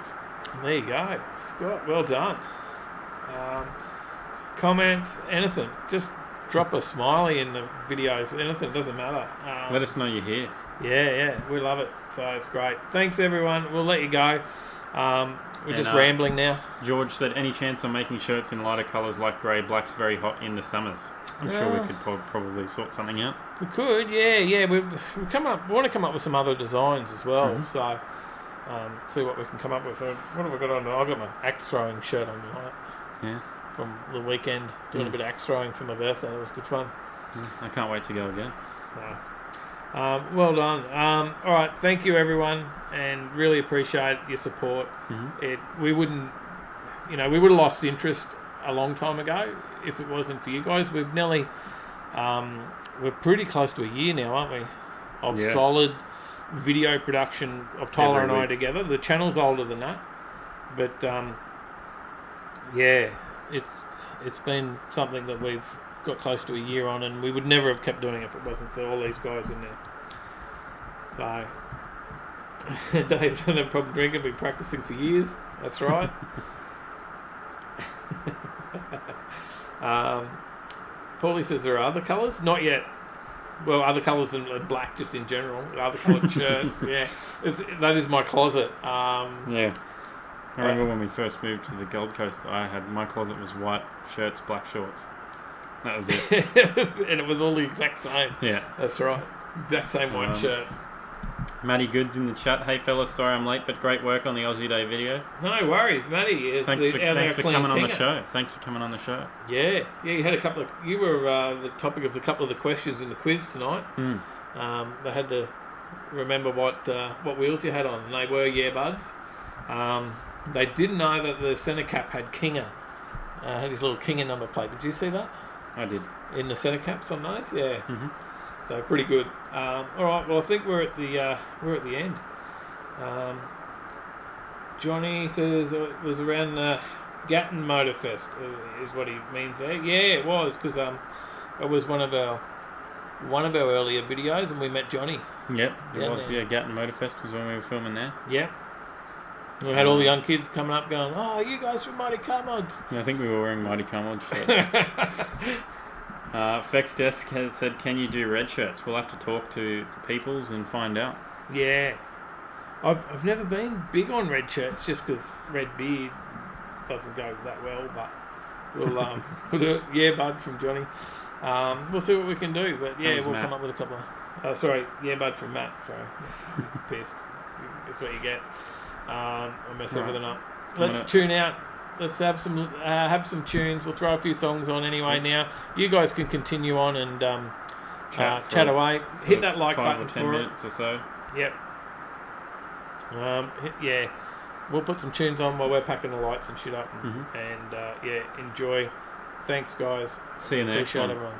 There you go, Scott. Well done. Comments, anything. Just drop a smiley in the videos. Anything, doesn't matter. Let us know you're here. Yeah, we love it. So it's great. Thanks, everyone. We'll let you go. We're just rambling now. George said, "Any chance on making shirts in lighter colours like grey? Black's very hot in the summers." I'm sure we could probably sort something out. We could, yeah. We want to come up with some other designs as well. Mm-hmm. So see what we can come up with. What have I got on? I've got my axe throwing shirt on tonight. Yeah. From the weekend, doing a bit of axe throwing for my birthday. That was good fun. I can't wait to go again. Well done. All right, thank you everyone, and really appreciate your support. We would have lost interest a long time ago if it wasn't for you guys. We've nearly, we're pretty close to a year now, aren't we? Of solid video production of Tyler and I together. The channel's older than that, but it's been something that we've got close to a year on, and we would never have kept doing it if it wasn't for all these guys in there. So Dave done a problem drinking, been practicing for years. That's right. Paulie says there are other colours. Not yet. Well, other colours than black, just in general. Other coloured shirts. Yeah, that is my closet. Yeah. I remember when we first moved to the Gold Coast, my closet was white shirts, black shorts. That was it. And it was all the exact same. Yeah. That's right. Exact same white shirt. Matty Goods in the chat. "Hey fellas, sorry I'm late, but great work on the Aussie Day video." No worries, Matty. Thanks for coming on the show. Thanks for coming on the show. Yeah. You had a couple of. You were the topic of a couple of the questions in the quiz tonight. They had the remember what wheels you had on, and they were buds. They didn't know that the centre cap had Kinger. Had his little Kinger number plate. Did you see that? I did. In the centre caps on those, yeah. Mm-hmm. So pretty good. All right, well I think we're at the end. Johnny says it was around the Gatton Motorfest, is what he means there. Yeah, it was, because it was one of our earlier videos, and we met Johnny. Yep, it was. Yeah, Gatton Motorfest was when we were filming there. Yep. We had all the young kids coming up going, "Oh, you guys from Mighty Car Mods." Yeah, I think we were wearing Mighty Car Mods shirts. Fex Desk has said, "Can you do red shirts?" We'll have to talk to the peoples and find out. Yeah. I've never been big on red shirts, just because red beard doesn't go that well, but we'll do it. Bud from Johnny. We'll see what we can do, but we'll come up with a couple of... Bud from Matt, sorry. Pissed. That's what you get. I'll mess everything up. Let's tune out. Let's have some tunes. We'll throw a few songs on anyway now. You guys can continue on and chat away. Hit that like button for 5 or 10 minutes or so. Yep. We'll put some tunes on while we're packing the lights and shit up, and enjoy. Thanks, guys. See you in the next one. Appreciate everyone.